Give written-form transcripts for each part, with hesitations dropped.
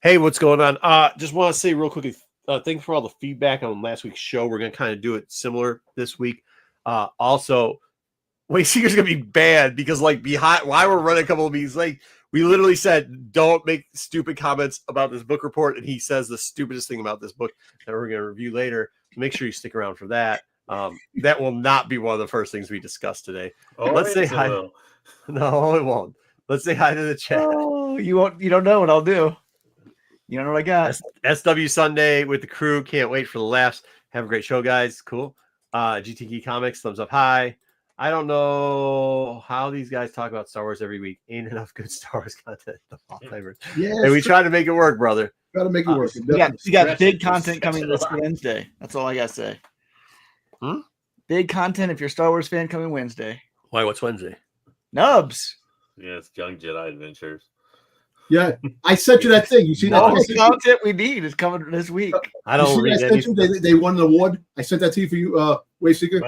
Hey, what's going on? Just want to say real quickly, thanks for all the feedback on last week's show. We're going to kind of do it similar this week. Also, Wayseeker's going to be banned because, like, behind while we're running a couple of meetings, like, we literally said, don't make stupid comments about this book report. And he says the stupidest thing about this book that we're going to review later. Make sure you stick around for that. That will not be one of the first things we discuss today. Let's say hi. No, it won't. Let's say hi to the chat. Oh, you won't. You don't know what I'll do. You don't know what I got. SW Sunday with the crew. Can't wait for the laughs. Have a great show, guys. Cool. GTK Comics, thumbs up high. I don't know how these guys talk about Star Wars every week. Ain't enough good Star Wars content. Yeah, and we try to make it work, brother. Got to make it work. You got big content coming this Wednesday. That's all I got to say. Big content if you're a Star Wars fan coming Wednesday. Why? What's Wednesday? Nubs. Yeah, it's Young Jedi Adventures. Yeah, I sent you that thing. You see that? All the content we need is coming this week. I don't read that. They won an award. I sent that to you for you, Wayseeker.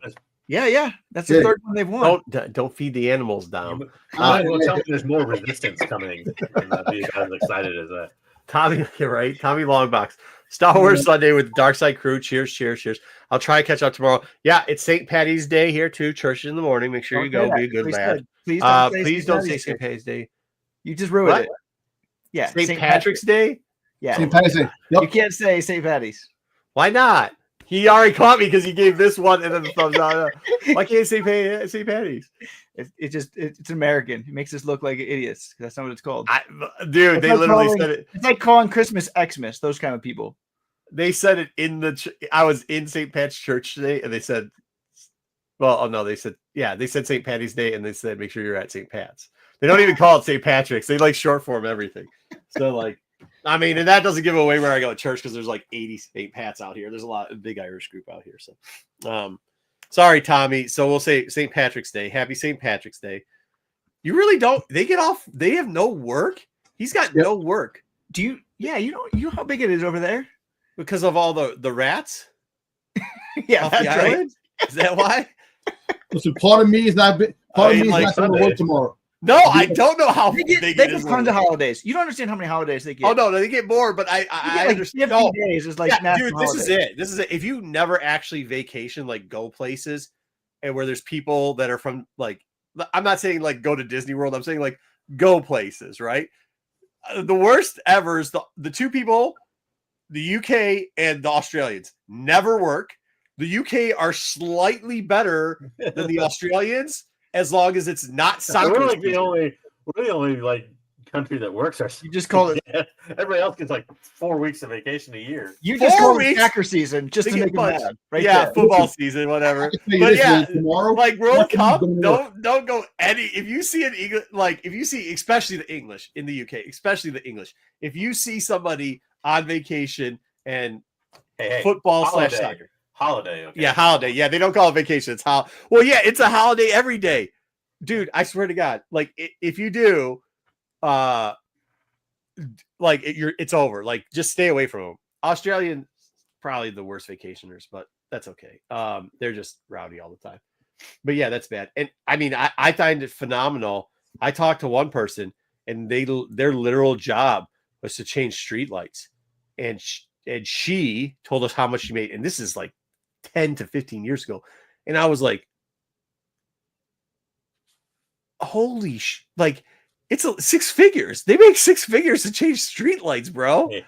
Yeah. That's the third one they've won. Don't feed the animals down. Tell me there's more resistance coming. And not be as excited as that. Tommy, you're right. Tommy Longbox. Star Wars Sunday with the Dark Side crew. Cheers. I'll try to catch up tomorrow. Yeah, it's St. Patty's Day here too. Church in the morning. Make sure you go. Be a good lad. Please don't say St. Patty's Day. You just ruined it. Yeah, St. Patrick's Day. Yeah, St. Patty's Day. Yep. You can't say St. Patty's. Why not? He already caught me because he gave this one and then the thumbs out. Why can't you say St. Patty's? It's American. It makes us look like idiots. That's not what it's called. Dude, they literally said it. It's like calling Christmas Xmas. Those kind of people. They said it in the. I was in St. Pat's Church today, and they said, they said St. Patty's Day, and they said make sure you're at St. Pat's. They don't even call it St. Patrick's. They like short form everything. So like, I mean, and that doesn't give away where I go to church because there's like 80 St. Pat's out here. There's a big Irish group out here. So, sorry, Tommy. So we'll say St. Patrick's Day. Happy St. Patrick's Day. You really don't. They get off. They have no work. He's got no work. Do you? Yeah, you know how big it is over there because of all the rats. Yeah, that's right. Is that why? Listen, part of me is not. Part of me is not going to work tomorrow. No, I don't know how they get tons of holidays. You don't understand how many holidays they get. Oh no, they get more, but I understand. 50 days is like dude, this is it. This is it. If you never actually vacation, like go places, and where there's people that are from, like, I'm not saying like go to Disney World. I'm saying like go places, right? The worst ever is the two people, the UK and the Australians, never work. The UK are slightly better than the Australians. As long as it's not soccer. We're like the only like country that works. You just call it. Everybody else gets like 4 weeks of vacation a year. You just call it soccer season just to make it mad. Right? Yeah, there. Football season, whatever. But yeah, tomorrow, like World Cup, don't go any. If you see an English, like if you see, especially the English in the UK, especially the English, if you see somebody on vacation and football / soccer. Holiday, okay. Yeah, holiday. Yeah, they don't call it vacation. It's it's a holiday every day, dude. I swear to God, like if you do, it's over. Like just stay away from them. Australian, probably the worst vacationers, but that's okay. They're just rowdy all the time. But yeah, that's bad. And I mean, I find it phenomenal. I talked to one person, and their literal job was to change streetlights, and she told us how much she made, and this is like 10 to 15 years ago. And I was like, holy like it's 6 figures. They make 6 figures to change streetlights, bro. Hey,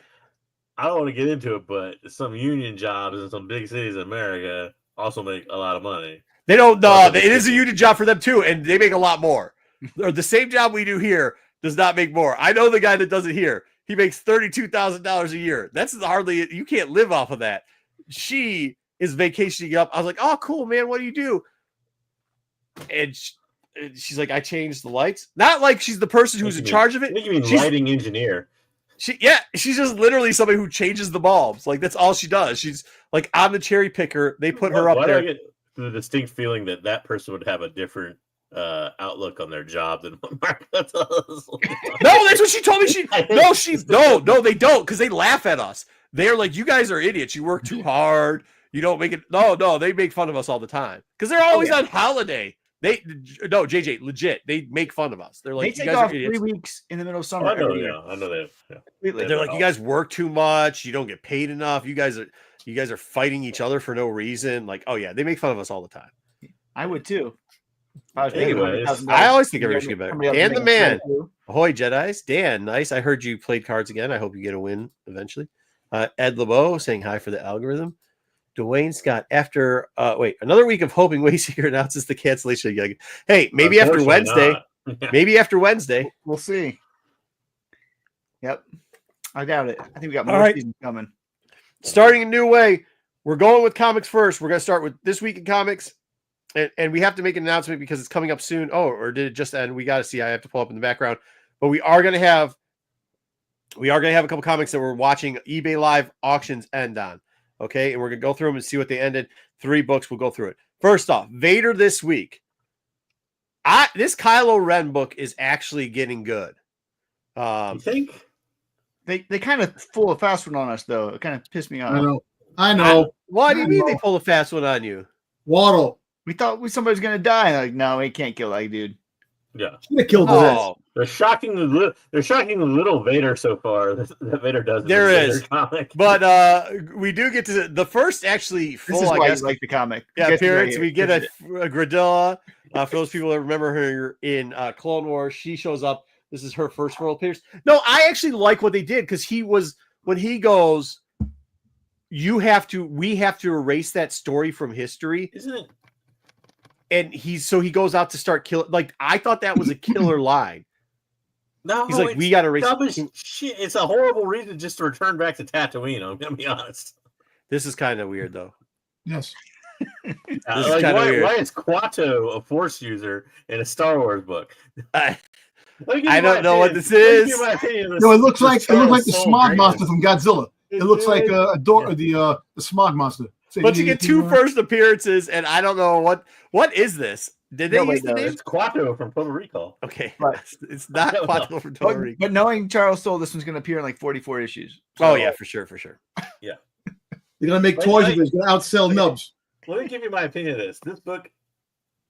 I don't want to get into it, but some union jobs in some big cities in America also make a lot of money. They don't know. It is a union job for them too, and they make a lot more. Or the same job we do here does not make more. I know the guy that does it here. He makes $32,000 a year. That's hardly, you can't live off of that. She is vacationing up. I was like, oh, cool, man. What do you do? And she's like, I changed the lights. Not like she's the person who's in charge of it. You mean lighting engineer? She's just literally somebody who changes the bulbs. Like that's all she does. She's like, I'm the cherry picker. They put her up there. I get the distinct feeing that person would have a different outlook on their job than what Marco does. No, that's what she told me. No, they don't, because they laugh at us. They're like, you guys are idiots. You work too hard. You don't make it. No, they make fun of us all the time because they're always on holiday. No, JJ, legit. They make fun of us. They're like, they you take guys off are idiots. 3 weeks in the middle of Oh, summer. I know, every year. I know that. Yeah. Completely. They're like, you guys work too much. You don't get paid enough. You guys are fighting each other for no reason. Like, oh yeah, they make fun of us all the time. I would too. If I was Anyways, $100,000, I always think everybody should get better. somebody else Dan would the make man. it too. Ahoy, Jedis. Dan, nice. I heard you played cards again. I hope you get a win eventually. Ed LeBeau saying hi for the algorithm. Dwayne Scott, after another week of hoping Wayseeker announces the cancellation. Hey, maybe after Wednesday. Maybe after Wednesday. We'll see. Yep. I doubt it. I think we got All more right. seasons coming. Starting a new way. We're going with comics first. We're going to start with This Week in Comics. And we have to make an announcement because it's coming up soon. Oh, or did it just end? We got to see. I have to pull up in the background. But we are going to have a couple comics that we're watching eBay Live auctions end on. Okay, and we're going to go through them and see what they ended. 3 books, we'll go through it. First off, Vader this week. This Kylo Ren book is actually getting good. You think? They kind of pull a fast one on us, though. It kind of pissed me off. I know. Why do you mean they pull a fast one on you? Waddle. We thought somebody was going to die. Like, no, we can't kill that dude. Yeah. Should have killed his ass. Oh, They're shockingly little Vader so far that Vader does. There in the is. Vader comic. but we do get to the first actually This full, is I why guess, you like the comic. yeah, Gets you right appearance. here. We get a Gets you. Gradilla. For those people that remember her in Clone Wars, she shows up. This is her first world appearance. No, I actually like what they did because when he goes, we have to erase that story from history. Isn't it? And he goes out to start killing. Like, I thought that was a killer line. No, He's like, we got to erase. dumb as shit. It's a horrible reason just to return back to Tatooine. I'm gonna be honest. This is kind of weird, though. Yes. This is kinda weird. Why is Quato a Force user in a Star Wars book? I don't know what this is. No, it looks like the smog monster from Godzilla. It looks like the smog monster. But you get 2 first appearances, and I don't know what is this. Did they use the name? It's Quato from Total Recall. Okay, Right. it's not Quattro from Total Recall. But knowing Charles Soule, this one's going to appear in like 44 issues. Oh yeah, for sure. They're gonna make toys of it. It's gonna outsell Nubs. Let me give you my opinion of this. This book,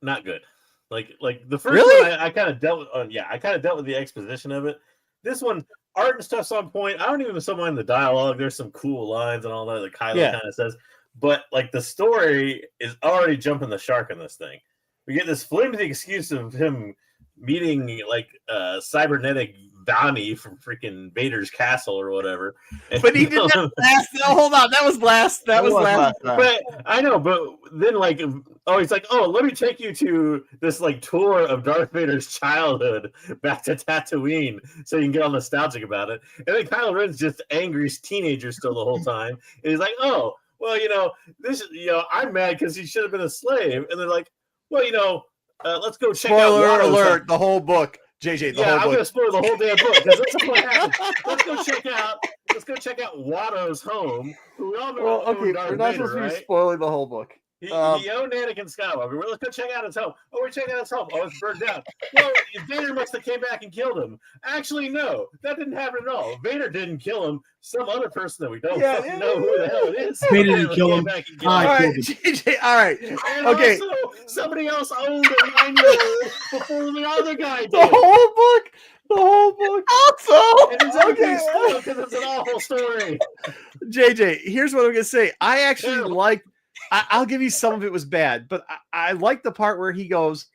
not good. Like the first Really? one, I kind of dealt with. I kind of dealt with the exposition of it. This one, art and stuff's on point. I don't even so mind the dialogue. There's some cool lines and all that that Kylo kind of says. But like the story is already jumping the shark in this thing. We get this flimsy excuse of him meeting like cybernetic Donnie from freaking Vader's castle or whatever. But he did that last. No, hold on, that was last. That was last. But I know. But then he's like, oh, let me take you to this like tour of Darth Vader's childhood back to Tatooine, so you can get all nostalgic about it. And then Kylo Ren's just angry teenager still the whole time. And he's like, oh, well, I'm mad because he should have been a slave. And they're like, well, let's go check out. Spoiler alert! The whole book, JJ. The whole I'm book. gonna spoil the whole damn book because this is what happens. Let's go check out Watto's home. Who we all know. Well, okay, Darth we're not Vader, supposed to be right? spoiling the whole book. He owned Anakin Skywalker. Well, let's go check out his home. Oh, we're checking out his home. Oh, it's burned down. Well, Vader must have came back and killed him. Actually, no, that didn't happen at all. Vader didn't kill him. Some other person that we don't fucking know who the hell it is. Vader didn't kill him. All right, JJ. All right. And Okay. also, somebody else owned a 9-year-old before the other guy did. The whole book. The whole book. Also, And it's okay because it's an awful story. JJ, here's what I'm gonna say. I actually like. I'll give you some of it was bad, but I like the part where he goes,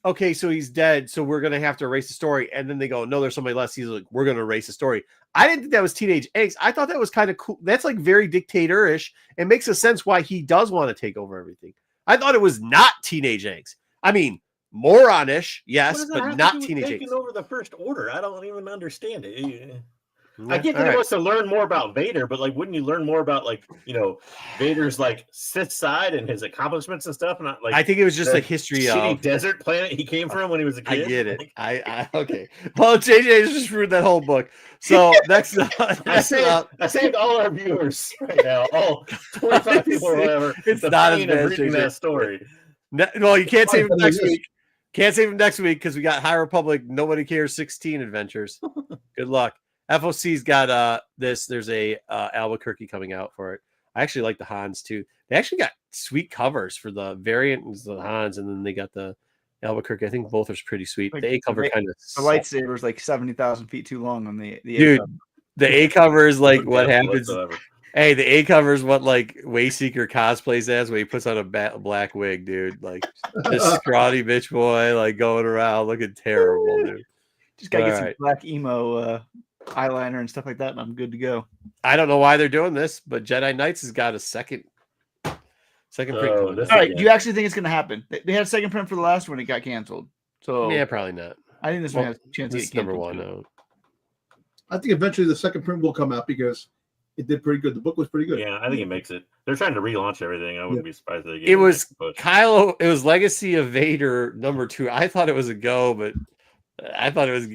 okay, so he's dead, so we're going to have to erase the story. And then they go, no, there's somebody less. He's like, we're going to erase the story. I didn't think that was teenage angst. I thought that was kind of cool. That's like very dictatorish. It makes a sense why he does want to take over everything. I thought it was not teenage angst. I mean, moronish, yes, but not teenage angst. Taking over the First Order. I don't even understand it. Yeah, I get that he wants to learn more about Vader, but like, wouldn't you learn more about Vader's like Sith side and his accomplishments and stuff? Not like I think it was just like history shitty of desert planet he came from when he was a kid. I get it. I okay. Well, JJ just ruined that whole book. So next I saved all our viewers right now, all 25 people or whatever. It's the not as pain bad of as reading JJ. that story. Well, you can't save him next week. Can't save him next week because we got High Republic. Nobody cares. 16 adventures. Good luck. FOC's got this. There's a Albuquerque coming out for it. I actually like the Hans too. They actually got sweet covers for the variant is the Hans, and then they got the Albuquerque. I think both are pretty sweet. Like, the A cover kind of the lightsaber is like 70,000 feet too long on the dude. A-cover. The A cover is like what Yeah, happens. whatsoever. Hey, the A cover is what like Wayseeker cosplays as when he puts on a black wig, dude. Like this scrawny bitch boy, like going around looking terrible, dude. Just gotta get All some right. black emo eyeliner and stuff like that, and I'm good to go. I don't know why they're doing this, but Jedi Knights has got a second print coming. this- All right, Yeah. do you actually think it's gonna happen? They had a second print for the last one, it got canceled. So Yeah, probably not. I think this one has a chance to This get is number canceled. one. too. I think eventually the second print will come out because it did pretty good. The book was pretty good. Yeah, I think it makes it. They're trying to relaunch everything. I wouldn't be surprised if they get It the was next push. Kylo. It was Legacy of Vader number 2. I thought it was a go, but I thought it was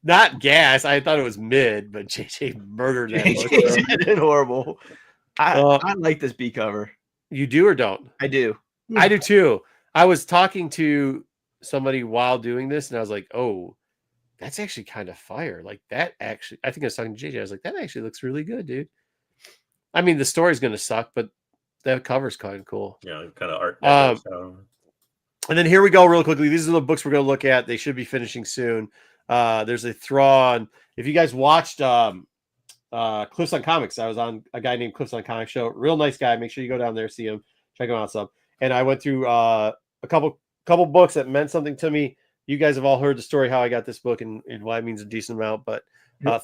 not gas. I thought it was mid, but JJ murdered that book. They did horrible. I like this B cover. You do or don't? I do. I do too. I was talking to somebody while doing this, and I was like, "Oh, that's actually kind of fire." Like that actually. I think I was talking to JJ. I was like, "That actually looks really good, dude." I mean, the story's gonna suck, but that cover's kind of cool. Yeah, kind of art. And then here we go, real quickly. These are the books we're gonna look at. They should be finishing soon. There's a Thrawn. If you guys watched Cliffs on Comics, I was on a guy named Cliffs on Comics show. Real nice guy. Make sure you go down there, see him, check him out some. And I went through a couple books that meant something to me. You guys have all heard the story how I got this book and why it means a decent amount. But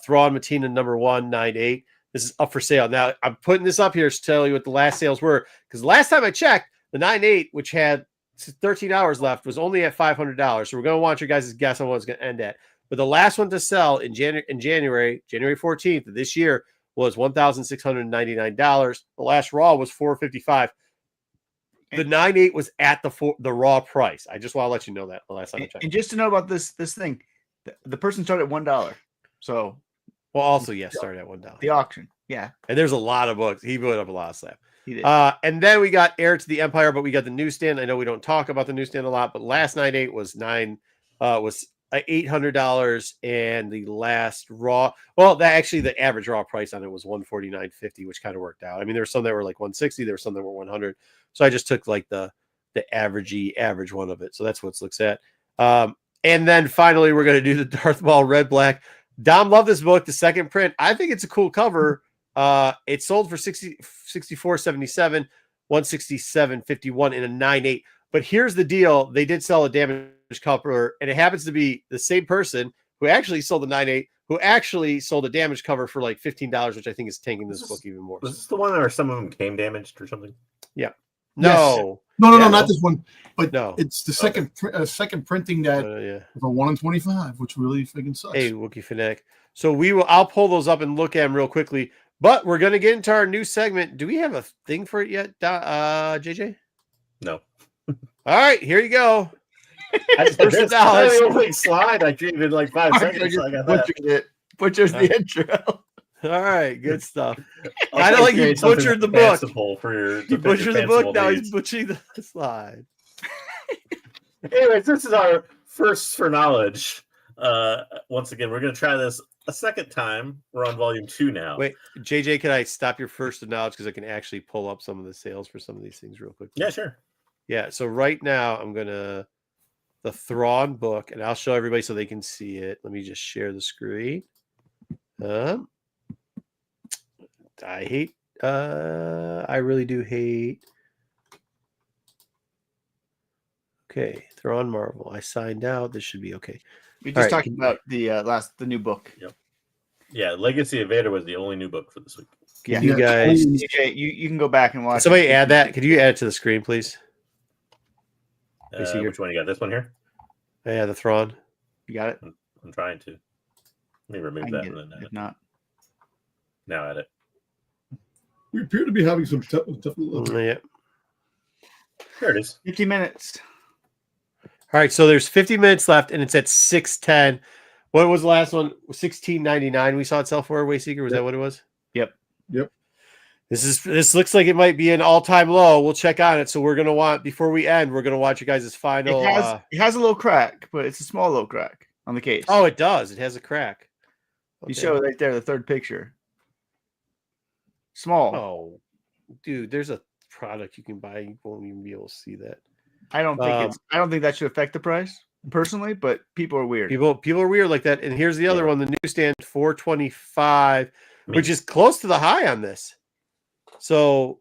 Thrawn Matina number 198. This is up for sale. Now I'm putting this up here to tell you what the last sales were, because last time I checked, the 98, which had 13 hours left, was only at $500. So we're going to want your guys' guess on what it's going to end at. But the last one to sell in January 14th of this year, was $1,699. The last raw was $455. The 98 was at the raw price. I just want to let you know that the last time I checked. And just to know about this thing, the person started at $1. So well, also started at $1. The auction, yeah. And there's a lot of books. He put up a lot of slap. He did. And then we got Heir to the Empire, but we got the newsstand. I know we don't talk about the newsstand a lot, but last 98 was $800, and the last raw. Well, the average raw price on it was $149.50, which kind of worked out. I mean, there were some that were like $160, there were some that were $100. So I just took like the average one of it. So that's what it looks at. And then finally, we're going to do the Darth Maul Red Black. Dom loved this book, the second print. I think it's a cool cover. It sold for $64.77, $167.51 in a 9.8. But here's the deal: they did sell a damaged cover, and it happens to be the same person who actually sold the 9.8, who actually sold a damaged cover for like $15, which I think is tanking this book even more. Was this the one where some of them came damaged or something? Yeah. No. Yes. No, not this one. But No. it's the second printing that for 1 in 25, which really freaking sucks. Hey, Wookiee Fanatic. So I'll pull those up and look at them real quickly. But we're gonna get into our new segment. Do we have a thing for it yet, JJ? No. All right, here you go. I just First this $1. the opening slide. I gave it like 5 seconds. So I got that. Butchered it. Butchers the intro. All right, good stuff. I'll I don't like you create something butchered the book. fanciful for your He butchered the book. Now he's needs. butchering the slide. Anyways, this is our first for knowledge. Once again, we're going to try this a second time. We're on volume 2 now. Wait, JJ, can I stop your first of knowledge because I can actually pull up some of the sales for some of these things real quick? Yeah, sure. Yeah. So right now I'm gonna the Thrawn book, and I'll show everybody so they can see it. Let me just share the screen. I really do hate. Okay, Thrawn Marvel. I signed out. This should be okay. We All just right. talking about the new book. Yep. Yeah, Legacy of Vader was the only new book for this week. Yeah, Yeah. you guys. DJ, you can go back and watch. Somebody it. add that. Could you add it to the screen, please? You see here? Which one you got? This one here? Yeah, the Thrawn. You got it. I'm trying to. Let me I remove can that get and it. then If not, now add it. We appear to be having some tough. Yeah. There it is. 50 minutes. All right, so there's 50 minutes left, and it's at 6:10. What was the last one? $16.99. We saw it sell for Wayseeker. Was that what it was? Yep. This looks like it might be an all-time low. We'll check on it. So we're gonna before we end, we're gonna watch you guys' final. It has a little crack, but it's a small little crack on the case. Oh, it does. It has a crack. You show it right there, the third picture. Small. Oh, dude, there's a product you can buy. You won't even be able to see that. I don't think that should affect the price personally, but people are weird. People are weird like that. And here's the other one, the newsstand $425, which is close to the high on this. So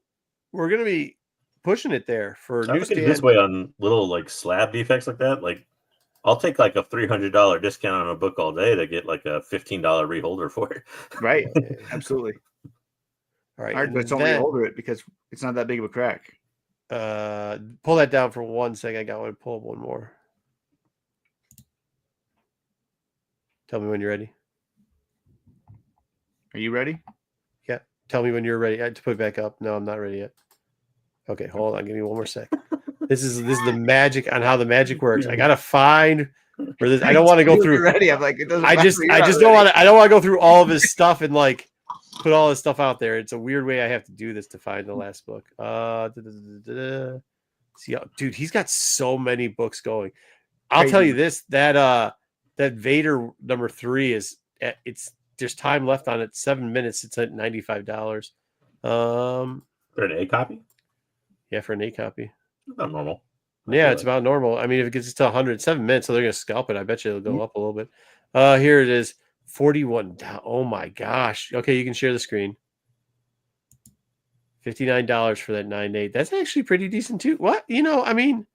we're gonna be pushing it there for newsstand. This way on little like slab defects like that. Like I'll take like a $300 discount on a book all day to get like a $15 reholder for it. Right. Absolutely. All right. But don't reholder it because it's not that big of a crack. Pull that down for 1 second. I got one. Pull up one more. Tell me when you're ready. Are you ready? Yeah. Tell me when you're ready. I have to put it back up. No, I'm not ready yet. Okay, hold on. Give me one more sec. This is the magic on how the magic works. I gotta find where this. I don't want to go through. Ready? I'm like, it doesn't. I just don't want to. I don't want to go through all of his stuff and like put all his stuff out there. It's a weird way I have to do this to find the last book. See, dude, he's got so many books going. I'll tell you this: that Vader #3 is there's time left on it. 7 minutes. It's at $95. For an A copy? Yeah, for an A copy. Not normal. Yeah, it's about normal. I mean, if it gets to 107 minutes, so they're gonna scalp it. I bet you it'll go up a little bit. Here it is. 41. Oh my gosh. Okay, you can share the screen. $59 for that 9.8. That's actually pretty decent too. What? I mean,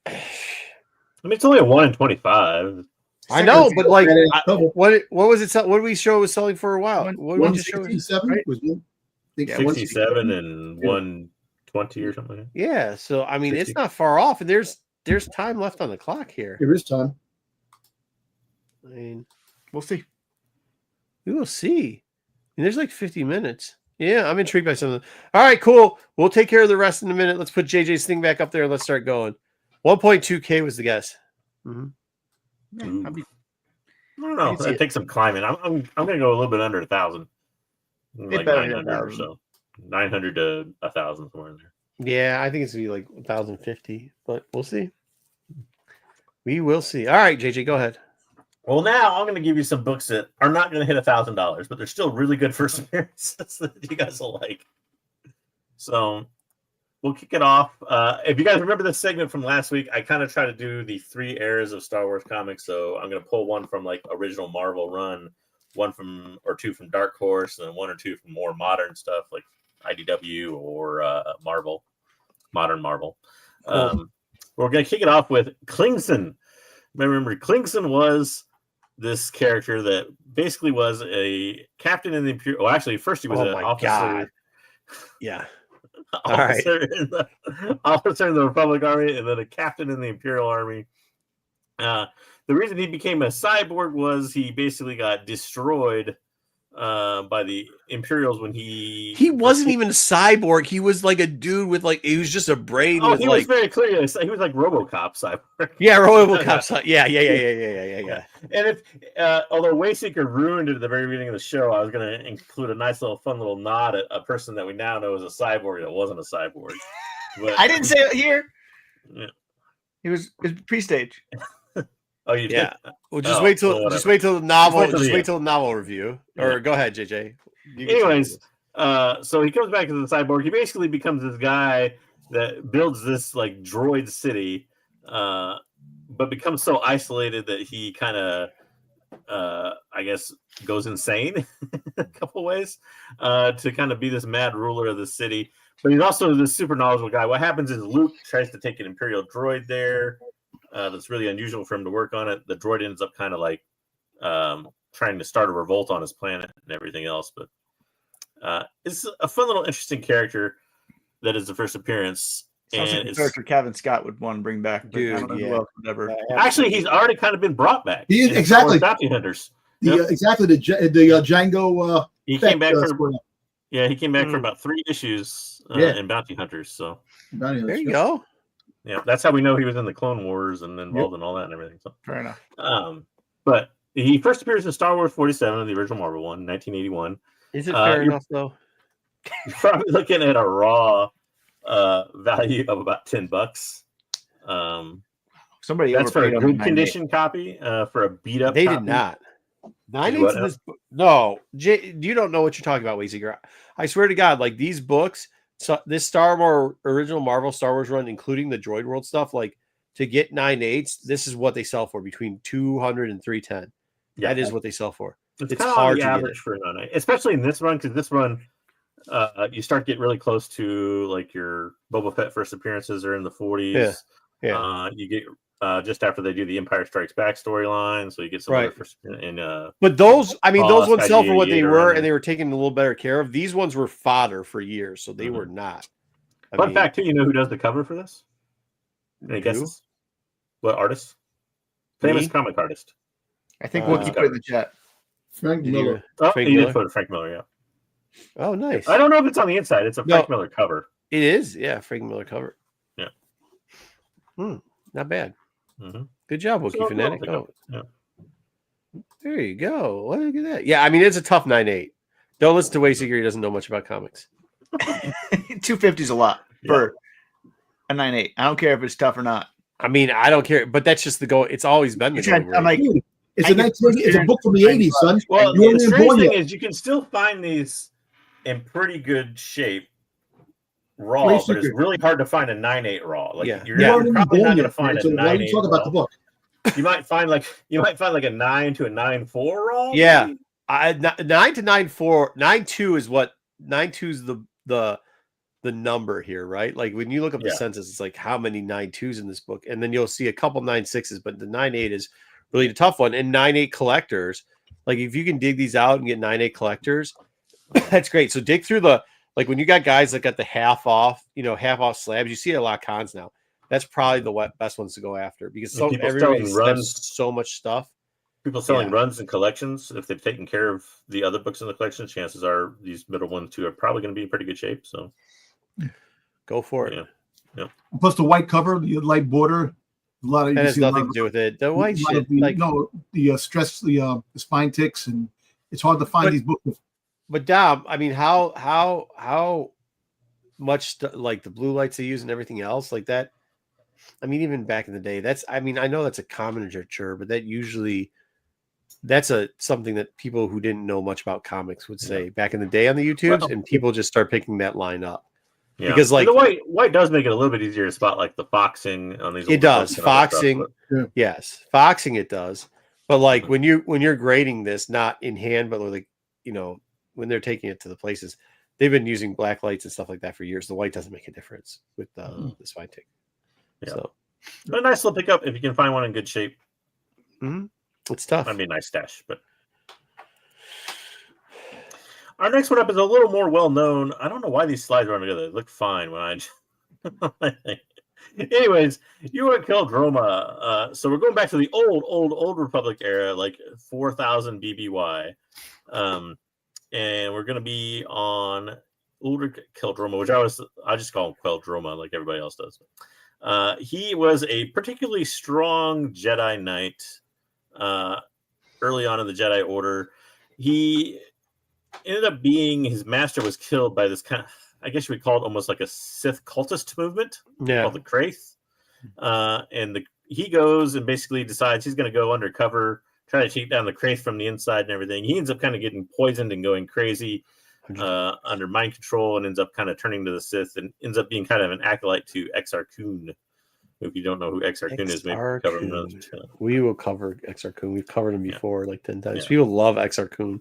it's only a 1 in 25. I know, but like, what was it? What did we show it was selling for a while? What did you show? 167 was 67 and 120 or something. Yeah, so I mean, 60. It's not far off, and there's time left on the clock here. There is time. I mean, we'll see. We will see. And there's like 50 minutes. Yeah, I'm intrigued by some of them. All right, cool. We'll take care of the rest in a minute. Let's put JJ's thing back up there and let's start going. 1.2K was the guess. Mm-hmm. Yeah, I don't know. That takes some climbing. I'm gonna go a little bit under 1,000. Like 900 or so. 900 to 1,000 somewhere in there. Yeah, I think it's gonna be like 1,050, but we'll see. We will see. All right, JJ, go ahead. Well, now I'm going to give you some books that are not going to hit $1,000, but they're still really good first appearances that you guys will like. So we'll kick it off. If you guys remember this segment from last week, I kind of try to do the 3 eras of Star Wars comics. So I'm going to pull one from like original Marvel run, 1 or 2 from Dark Horse, and then 1 or 2 from more modern stuff like IDW or Marvel, modern Marvel. Cool. We're going to kick it off with Klingson. Remember, Klingson was this character that basically was a captain in the Imperial. Well, actually, first he was an officer. God. Yeah. officer in the Republic Army, and then a captain in the Imperial Army. The reason he became a cyborg was he basically got destroyed by the Imperials when he wasn't even a cyborg. He was like a dude with like he was just a brain. Oh, he was very clear. He was like RoboCop cyborg. Yeah, RoboCop. Yeah. And if although Wayseeker ruined it at the very beginning of the show, I was going to include a nice little fun little nod at a person that we now know is a cyborg that wasn't a cyborg. But I didn't say it here. Yeah. It was pre-stage. Oh, you did? Yeah. Well, just wait till the novel. Just wait till the novel review. Or go ahead, JJ. Anyways, so he comes back as a cyborg. He basically becomes this guy that builds this like droid city, but becomes so isolated that he kind of, I guess, goes insane a couple ways to kind of be this mad ruler of the city. But he's also this super knowledgeable guy. What happens is Luke tries to take an Imperial droid there. That's really unusual for him to work on it. The droid ends up kind of like trying to start a revolt on his planet and everything else. But it's a fun little interesting character that is the first appearance. Sounds like a character Kevin Scott would want to bring back. Dude, I don't know who else would ever. Actually, he's already kind of been brought back. He is exactly Bounty Hunters. Exactly the Django. He came back he came back for about 3 issues in Bounty Hunters. So there you go. Yeah, that's how we know he was in the Clone Wars and involved in all that and everything. So fair enough. But he first appears in Star Wars 47, the original Marvel one, 1981. Is it fair enough though? You're probably looking at a raw value of about $10. Somebody that's for a good condition copy. For a beat up, they did not. 9/8 in this book. No, you don't know what you're talking about, Weezy. I swear to God, like these books, So this original Marvel Star Wars run, including the Droid World stuff, like to get 9/8, this is what they sell for between 200 and 310. Yeah, that is what they sell for. It's It's kind of hard on the to get average it. for a 9/8, especially in this run, because this run you start to get really close to like your Boba Fett first appearances are in the 40s. Yeah. You get just after they do the Empire Strikes Back storyline, so you get some Right. other first in But those, I mean, those ones sell for what they IG-88 were, around and they were taken a little better care of. These ones were fodder for years, so they were not. Fun fact too, you know who does the cover for this? Any guesses? What artist? Famous comic artist. I think we'll keep it in the chat. Frank Miller. Frank Miller? Did put Frank Miller, yeah. Oh, nice. I don't know if it's on the inside. It's a Frank Miller cover. It is, yeah, Frank Miller cover. Yeah. Not bad. Mm-hmm. Good job, Wookiee Fanatic. Yeah. There you go. Look at that. Yeah, I mean, it's a tough 9/8. Don't listen to Wayseeker. He doesn't know much about comics. 250 is a lot for a 9/8. I don't care if it's tough or not. I mean, I don't care, but that's just the goal. It's always been the goal. I'm like, it's a book from the 80s, son. Well, the strange thing is you can still find these in pretty good shape raw, but it's really hard to find a 9/8 raw. Like you're probably not going to find a 9/8 talk about raw. the book. You might find like a 9 to a 9.4 raw. Yeah, 9 to 9.4. 9.2 is what 9.2 is the number here, right? Like when you look up the census, it's like how many 9.2s in this book, and then you'll see a couple 9.6s, but the 9.8 is really the tough one. And 9.8 collectors, like if you can dig these out and get 9.8 collectors, that's great. So dig through like when you got guys that got the half off slabs, you see a lot of cons now. That's probably the best ones to go after because everybody runs so much stuff. People selling runs and collections, if they've taken care of the other books in the collection, chances are these middle ones too are probably going to be in pretty good shape. So go for it. Yeah. Plus the white cover, the light border, a lot of that has nothing to do with it. The white shit, the stress, the spine ticks, and it's hard to find these books. But Dom, I mean, how much like the blue lights they use and everything else like that. I mean, even back in the day, I know that's a commonature, but that's something that people who didn't know much about comics would say back in the day on the YouTubes, and people just start picking that line up. Yeah. Because like the white does make it a little bit easier to spot like the foxing on these. It does foxing, yes, foxing it does. But like when you're grading this, not in hand, but like when they're taking it to the places, they've been using black lights and stuff like that for years. The white doesn't make a difference with the spine tick. Yeah. So, but a nice little pickup if you can find one in good shape. Mm-hmm. It's tough. Might be a nice stash, but our next one up is a little more well known. I don't know why these slides are together. They look fine when I. Anyways, you were killed Roma. So we're going back to the old Republic era, like 4000 BBY. And we're going to be on older Keldroma, which I just call him Queldroma like everybody else does. He was a particularly strong Jedi Knight early on in the Jedi Order. He ended up being, his master was killed by this kind of, I guess you would call it almost like a Sith cultist movement called the Kraith. And he goes and basically decides he's going to go undercover, try to take down the Kraith from the inside and everything. He ends up kind of getting poisoned and going crazy under mind control, and ends up kind of turning to the Sith and ends up being kind of an acolyte to Exar Kun. If you don't know who Exar Kun is, maybe cover him. We will cover Exar Kun. We've covered him before like 10 times. People love Exar Kun.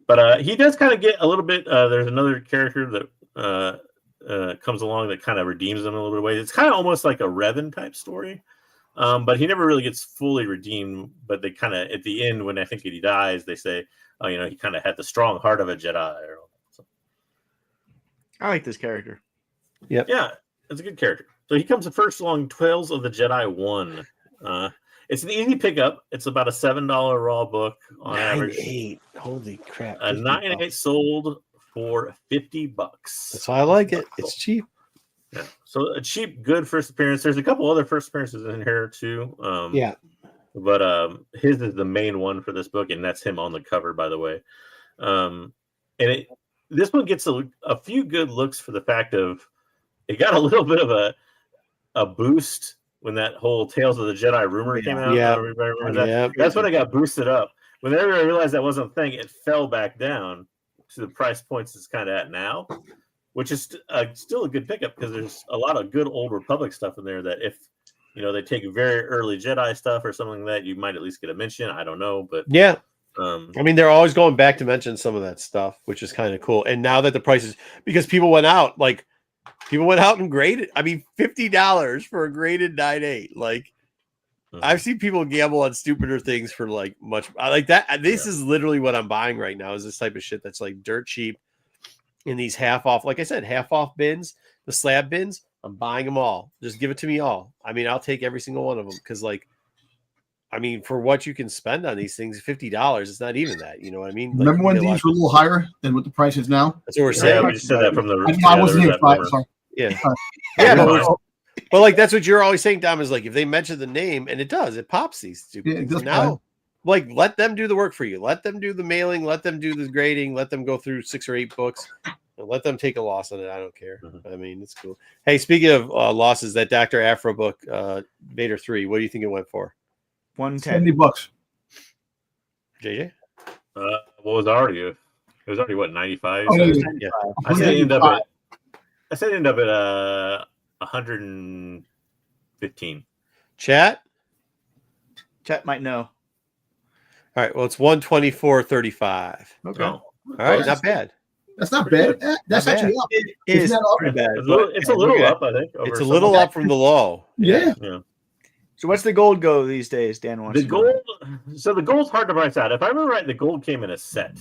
But he does kind of get a little bit. There's another character that comes along that kind of redeems him in a little bit of ways. It's kind of almost like a Revan type story. But he never really gets fully redeemed. But they kind of, at the end, when I think he dies, they say, oh, he kind of had the strong heart of a Jedi. So. I like this character. Yep. Yeah, it's a good character. So he comes first along Tales of the Jedi 1. It's an easy pickup. It's about a $7 raw book on average. 9.8. Holy crap. A 9.8 sold for $50. That's why I like it. It's cheap. Yeah. So a cheap, good first appearance. There's a couple other first appearances in here too. But his is the main one for this book, and that's him on the cover, by the way. This one gets a few good looks for the fact of it got a little bit of a boost when that whole Tales of the Jedi rumor came out. Yeah. Everybody remember that? That's when it got boosted up. When everybody realized that wasn't a thing, it fell back down to the price points it's kind of at now. which is still a good pickup because there's a lot of good Old Republic stuff in there that if they take very early Jedi stuff or something like that, you might at least get a mention. I don't know, but yeah. I mean, they're always going back to mention some of that stuff, which is kind of cool. And now that the prices, because people went out and graded. I mean, $50 for a graded 9.8. Like, I've seen people gamble on stupider things for like much. I like that. This is literally what I'm buying right now. Is this type of shit that's like dirt cheap in these half off. Like I said, half off bins, the slab bins. I'm buying them all. Just give it to me all. I mean, I'll take every single one of them because, like, I mean, for what you can spend on these things, $50. It's not even that. You know what I mean? Like, remember when these were a little higher than what the price is now? That's what we're saying. Yeah, we just said that from the. I wasn't here. Sorry. Yeah. Yeah, but like that's what you're always saying, Dom, is like if they mention the name, and it does, it pops these stupid things. And now, like, let them do the work for you. Let them do the mailing. Let them do the grading. Let them go through 6 or 8 books. And let them take a loss on it. I don't care. I mean, it's cool. Hey, speaking of losses, that Dr. Afro book, Vader 3, what do you think it went for? $110. $70. JJ? What was already? It was already what 95. Oh, So yeah. I said it ended up at 115. Chat might know. All right. Well, it's 124.35. Okay. Oh, All right, not bad. That's not bad. That's Not actually bad. up. It Isn't is that up? pretty bad. it's a little up, I think. It's a little up from the low. Yeah. So what's the gold go these days, Dan? Wants The to know? gold. So the gold's hard to price out. If I remember right, the gold came in a set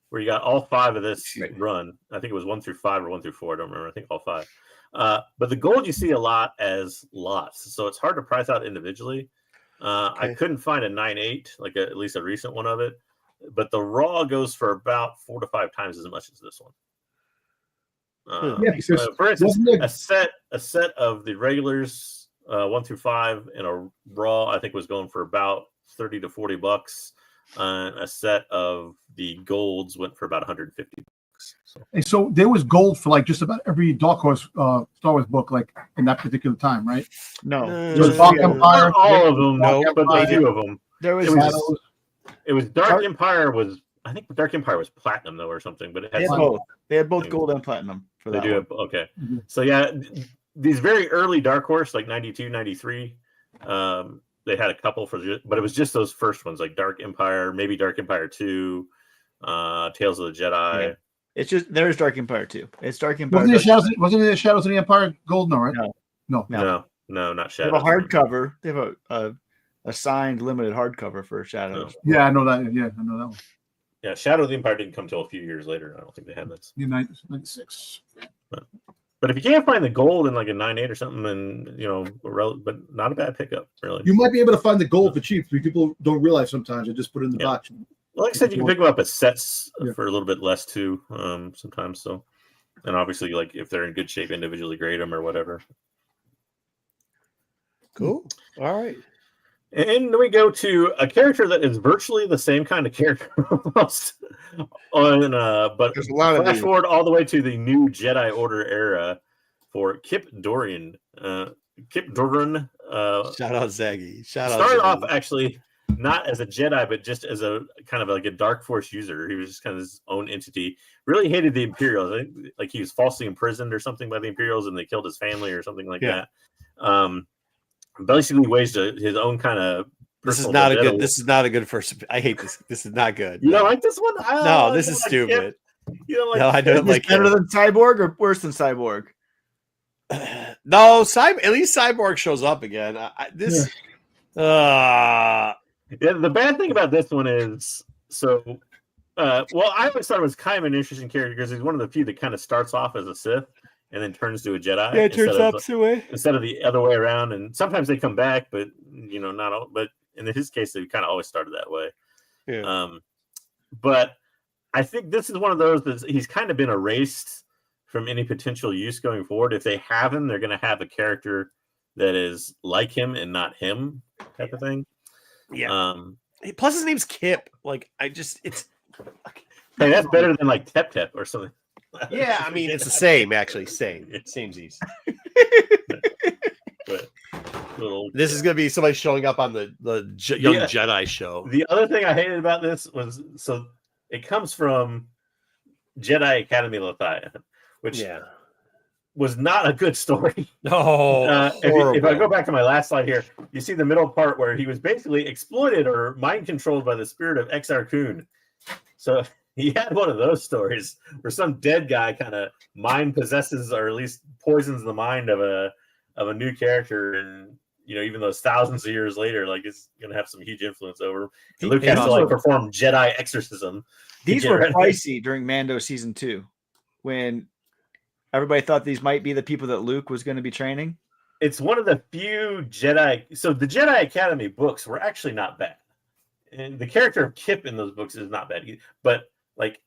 where you got all 5 of this run. I think it was 1 through 5 or 1 through 4. I don't remember. I think all 5. But the gold you see a lot as lots, so it's hard to price out individually. I couldn't find a 9.8, like at least a recent one of it. But the raw goes for about 4 to 5 times as much as this one. Because for instance, a set of the regulars 1 through 5 and a raw, I think was going for about $30 to $40. A set of the golds went for about $150. And so there was gold for like just about every Dark Horse Star Wars book, like in that particular time, right? No. There was Dark Empire. Not all of them, Dark no, but a Empire. few of them. There was It was Dark Empire was. I think Dark Empire was platinum though, or something. But it had both. They had both gold and platinum for that. They do have, okay. So yeah, these very early Dark Horse, like 92, 93, they had a couple but it was just those first ones, like Dark Empire, maybe Dark Empire 2, Tales of the Jedi. Yeah. It's just there's Dark Empire 2. It's Dark Empire. Wasn't there Shadows of the Empire gold? No, right? No, not They Shadows. have a hardcover. They have a signed limited hardcover for Shadows. No. Yeah, I know that. Yeah, I know that one. Yeah, Shadow of the Empire didn't come till a few years later. I don't think they had that. 96. But if you can't find the gold in like a 9.8 or something, then but not a bad pickup, really. You might be able to find the gold for cheap. People don't realize sometimes. They just put it in the box. Well, like I said, you can pick them up as sets for a little bit less too, sometimes. So, and obviously, like if they're in good shape, individually grade them or whatever. Cool. All right. And then we go to a character that is virtually the same kind of character almost. But there's a lot of flash forward all the way to the new Jedi Order era for Kip Dorian. Kip Doran. Shout out Zaggy. Started off actually not as a Jedi, but just as a kind of like a Dark Force user. He was just kind of his own entity. Really hated the Imperials. I think like he was falsely imprisoned or something by the Imperials, and they killed his family or something like that. Basically waged his own kind of. This is not a good first. I hate this. This is not good. You don't like this one? No, this is stupid. You don't like? No, I don't like. Better than Cyborg or worse than Cyborg? No, at least Cyborg shows up again. Yeah, the bad thing about this one is I always thought it was kind of an interesting character because he's one of the few that kind of starts off as a Sith and then turns to a Jedi. Yeah, it turns opposite way instead of the other way around. And sometimes they come back, but not all. But in his case, they kind of always started that way. Yeah. But I think this is one of those that he's kind of been erased from any potential use going forward. If they have him, they're going to have a character that is like him and not him, type of thing. Yeah. Plus, his name's Kip. Like, it's. Hey, that's better than like Tep Tep or something. Yeah, I mean it's the same actually. Samesies. But this is gonna be somebody showing up on the Young Jedi show. The other thing I hated about this was it comes from Jedi Academy Leviathan, which was not a good story. No, if I go back to my last slide here, you see the middle part where he was basically exploited or mind controlled by the spirit of Exar Kun. So he had one of those stories where some dead guy kind of mind possesses or at least poisons the mind of a new character, and even though it's thousands of years later, like it's gonna have some huge influence over him. And Luke has to like perform Jedi exorcism. These were pricey during Mando season 2, when everybody thought these might be the people that Luke was going to be training. It's one of the few Jedi. So the Jedi Academy books were actually not bad, and the character of Kip in those books is not bad either. But like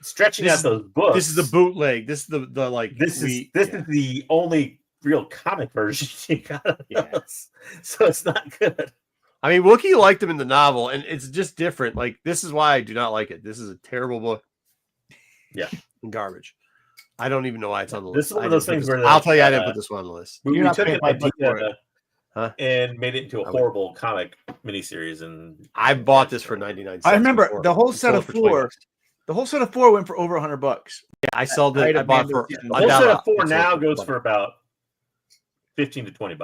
stretching out those books, this is the bootleg. This is the like. This is the only real comic version you got of those. So it's not good. I mean, Wookiee liked them in the novel, and it's just different. Like, this is why I do not like it. This is a terrible book. Yeah, and garbage. I don't even know why it's on the list. This is one of those things where I'll tell you, I didn't put this one on the list. We took an idea and made it into a horrible comic miniseries, and I bought this for 99 cents. I remember the whole set of 4. The whole set of 4 went for over $100. Yeah, I sold it. I bought for the whole set of 4 now goes for about $15 to $20.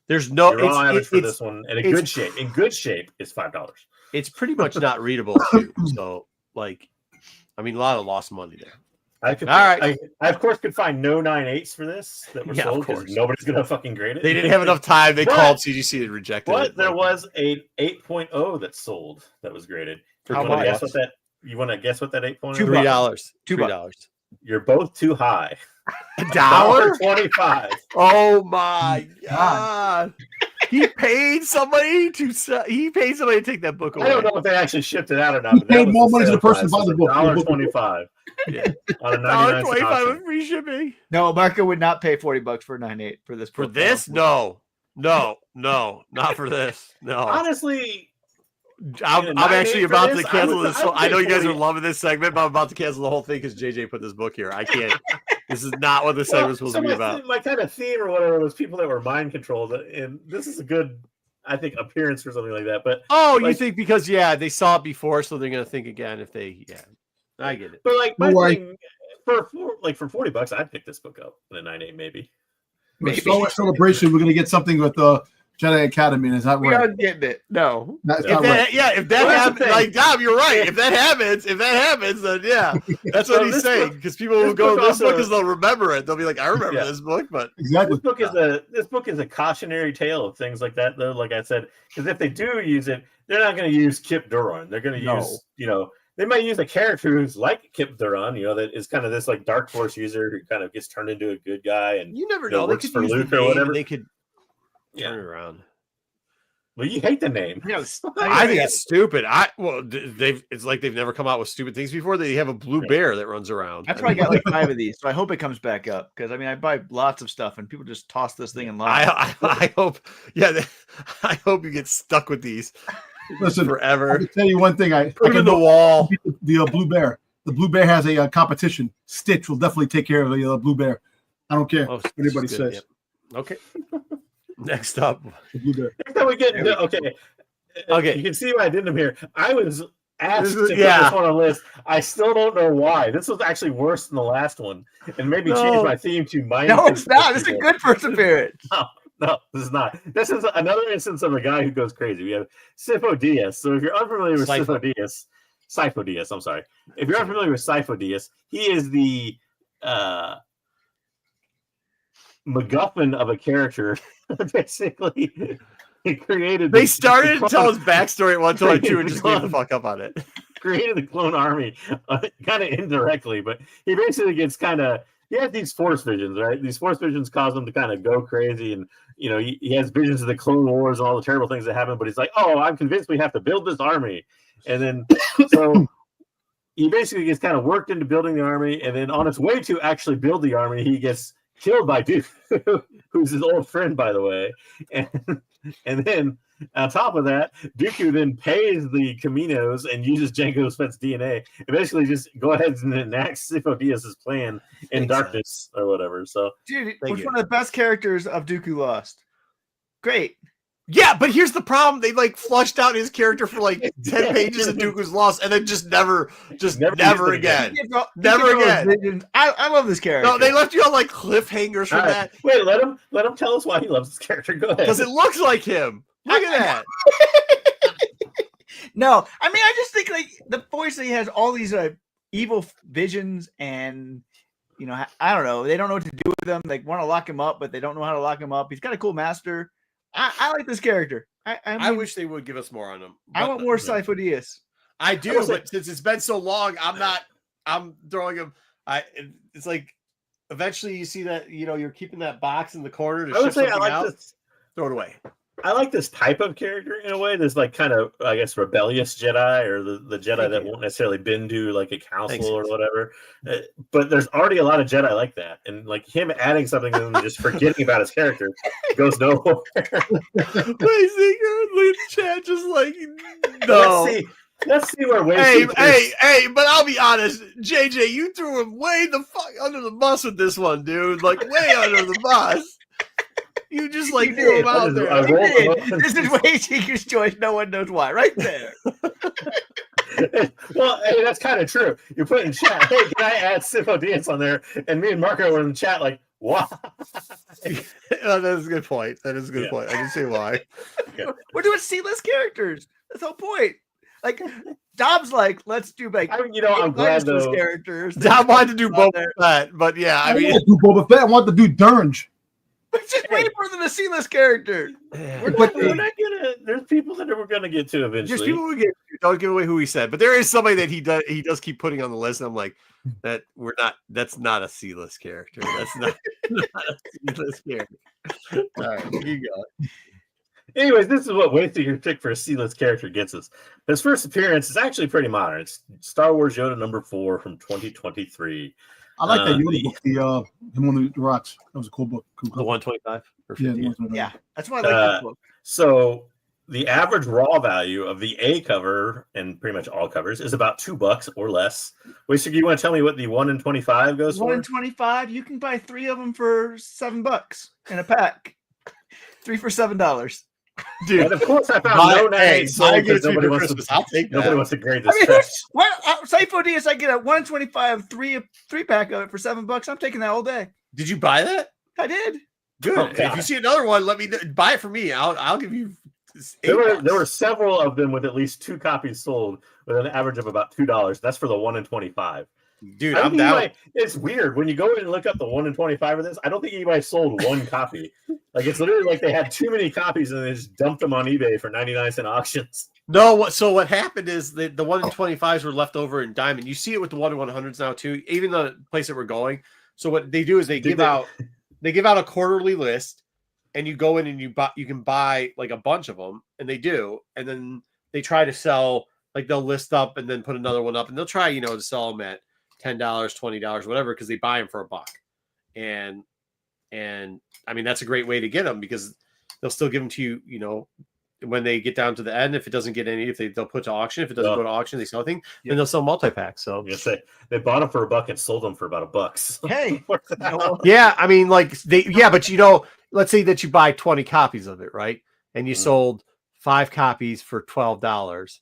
There's no it's average for this one, and in good shape. In good shape is $5. It's pretty much not readable too. So, like, I mean, a lot of lost money there. I of course could find no 9.8s for this that were sold because nobody's gonna fucking grade it. They didn't have enough time. They called CGC and rejected it. But there was a 8.0 that sold that was graded. How much? You want to guess what that 8.0? $3. $2. You're both too high. $1.25. Oh my god! He paid somebody to take that book away. I don't know if they actually shipped it out or not. He paid more money to the person to buy the book. $1.25. Yeah, on a $1.25 with free shipping. No, Marco would not pay $40 for 9.8 for this. For this, no, not for this. No, honestly. I'm actually about to cancel this. I know you guys are loving this segment, but I'm about to cancel the whole thing because JJ put this book here. I can't. This is not what this segment was supposed to be about. My kind of theme or whatever was people that were mind controlled, and this is a good, I think, appearance for something like that. But you think because they saw it before, so they're gonna think again if they I get it. But like my thing for $40, I'd pick this book up in a 9.8 maybe. Star Wars Celebration, we're gonna get something with Jedi Academy, and is that right? We aren't getting it. No. That's not right. If that happens, like Dom, you're right. If that happens, then that's what he's saying. Because people will go to this book because they'll remember it. They'll be like, I remember this book, but exactly. This book is a cautionary tale of things like that, though. Like I said, because if they do use it, they're not going to use Kip Duron. They're going to use, they might use a character who's like Kip Duron, that is kind of this like Dark Force user who kind of gets turned into a good guy, and you never know. Works for Luke or whatever. They could turn it around. Well, you hate the name. I think it's stupid. It's like they've never come out with stupid things before. They have a blue bear that runs around. I probably got like 5 of these, so I hope it comes back up because I buy lots of stuff and people just toss this thing in line. I hope, I hope you get stuck with these. Listen, forever. I can tell you one thing. I put it in the wall. The blue bear. The blue bear has a competition. Stitch will definitely take care of the blue bear. I don't care what anybody says. Yep. Okay. Next up. Next time we get okay. You can see why I didn't here. I was asked to put this one on a list. I still don't know why. This was actually worse than the last one, and maybe change my theme to mine. No, it's not. This is a good first appearance. No, this is not. This is another instance of a guy who goes crazy. We have Sifo Dyas. So if you're unfamiliar with Sifo Dyas, I'm sorry. If you're unfamiliar with Sifo Dyas, he is the MacGuffin of a character. Basically, he created. They started to tell his backstory at 122 and just gave the fuck up on it. Created the clone army, kind of indirectly, but he basically gets he has these force visions, right? These force visions cause him to kind of go crazy, and he has visions of the Clone Wars and all the terrible things that happen. But he's like, "Oh, I'm convinced we have to build this army," and then so he basically gets kind of worked into building the army, and then on its way to actually build the army, he gets killed by Dooku, who's his old friend, by the way. And then on top of that, Dooku then pays the Caminos and uses Jango Fett's DNA and basically just go ahead and enact Sifo Dyas' plan in darkness or whatever. So, dude, which one of the best characters of Dooku Lost? Great. Yeah, but here's the problem. They like flushed out his character for like 10 pages in Dooku's Lost and then just never again. Never again. I love this character. No, they left you on like cliffhangers from that. Wait, let him tell us why he loves this character. Go ahead. Because it looks like him. Look at that. No, I mean, I just think like the voice that he has all these evil visions and I don't know. They don't know what to do with them. They want to lock him up, but they don't know how to lock him up. He's got a cool master. I like this character. I wish they would give us more on him. I want more Sifo Dyas. I do, but since it's been so long, I'm throwing him. It's like eventually you see that you're keeping that box in the corner to ship something out. Throw it away. I like this type of character in a way. There's like kind of, I guess, rebellious Jedi or the Jedi that won't necessarily been to like a council or whatever. But there's already a lot of Jedi like that. And like him adding something to them and just forgetting about his character goes nowhere. The chat just like, no. Let's see where Hey, but I'll be honest, JJ, you threw him way the fuck under the bus with this one, dude. Like way under the bus. You just like threw him out there. This is Wayseeker's choice. No one knows why. Right there. Well, hey, that's kind of true. You put in chat, hey, can I add Sifo Dyas on there? And me and Marco were in the chat like, what? That is a good point. That is a good point. I can see why. Okay. We're doing C-list characters. That's the whole point. Like Dom's like, let's do like I'm glad those characters. Dom wanted to do Boba Fett, but yeah, I mean, do Boba Fett. I want to do Durnge. It's just way more than a C-list character. We're not gonna. There's people that we're gonna get to eventually. There's people we get. Don't give away who he said, but there is somebody that he does keep putting on the list. And I'm like, that's not a C-list character. That's not a C-list character. All right, you go. Anyways, this is what Wayseeker's pick for a C-list character gets us. His first appearance is actually pretty modern. It's Star Wars Yoda #4 from 2023. I like that Yoda book, the one with the rocks. That was a cool book. Cool. The 125 or 50. Yeah, that's why I like this book. So the average raw value of the A cover and pretty much all covers is about $2 or less. Wayseeker, you want to tell me what the 1 in 25 goes for? 1 in 25, you can buy 3 of them for $7 in a pack. 3 for $7. Dude, and of course I found no names. Nobody wants to grade this. Sifo Dyas, I get a 125 3 pack of it for $7. I'm taking that all day. Did you buy that? I did. Good. Oh, if you see another one, let me buy it for me. I'll give you. There were several of them with at least 2 copies sold with an average of about $2. That's for the 1 in 25. Dude, I'm down. It's weird when you go in and look up the 1 in 25 of this. I don't think anybody sold 1 copy. Like it's literally like they had too many copies and they just dumped them on eBay for 99-cent auctions. No, so what happened is the 1 in 25s were left over in Diamond. You see it with the 1 in 100s now too. Even the place that we're going. So what they do is they give out a quarterly list, and you go in and you can buy like a bunch of them, and they do, and then they try to sell. Like they'll list up and then put another one up, and they'll try to sell them at $10, $20, whatever, because they buy them for $1. And I mean, that's a great way to get them because they'll still give them to you, when they get down to the end. If it doesn't get any, they'll put to auction. If it doesn't go to auction, they sell things. Then they'll sell multi-packs. So yes, they bought them for $1 and sold them for about $1. Hey, yeah, I mean, like but let's say that you buy 20 copies of it, right? And you sold 5 copies for $12.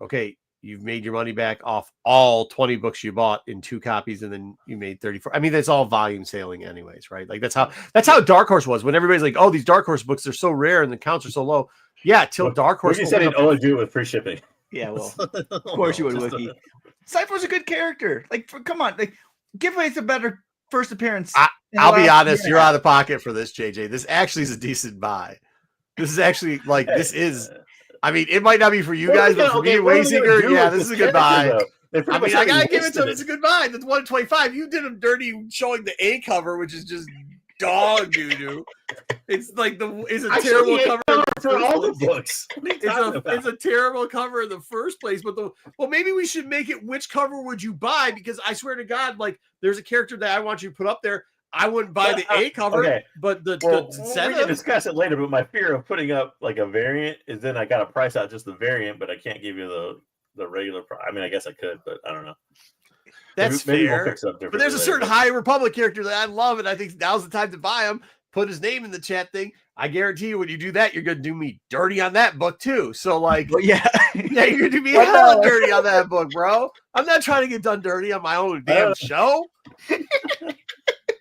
Okay. You've made your money back off all 20 books you bought in 2 copies, and then you made 34. I mean, that's all volume sailing anyways, right? Like that's how Dark Horse was when everybody's like, oh, these Dark Horse books are so rare and the counts are so low. Yeah, till Dark Horse. You said it only do it with free shipping. Yeah, well, of course you would, Wookie. Sifo's a good character. Like, come on, like, give away a better first appearance. I'll be honest, you're out of pocket for this, JJ. This actually is a decent buy. This is actually like this is. I mean, it might not be for you guys, but for me, Wayseeker, yeah, this is a good buy. I mean, I gotta give it to him. It's a good buy. The 1 in 25. You did him dirty showing the A cover, which is just dog doo-doo. It's like it's a terrible cover for all the books. It's a terrible cover in the first place. But maybe we should make it which cover would you buy? Because I swear to God, like there's a character that I want you to put up there. I wouldn't buy the A cover, but we can discuss it later. But my fear of putting up like a variant is then I got to price out just the variant, but I can't give you the regular price. I mean, I guess I could, but I don't know. That's maybe fair. But there's a certain High Republic character that I love, and I think now's the time to buy him. put his name in the chat thing. I guarantee you when you do that, you're going to do me dirty on that book too. So like, Well, yeah. yeah, you're going to do me What hella the- dirty on that book, bro. I'm not trying to get done dirty on my own damn show.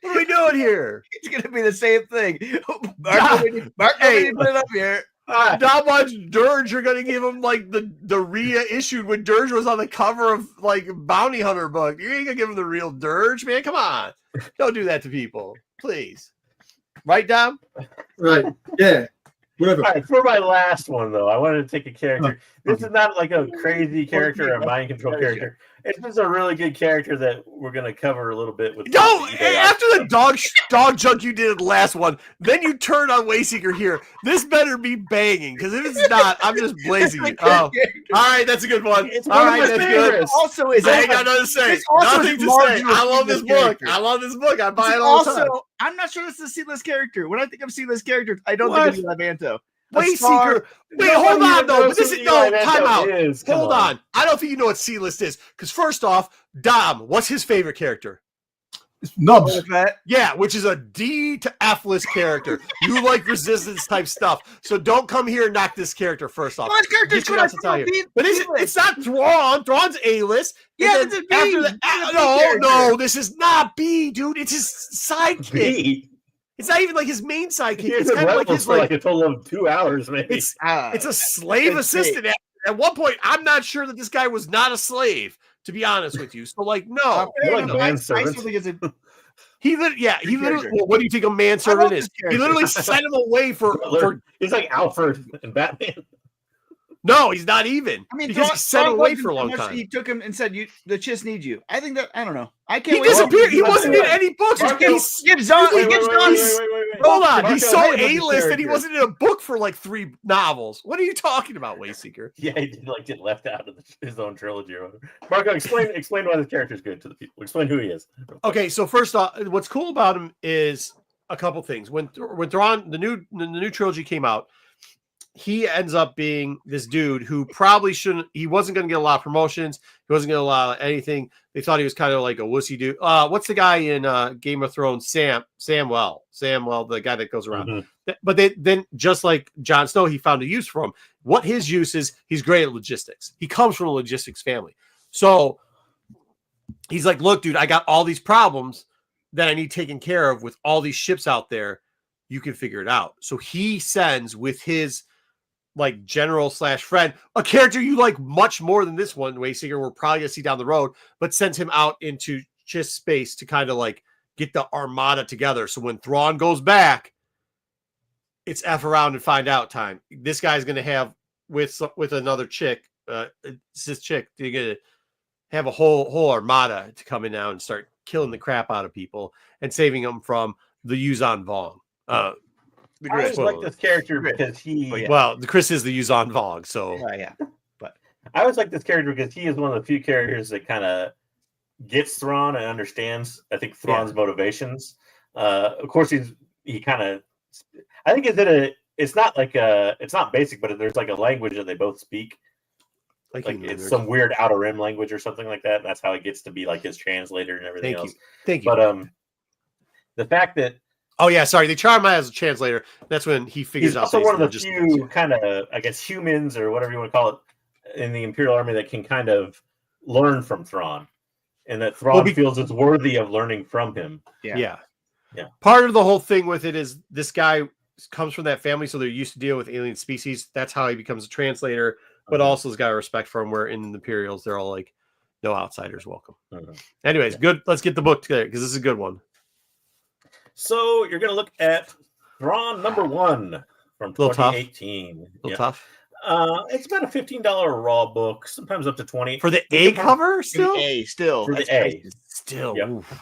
What are we doing here? It's going to be the same thing. Mark, Hey. put it up here. How much dirge you're gonna give him like the Rhea issued when Dirge was on the cover of like Bounty Hunter book? You ain't gonna give him the real dirge, man. Come on. Don't do that to people. Please. Right, Dom? Right. Yeah. Whatever. All right, for my last one though, I wanted to take a character. This is not like a crazy character or a mind control character. It's just a really good character that we're gonna cover a little bit with. No, after the dog junk you did in the last one, then you turned on Wayseeker here. This better be banging, because if it's not, I'm just blazing you. Oh, all right, that's a good one. It's All one of right, my that's favorites. good. Also, is I ain't got nothing to say. It's also Nothing his to say. marginal I love this C-list book. character. I love this book. I buy This it is all the time. also, I'm not sure this is a C-list character. When I think of C-list characters, I don't What? think of Levanto. Wayseeker. Wait, hold on though. But this is time out. Hold on. I don't think you know what C-list is. Because first off, Dom, what's his favorite character? It's Nubs. Yeah, which is a D to F list character. You like resistance type stuff. So don't come here and knock this character first off. Well, his character's Get you out to tell you. But it's not Thrawn. Thrawn's A-list. Yeah, And it's a B. after It's a B no, character. this is not B, dude. It's his sidekick. B. It's not even like his main sidekick. Here's It's the kind of like levels his for like a total of 2 hours, maybe. it's a slave It's assistant. At one point, I'm not sure that this guy was not a slave, to be honest with you. So, like, no. You're like I manservant. still think it's a He literally, yeah, he literally, character. well, what do you think a manservant is? this He character. literally sent him away for He's like Alfred and Batman. no, he's not even. I mean, because he sent him Thrawn away wasn't for a so long much- time. He took him and said, "The Chiss need you." I think that I don't know. I can't. He wait to- disappeared. He wasn't in Wait, any books. Marco, He's- Gives Zahn. He wait, gives wait, Zahn. wait, Hold on, Marco, he's so hey, what's the A-list that he character? wasn't in a book for like 3 novels. What are you talking about, Wayseeker? Yeah, he did like get left out of his own trilogy or whatever. Marco, explain why the character's good to the people. Explain who he is. Okay, so first off, what's cool about him is a couple things. When Thrawn, the new trilogy came out, he ends up being this dude who probably shouldn't. He wasn't going to get a lot of promotions. He wasn't going to allow anything. They thought he was kind of like a wussy dude. What's the guy in Game of Thrones? Samwell, the guy that goes around. Mhm. But then, just like Jon Snow, he found a use for him. What his use is, he's great at logistics. He comes from a logistics family, so he's like, "Look, dude, I got all these problems that I need taken care of with all these ships out there. You can figure it out." So he sends with his like general / friend, a character you like much more than this one, Wayseeker, we're probably gonna see down the road, but sends him out into just space to kind of like get the armada together. So when Thrawn goes back, it's F around and find out time. This guy's gonna have with another chick, cis chick, they're gonna have a whole armada to come in now and start killing the crap out of people and saving them from the Yuzan Vong. The I Grid. always like this character because he. Oh, yeah. Well, the Chris is the Yuzan Vong, so Yeah. I always like this character because he is one of the few characters that kind of gets Thrawn and understands. I think Thrawn's motivations. Of course, he kind of. I think it's not like it's not basic, but there's like a language that they both speak. Like it's some weird outer rim language or something like that. And that's how it gets to be like his translator and everything else. Thank you. But the fact that oh yeah, sorry, they charm him as a translator. That's when he figures he's out. also that one of the just few kind of, I guess, humans or whatever you want to call it in the Imperial Army that can kind of learn from Thrawn, and that Thrawn feels it's worthy of learning from him. Yeah. Yeah. Part of the whole thing with it is this guy comes from that family, so they're used to deal with alien species. That's how he becomes a translator, but also has got a respect for him. Where in the Imperials, they're all like, no outsiders welcome. Anyways, good. Let's get the book together because this is a good one. So you're going to look at Thrawn #1 from 2018. A little tough. It's about a $15 raw book, sometimes up to $20 For the A cover still? For the A. Still. Yep. Oof.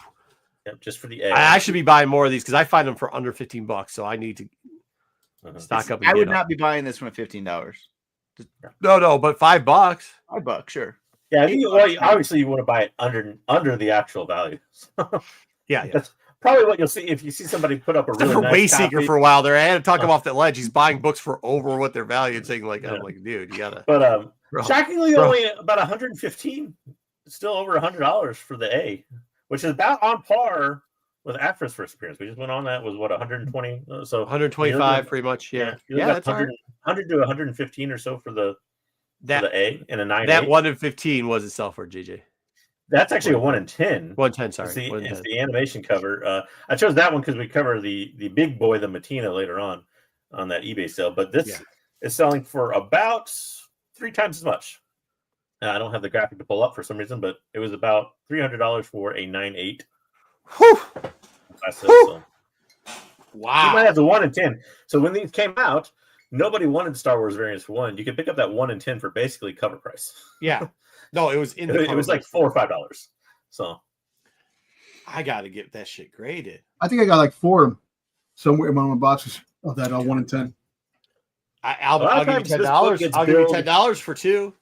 Yep, just for the A. I should be buying more of these because I find them for under $15, so I need to stock up. And I would get not up. be buying this one at $15. No, but $5. $5, sure. Yeah, I think obviously you want to buy it under the actual value. Yeah. That's probably what you'll see if you see somebody put up a really For nice Wayseeker copy. for a while there, I had to talk him off that ledge. He's buying books for over what they're valued, saying like, I'm like, dude, you gotta. But Bro. shockingly, only about 115, still over $100 for the A, which is about on par was after his first appearance. We just went on that was what 120. So 125, pretty much. Yeah, you yeah, got that's 100 to 115 or so for the A and a 9. That 1 in 15 was itself for JJ. That's actually a 1 in 10. 110, sorry. It's the animation cover. I chose that one because we cover the big boy, the Matina, later on that eBay sale. But this is selling for about 3 times as much. I don't have the graphic to pull up for some reason, but it was about $300 for a 9.8. Whew. So. Wow. You might have the 1 in 10. So when these came out, nobody wanted Star Wars variants for 1. You could pick up that 1 in 10 for basically cover price. Yeah. No, it was in it was like $4 or $5. So I got to get that shit graded. I think I got like 4 of them somewhere in one of my boxes of that 1 in 10. I'll give you $10. I'll give you $10 for 2.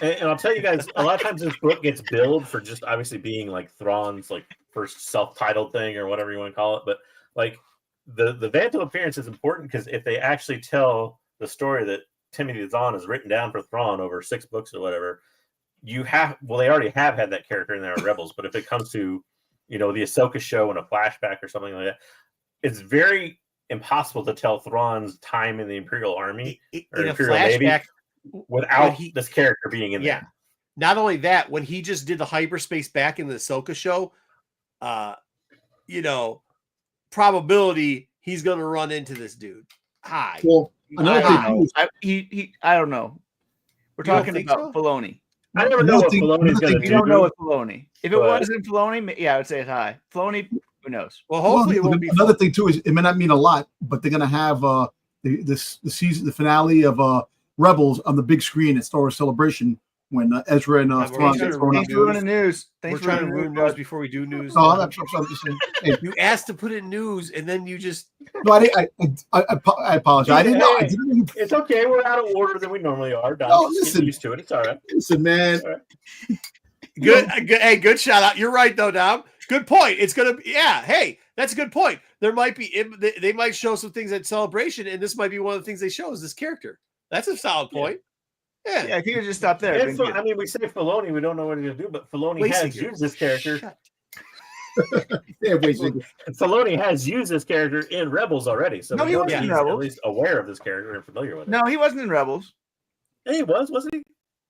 And I'll tell you guys, a lot of times this book gets billed for just obviously being like Thrawn's like first self-titled thing or whatever you want to call it. But like the Vanto appearance is important because if they actually tell the story that Timothy Zahn has written down for Thrawn over 6 books or whatever, they already have had that character in there in Rebels. But if it comes to, the Ahsoka show and a flashback or something like that, it's very impossible to tell Thrawn's time in the Imperial Army or Imperial Navy without this character being in there. Not only that, when he just did the hyperspace back in the Ahsoka show, probability he's going to run into this dude. High. Well, another thing I don't know. We're talking about Filoni. I never know what Filoni's going to do. You don't know what Filoni. If it wasn't Filoni, I would say it's high. Filoni, who knows? Well, hopefully it won't be. Another thing too is it may not mean a lot, but they're going to have the finale of Rebels on the big screen at Star Wars Celebration when Ezra and Thrawn get thrown out. Thanks for running news. We're trying to ruin news before we do news. No, I'm just saying. Hey. You asked to put in news, and then you just. No, I apologize. I didn't know. It's okay. We're out of order than we normally are. No, listen. Get used to it. It's all right. Listen, man. Right. Good. Hey, good shout out. You're right, though, Dom. Good point. It's gonna. Hey, that's a good point. There might be. They might show some things at Celebration, and this might be one of the things they show is this character. That's a solid point. Yeah, I think we just stop there. We say Filoni, we don't know what he's going to do, but Filoni has used this character. Filoni has used this character in Rebels already, so he wasn't he's at least aware of this character and familiar with it. No, he wasn't in Rebels. Hey, he wasn't he?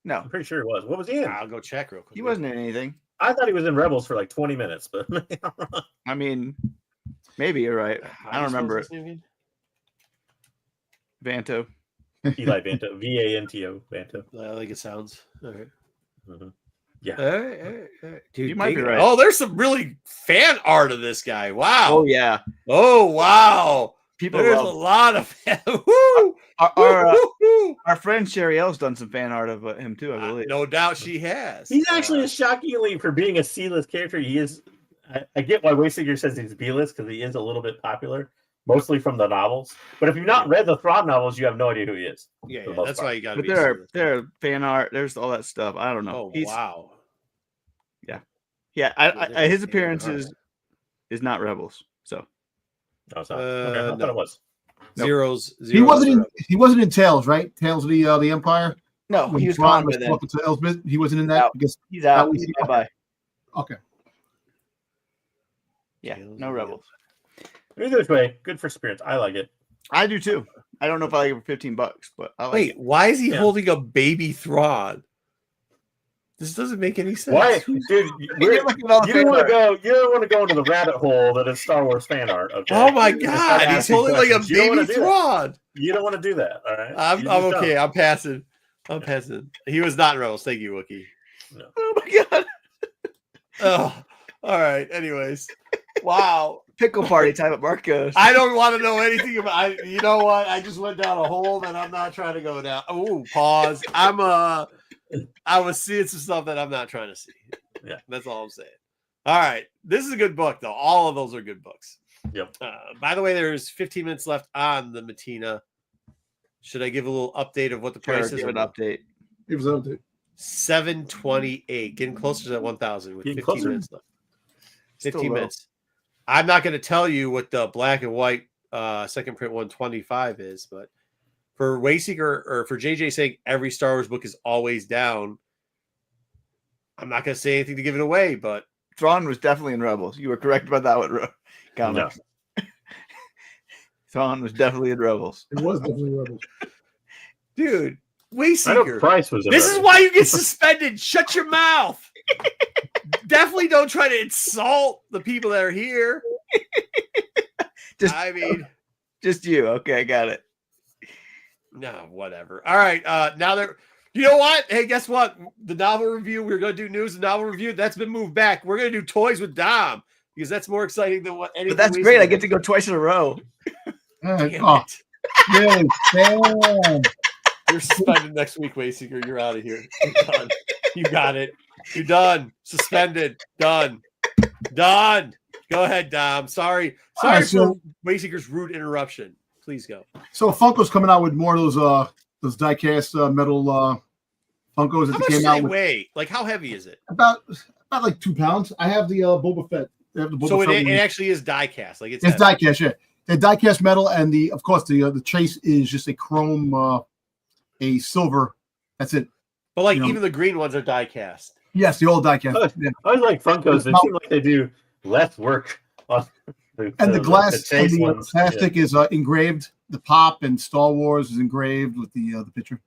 No. I'm pretty sure he was. What was he in? I'll go check real quick. He wasn't in anything. I thought he was in Rebels for like 20 minutes, but I mean, maybe you're right. I don't remember it. Vanto. Eli Vanto, Vanto, Vanto. I think it sounds all right. Mm-hmm. Yeah, all right. Dude, you might be right. Oh, there's some really fan art of this guy. Wow. Oh yeah. Oh wow. There's a lot of our friend Sherry L's done some fan art of him too. I believe. No doubt she has. He's actually shockingly for being a C-list character. He is. I get why Waysinger says he's B-list because he is a little bit popular. Mostly from the novels, but if you've not read the Thrawn novels, you have no idea who he is. Yeah, that's why you got to. But there are fan art. There's all that stuff. I don't know. Oh wow. Yeah. His appearances is not Rebels. So. Oh, sorry. Okay, I thought it was. Zeros. He wasn't in Tales, right? Tales of the Empire. No, when he was Thrawn gone was by then. talking to Elsbeth. He wasn't in that. He's out. He's bye. Okay. Yeah, no Rebels. Either way, good for spirits. I like it. I do too. I don't know if I like it for $15, but I like it. Why is he holding a baby Thrawn? This doesn't make any sense. Why, dude? You don't want to go. You don't want to go into the rabbit hole that is Star Wars fan art. Okay? Oh my God, he's holding like a baby Thrawn. You don't want to do that. All right. I'm okay. I'm passing. He was not in Rebels. Thank you, Wookie. No. Oh my God. Oh, all right. Anyways, wow. Pickle party time at Marcos. I don't want to know anything about. You know what? I just went down a hole that I'm not trying to go down. Oh, pause. I was seeing some stuff that I'm not trying to see. Yeah, that's all I'm saying. All right, this is a good book though. All of those are good books. Yep. By the way, there's 15 minutes left on the Matina. Should I give a little update of what the price is? Give an update. Give us an update. $728, getting closer to that 1,000 with 15 minutes left. 15 minutes. I'm not going to tell you what the black and white second print 125 is, but for Wayseeker or for JJ saying every Star Wars book is always down, I'm not going to say anything to give it away, but Thrawn was definitely in Rebels. You were correct about that one. comics. Thrawn was definitely in Rebels. It was definitely Rebels. Dude, I know Wayseeker. Price was. This is why you get suspended. Shut your mouth. Definitely don't try to insult the people that are here. Just you. Okay, I got it. No, whatever. All right. Now they're. You know what? Hey, guess what? The novel review. We were going to do news and novel review. That's been moved back. We're going to do toys with Dom because that's more exciting than what anything. But that's great. I get to go twice in a row. Damn it. Really? Damn. You're suspended next week, Wayseeker. You're out of here. You're done. You got it. You're done. Suspended. Done. Done. Go ahead, Dom. Sorry right, for Wayseeker's rude interruption. Please go. So Funko's coming out with more of those die-cast metal Funkos that How much came do out they with. weigh? Like, how heavy is it? About like 2 pounds. I have the Boba Fett. They have the Boba So Fett it one. actually is die cast. Like it's It's die-cast, yeah. The die-cast metal, and of course the chase is just a chrome, a silver. That's it. But like you know. even the green ones are die cast. Yes, the old die-cast. Oh, Yeah. I like Funkos. They seem like they do less work on And the glass chase and the ones. plastic is engraved. The pop and Star Wars is engraved with the picture.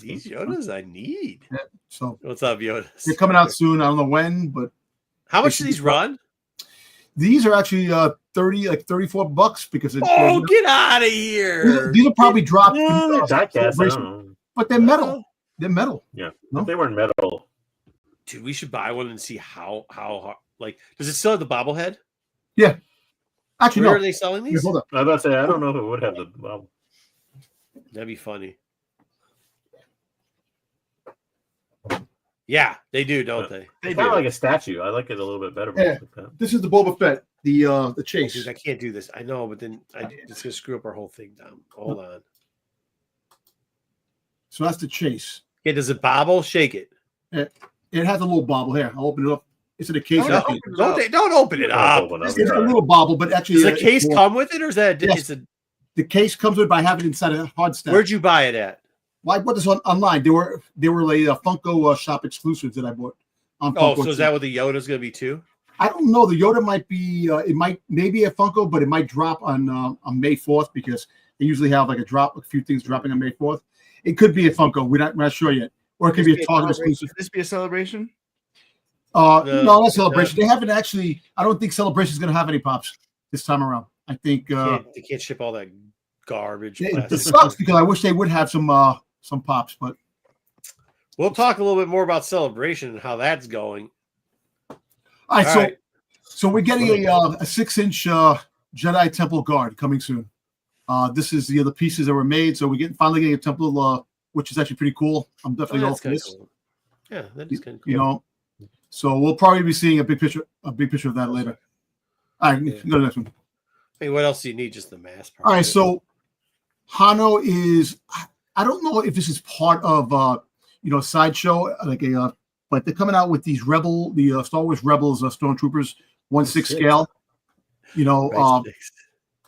These Yodas I need. Yeah, so What's up, Yodas? they're coming out soon. I don't know when, but How much do these run? these are actually $34 because it's Oh, get out of here! these are probably dropped, Die-cast, I don't know. but they're metal. They're metal. Yeah, No? if they weren't metal. Dude, we should buy one and see how hard. Like, does it still have the bobblehead? Actually, Where no. are they selling Here, these? hold on. I was about to say I don't know if it would have the. Well, That'd be funny. Yeah, they do, don't they? They it's kind of do. like a statue. I like it a little bit better. Yeah. Like that. This is the Boba Fett, the chase. Dude, I can't do this. I know, but then it's gonna screw up our whole thing, Dom. Hold on. So that's the chase. Okay, does it bobble? Shake it. It has a little bobble here. I'll open it up. It's in a case. Don't open it up. Open up, It's you're a all right. little bobble, but actually, Does the case come with it, or is that Yes. it's a? the case comes with it by having it inside a hard stack. Where'd you buy it at? Well, I bought this online. They were a Funko shop exclusives that I bought. On Oh, Funko so is too. that what the Yoda's gonna be too? I don't know. The Yoda might be. It might maybe a Funko, but it might drop on May 4th because they usually have like a few things dropping on May 4th. It could be a Funko. We're not sure yet, or it could be a Target exclusive. Could this be a celebration? No, not Celebration. They haven't actually. I don't think Celebration is going to have any pops this time around. I think They can't ship all that garbage. it plastic. sucks because I wish they would have some pops, but We'll talk a little bit more about Celebration and how that's going. all right. All So right. so we're getting a 6-inch Jedi Temple Guard coming soon. This is the other pieces that were made, so we're finally getting a temple, which is actually pretty cool. I'm definitely all that's for kinda this. cool. Yeah, that is kind of cool. You know, so we'll probably be seeing a big picture of that later. All right, Yeah. go to the next one. Hey, what else do you need? Just the mass part. All right, so Hano is. I don't know if this is part of Sideshow, but they're coming out with these the Star Wars Rebels Stormtroopers 1/6 scale.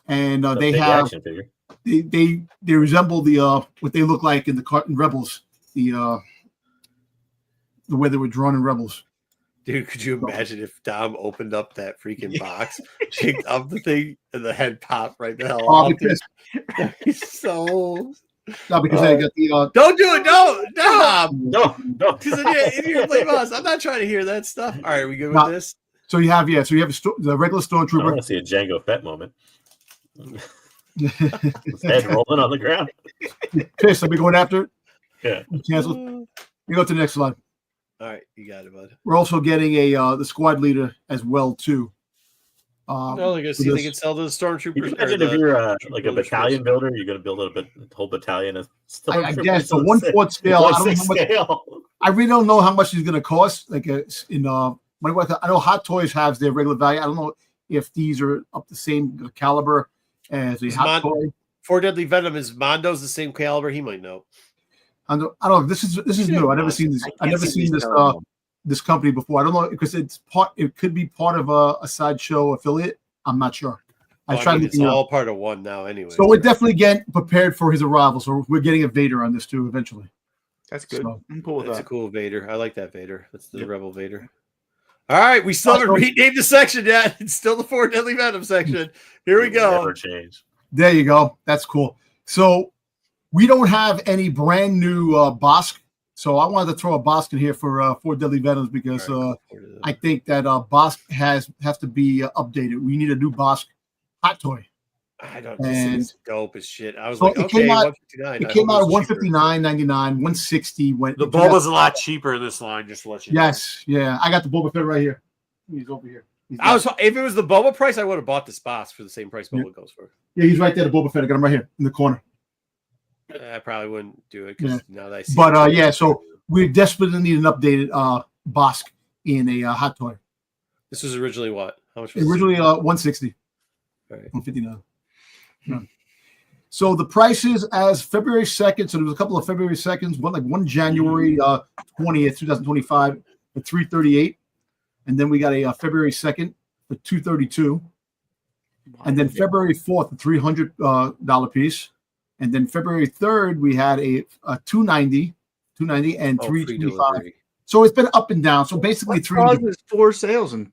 And A they big have action figure. they resemble the what they look like in the cartoon Rebels, the way they were drawn in Rebels. Dude, could you imagine if Dom opened up that freaking box, picked up the thing, and the head popped right the hell Oh, off? because He's so. not because they got the Don't do it! No, Dom! No. Because if you're blame us, I'm not trying to hear that stuff. All right, we good with No. this? so you have the regular I want Stormtrooper. to see a Django Fett moment. His head rolling on the ground. Pissed. Are we going after it? Yeah. Canceled. We go to the next slide. All right, you got it, bud. We're also getting the squad leader as well too. No, they're gonna see if they can sell to the You stormtroopers. can imagine if you're like a battalion builder, you're going to build a whole battalion of I guess the Stormtroopers. 1/4 scale. I don't know 1/6 how much. scale. I really don't know how much it's going to cost. Like I know Hot Toys has their regular value. I don't know if these are up the same caliber as a Is Hot Toy. For Deadly Venom, is Mondo's the same caliber? He might know. I don't know. This is new. I never seen this. I never seen this this company before. I don't know because it's part. It could be part of a Sideshow affiliate. I'm not sure. Well, I mean, it's all part of one now, anyway. So we're definitely getting prepared for his arrival. So we're getting a Vader on this too eventually. That's good. So, I'm cool with That's a that. cool Vader. I like that Vader. That's the Yep. Rebel Vader. All right, we still haven't renamed the section yet. It's still the 4 Deadly Venom section. Here we go. Never change. There you go. That's cool. So we don't have any brand new Bosk. So I wanted to throw a Bosk in here for 4 Deadly Venoms because I think that Bosk has to be updated. We need a new Bosk hot toy. I don't. This is dope as shit. I was So like, it okay, came out- 159. It came out at $159.99, $160. The Bulba's a lot cheaper in this line, just to let you know. Yes, yeah. I got the Boba Fett right here. He's over here. If it was the Boba price, I would have bought this Bosk for the same price Boba goes for. Yeah, he's right there, the Boba Fett. I got him right here in the corner. I probably wouldn't do it because now that I see. But yeah, so we desperately need an updated Bosk in a hot toy. This was originally what? How much was Originally 160. Right. 159. So the prices as February 2nd. So there was a couple of February 2nds, one January 20th, 2025 at $338. And then we got a February 2nd for $232. And then February 4th, a $300 piece. And then February 3rd, we had a $290 and $325. So it's been up and down. So basically, what causes 4 sales in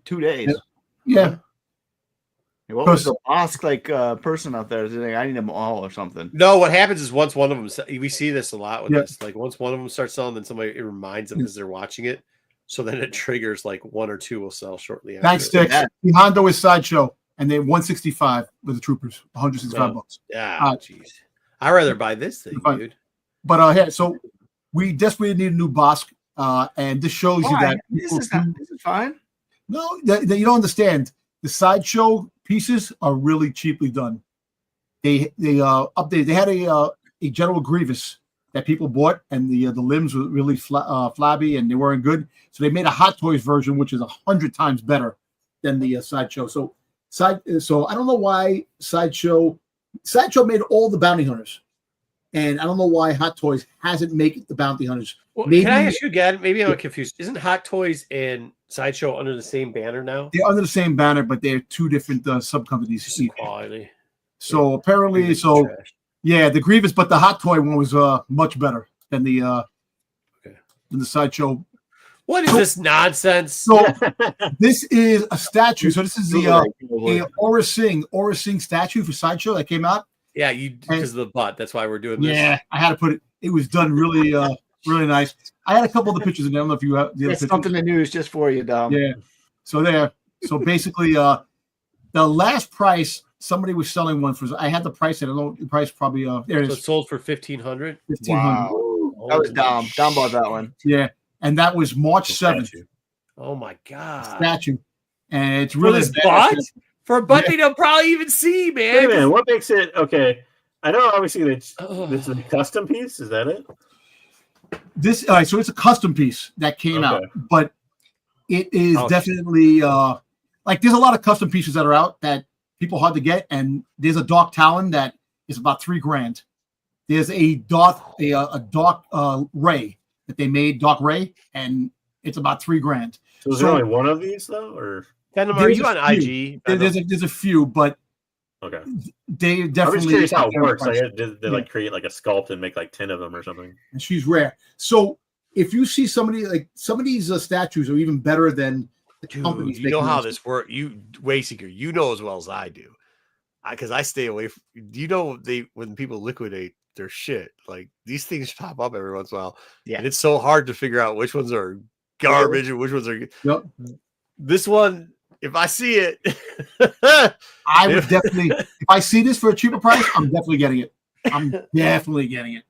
2 days? Yeah. What was the Bosk person out there? Like, I need them all or something. No, what happens is once one of them, we see this a lot with this. Like once one of them starts selling, then somebody it reminds them because they're watching it. So then it triggers like 1 or 2 will sell shortly after. Thanks, Sticks. The Hondo is Sideshow, and then 165 with the Troopers, 165 bucks. Yeah, jeez. I'd rather buy this thing, dude. But yeah, so we desperately need a new Bosk, and this shows you that this is fine. No, that you don't understand. The Sideshow pieces are really cheaply done. They updated. They had a General Grievous that people bought, and the limbs were really flabby and they weren't good. So they made a Hot Toys version, which is 100 times better than the Sideshow. So I don't know why Sideshow made all the bounty hunters, and I don't know why Hot Toys hasn't made the bounty hunters. Well, can I ask you again? Maybe I'm confused. Isn't Hot Toys and Sideshow under the same banner now? They're under the same banner, but they're 2 different sub companies. Quality. So apparently, yeah, the Grievous, but the Hot Toy one was much better than the Sideshow. What is this nonsense? So this is a statue. So this is the Aura Singh statue for Sideshow that came out. Yeah, because of the butt. That's why we're doing this. Yeah, I had to put it. It was done really, really nice. I had a couple of the pictures in there. I don't know if you have the other pictures. Something in the news just for you, Dom. Yeah. So there. So basically, the last price somebody was selling one for. I had the price. I don't know the price. Probably. There it is. So it sold for $1,500. Wow. That was Dom. Dom bought that one. Yeah, and that was March 7th. Oh my god. Statue, and it's really for a butt they don't probably even see, man. Wait a minute, what makes it okay? I know obviously this is a custom piece. Is that it? This so it's a custom piece that came out, but it is definitely there's a lot of custom pieces that are out that people hard to get, and there's a Dark Talon that is about $3,000. There's a Dark Ray that they made, Dark Ray, and it's about $3,000. So is there only one of these though, or are you on IG? There's a few, but they definitely. I'm just curious how it works. Like, did they create like a sculpt and make like 10 of them or something? And she's rare. So if you see somebody like some of these statues are even better than the companies. You know how this works. You Wayseeker, you know as well as I do, because I stay away from. When people liquidate their shit, like these things pop up every once in a while, and it's so hard to figure out which ones are garbage and which ones are. Yep. This one. If I see it, I would definitely. If I see this for a cheaper price, I'm definitely getting it. I'm definitely getting it.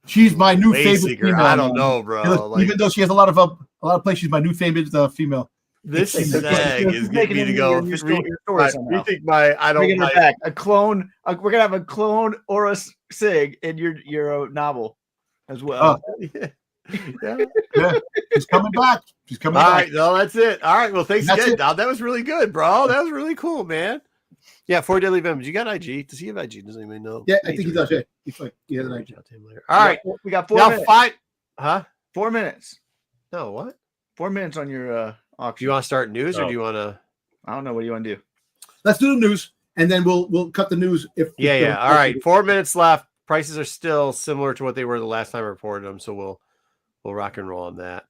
She's my new favorite female. I don't know, bro. Even though she has a lot of places, she's my new favorite female. This Zag is getting me to go. You think I don't bringing her back a clone? We're gonna have a clone Aura Sig in your novel as well. Yeah, she's coming back. She's coming back. All right, no, that's it. All right, well, thanks again, Dom. That was really good, bro. That was really cool, man. Yeah, 4 Deadly Venoms. You got IG? Does he have IG? Doesn't anybody know? Yeah, I think he does. Yeah, he has an IG. All right, we got 4 minutes. 4 minutes. No, what? 4 minutes on your auction. Do you want to start news or do you want to? I don't know. What do you want to do? Let's do the news, and then we'll cut the news. Yeah. All right, 4 minutes left. Prices are still similar to what they were the last time I reported them, so we'll rock and roll on that.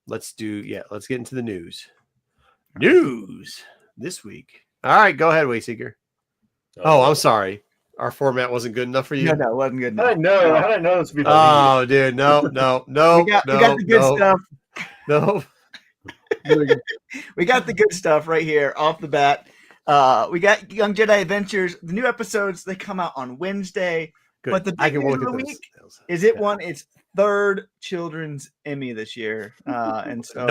let's get into the news. News this week. All right, go ahead, Wayseeker. Oh, I'm sorry. Our format wasn't good enough for you. No, it wasn't good How enough. did I know? How did I know this would be? Oh, dude, no. We got the good stuff. No. We got the good stuff right here off the bat. We got Young Jedi Adventures. The new episodes, they come out on Wednesday. Good. But the big news of the week is it won its third children's Emmy this year. And so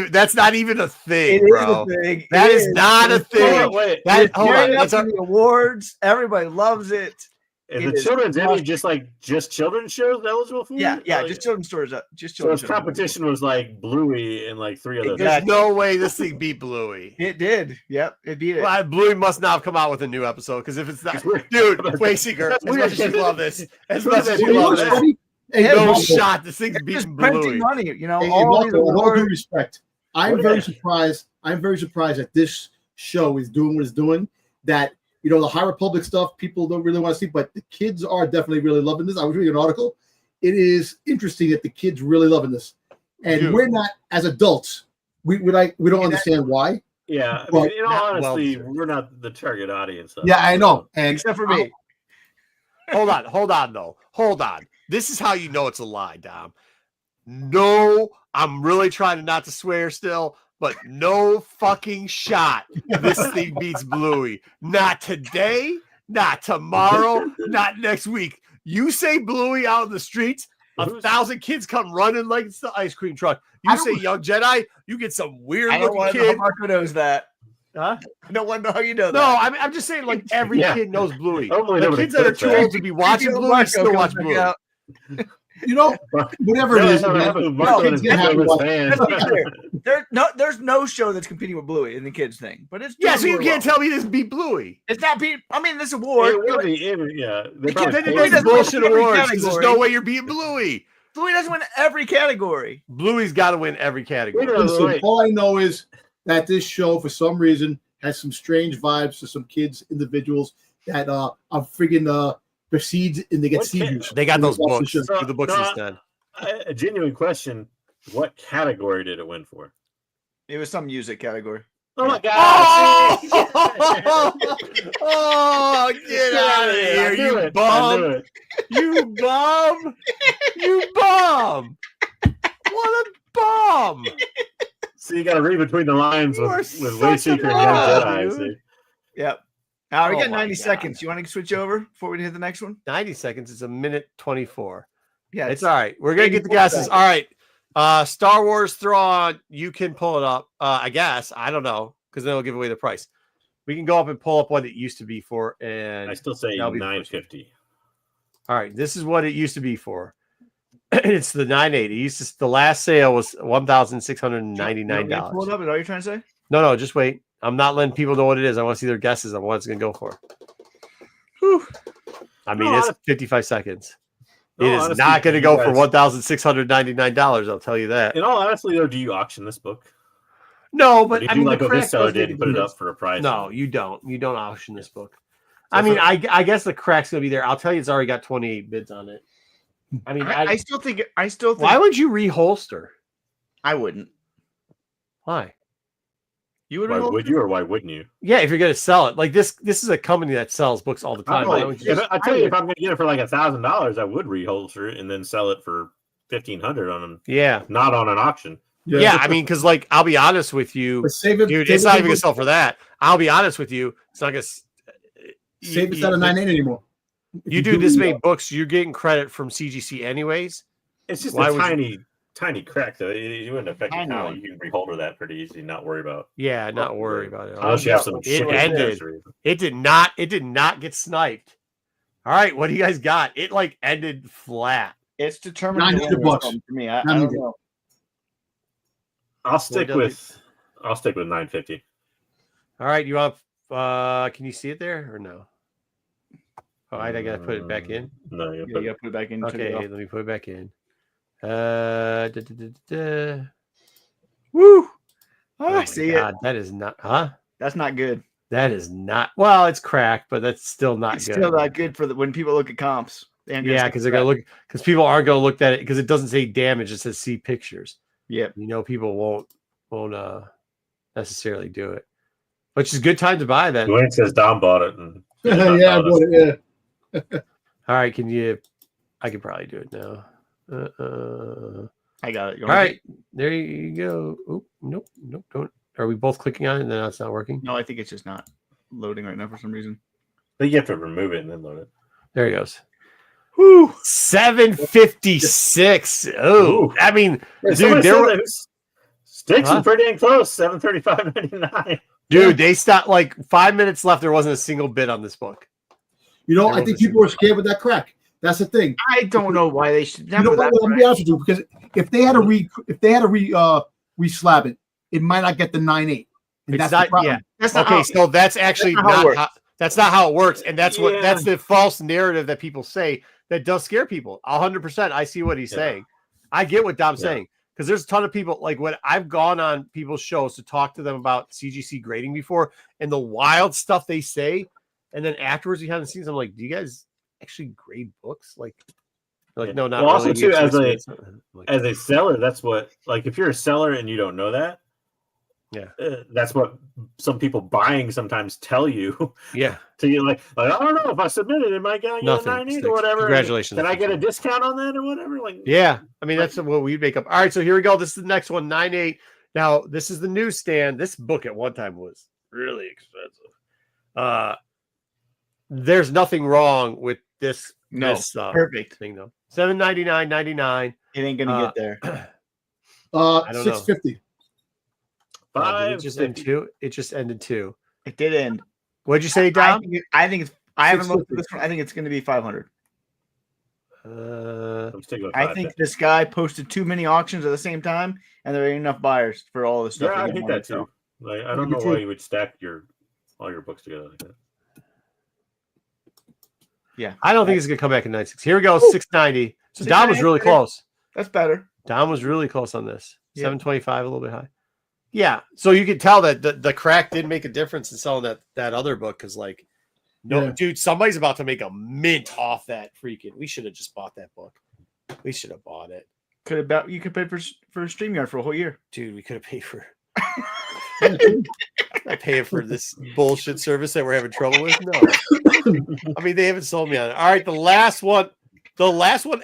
that's not even a thing, it bro. is a thing. That is not a thing. Wait, Hold on. That's the awards. Everybody loves it. is the children's Emmy just children's shows eligible for? Yeah, Like, just children's stories. Just so children's its competition was like Bluey and like 3 other. There's no way this thing beat Bluey. It did. Yep, it beat it. Well, Bluey must not have come out with a new episode because if it's not, dude, Wayseeker, as much as you love this, as much as you love this, no shot. This thing's beating Printing Bluey. money, all due respect, I'm very surprised that this show is doing what it's doing. That the High Republic stuff people don't really want to see, but the kids are definitely really loving this. I was reading an article. It is interesting that the kids really loving this, and we're not as adults. We don't understand why. Yeah, honestly, we're not the target audience. Yeah, I know, and except for me. Hold on. This is how you know it's a lie, Dom. No, I'm really trying not to swear still, but no fucking shot. This thing beats Bluey. Not today, not tomorrow, not next week. You say Bluey out in the streets, 1,000 kids come running like it's the ice cream truck. You say Young Jedi, you get some weird looking kid. Marco knows that. Huh? I don't want to know how you know that. No, I'm just saying, like every kid knows Bluey. The kids that are too old to be watching Bluey still watch Bluey. Whatever it is, there's no show that's competing with Bluey in the kids thing, but it's so you can't tell me this beat Bluey. It's not beat. I mean, this award. It's bullshit awards because there's no way you're beating Bluey. Bluey doesn't win every category. Bluey's got to win every category. Listen, all I know is that this show, for some reason, has some strange vibes to some kids, individuals that are friggin' proceeds and they get seizures. They got those books. Do the books instead. A genuine question: what category did it win for? It was some music category. Oh my god! Oh, get out of here, you bum! You bum! You bum! What a bum! So you got to read between the lines with Wayseeker and Young Jedi. See? Yep. We got 90 seconds. You want to switch over before we hit the next one? 90 seconds is a minute 24. Yeah, it's all right. We're gonna get the guesses. All right. Star Wars Thrawn, you can pull it up. I guess. I don't know, because then it'll give away the price. We can go up and pull up what it used to be for, and I still say $950. All right, this is what it used to be for. It's the 980. The last sale was $1,699. Pull it up. Is that all you're trying to say? No, just wait. I'm not letting people know what it is. I want to see their guesses on what it's going to go for. Whew. I mean, it's 55 seconds. It is not going to go for $1,699. I'll tell you that. In all honesty, though, do you auction this book? No, but I mean, like this seller did and put it up for a price. No, you don't. You don't auction this book. I mean, I guess the crack's going to be there. I'll tell you, it's already got 28 bids on it. I mean, I still think. Why would you reholster? I wouldn't. Why? You would. Why would you, or why wouldn't you? Yeah, if you're going to sell it, like this is a company that sells books all the time. I tell you, if I'm going to get it for like $1,000, I would reholster it and then sell it for $1,500 on them. Yeah, not on an auction. Yeah, I mean, because like I'll be honest with you, dude, it's not even going to sell for that. I'll be honest with you, it's not going to save it at a 9.8 anymore. You do this many books, you're getting credit from CGC anyways. It's just a tiny crack, though. You wouldn't affect your account. You can reholder that pretty easy, not worry about. Yeah, not worry about it. Unless you have some it ended. It did not get sniped. All right, what do you guys got? It like ended flat. It's determined $900 for me. I don't know. I'll stick with $950. All right, you want? Can you see it there or no? Oh, I gotta put it back in. No, you gotta put it back in. Okay, let me put it back in. Woo! Oh, I see it. That is not. Huh? That's not good. That is not. Well, it's cracked, but that's still not good. Still not good for when people look at comps. Yeah, because they're gonna look. Because people aren't gonna look at it because it doesn't say damage. It says see pictures. Yep. You know, people won't necessarily do it, which is a good time to buy then. Dwayne says Dom bought it. And Yeah, I bought it, yeah. All right, I can probably do it now. I got it. You All want right, there you go. Oh, nope, don't. Are we both clicking on it and then it's not working? No, I think it's just not loading right now for some reason. I think you have to remove it and then load it. There he goes. Woo! 756. Oh, Ooh. I mean, Yeah, dude, there were sticks are pretty dang close. 735.99. dude. They stopped like 5 minutes left. There wasn't a single bid on this book. You know, There I think wasn't a people are scared with that crack. That's the thing. I don't know why they should. You know what? Let me be honest with you, because if they had to re-slab it, it might not get the 9.8. And It's that's not. the problem. Yeah. That's not Okay, how, so that's actually that's not how it not works. how. That's not how it works, and that's Yeah. that's the false narrative that people say that does scare people. 100%. I see what he's saying. I get what Dom's saying, because there's a ton of people like when I've gone on people's shows to talk to them about CGC grading before, and the wild stuff they say, and then afterwards behind the scenes, I'm like, do you guys actually grade books? Like no, not Well, really. also too, as Like, as a seller, that's what, like, if you're a seller and you don't know that, that's what some people buying sometimes tell you. yeah, To you, like I don't know if I submit it, am I gonna get a Nothing 9.8 sticks. or whatever? Congratulations. Can I get a discount on that or whatever? Like, yeah. I mean, that's what we'd make up. All right, so here we go. This is the next one, 9.8. Now, this is the newsstand. This book at one time was really expensive. There's nothing wrong with this. No, this, perfect thing though. $7.99.99. It ain't gonna get there. I don't know. 650. Did it just end two? It just ended two. It did end. What'd you say, Dom? I think it's. I haven't looked at 650. this one. I think it's going to be 500. I'm sticking with I 5. think this guy posted too many auctions at the same time, and there ain't enough buyers for all this stuff. Yeah, I he think wanted that to sell. too. Like, I don't know why you would stack all your books together like that. Yeah, I don't think it's gonna come back in 9.6. Here we go, 690. So Dom was really close. That's better. Dom was really close on this. Yep. 725, a little bit high. Yeah. So you could tell that the crack did make a difference in selling that other book, because like, no, Yeah. dude, somebody's about to make a mint off that freaking. We should have just bought that book. We should have bought it. You could pay for StreamYard for a whole year. Dude, we could have paid for I pay for this bullshit service that we're having trouble with. No. I mean, they haven't sold me on it. All right, the last one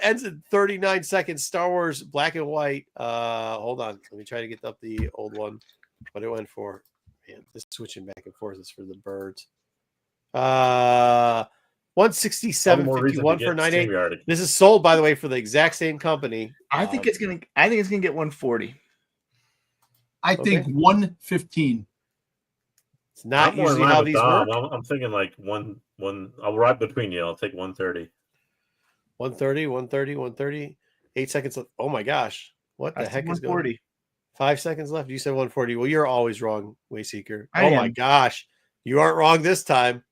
ends in 39 seconds. Star Wars black and white. Hold on. Let me try to get up the old one. What it went for. Man, this switching back and forth is for the birds. 167.51 for 9.8. This is sold, by the way, for the exact same company. I think it's gonna get 140. I think 115. It's not I'm more in usually line how with these Dom. work. I'm thinking like one. I'll right between you. I'll take 130. 130. 8 seconds left. Oh my gosh. What the heck is going on? 140. 5 seconds left. You said 140. Well, you're always wrong, Wayseeker. I Oh my am. gosh. You aren't wrong this time.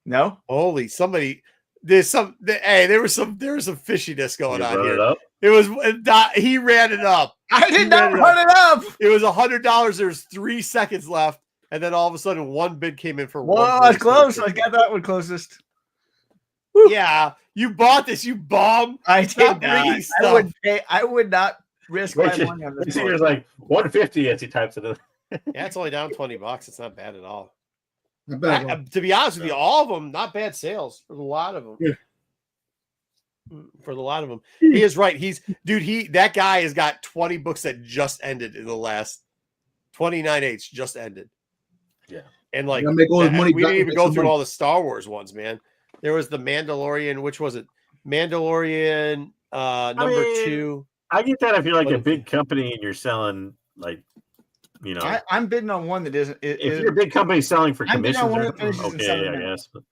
No, Holy somebody. There was some fishiness going You on run here. it up? It was not, he ran it up. I did not run it up. It was $100. There's 3 seconds left. And then all of a sudden one bid came in for Well, I was close. I 146. got that one closest. Yeah, you bought this, you bum. I did Stop not. bringing stuff. I would not risk my Wait, money on this. Wayseeker's like 150 as he types it in. Yeah, it's only down $20. It's not bad at all. Not bad. To be honest with you, all of them not bad sales for a lot of them. Yeah. For a lot of them, he is right. That guy has got 20 books that just ended in the last 29/8 just ended. Yeah, and like Gotta make all his money we back didn't even and go make some through money. all the Star Wars ones, man. There was the Mandalorian. Which was it? Mandalorian number mean, 2. I get that if you're like What a is big it? company and you're selling like, you know, I'm bidding on one that isn't. if you're a big company selling for I'm bidding commissions, on one or, that finishes in okay, 7 yeah, I minutes. guess. But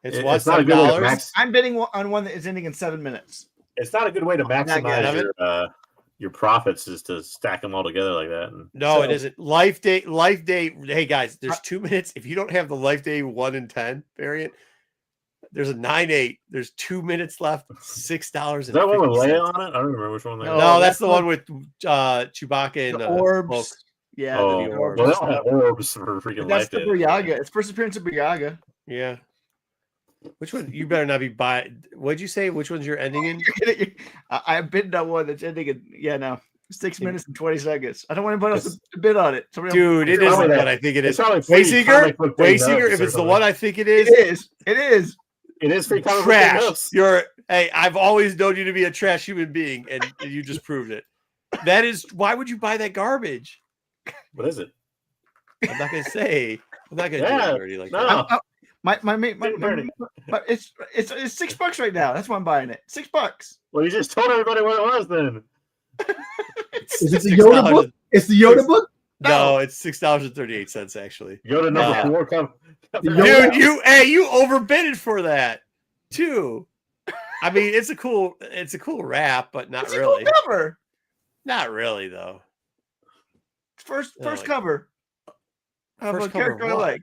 It's it's what, not a good way to $7? max. I'm bidding on one that is ending in 7 minutes. It's not a good way to not good. maximize your profits is to stack them all together like that. And No, So- it isn't. Life day. Hey guys, there's 2 minutes. If you don't have the Life Day 1 in 10 variant, there's a 9.8. There's 2 minutes left. $6. is that one with Leia on it? I don't remember which one that No, is. No, that's that's the one with Chewbacca and The orbs. Hulk. Yeah. Oh, the well, orbs. they don't have orbs for freaking That's life. the Day. Briaga. It's first appearance of Briaga. Yeah. Which one? You better not be buying. What'd you say? Which one's you're ending in? I bidded on one that's ending in. Yeah, no. 6 minutes and 20 seconds. I don't want anybody else to bid on it. Dude, it isn't what I think it is. Wayseeker, if it's the one I think it is. It is. It is free comic book trash. Hey, I've always known you to be a trash human being, and you just proved it. That is, why would you buy that garbage? What is it? I'm not gonna say. I'm not gonna do it dirty like that. It's $6 right now. That's why I'm buying it. $6. Well, you just told everybody what it was then. Is it the Yoda book? It's the Yoda book? No, it's $6.38 actually. Yoda number 4. Dude, you overbid it for that too. I mean, it's a cool wrap, but not really. Cool cover. Not really though. First cover. First character I like.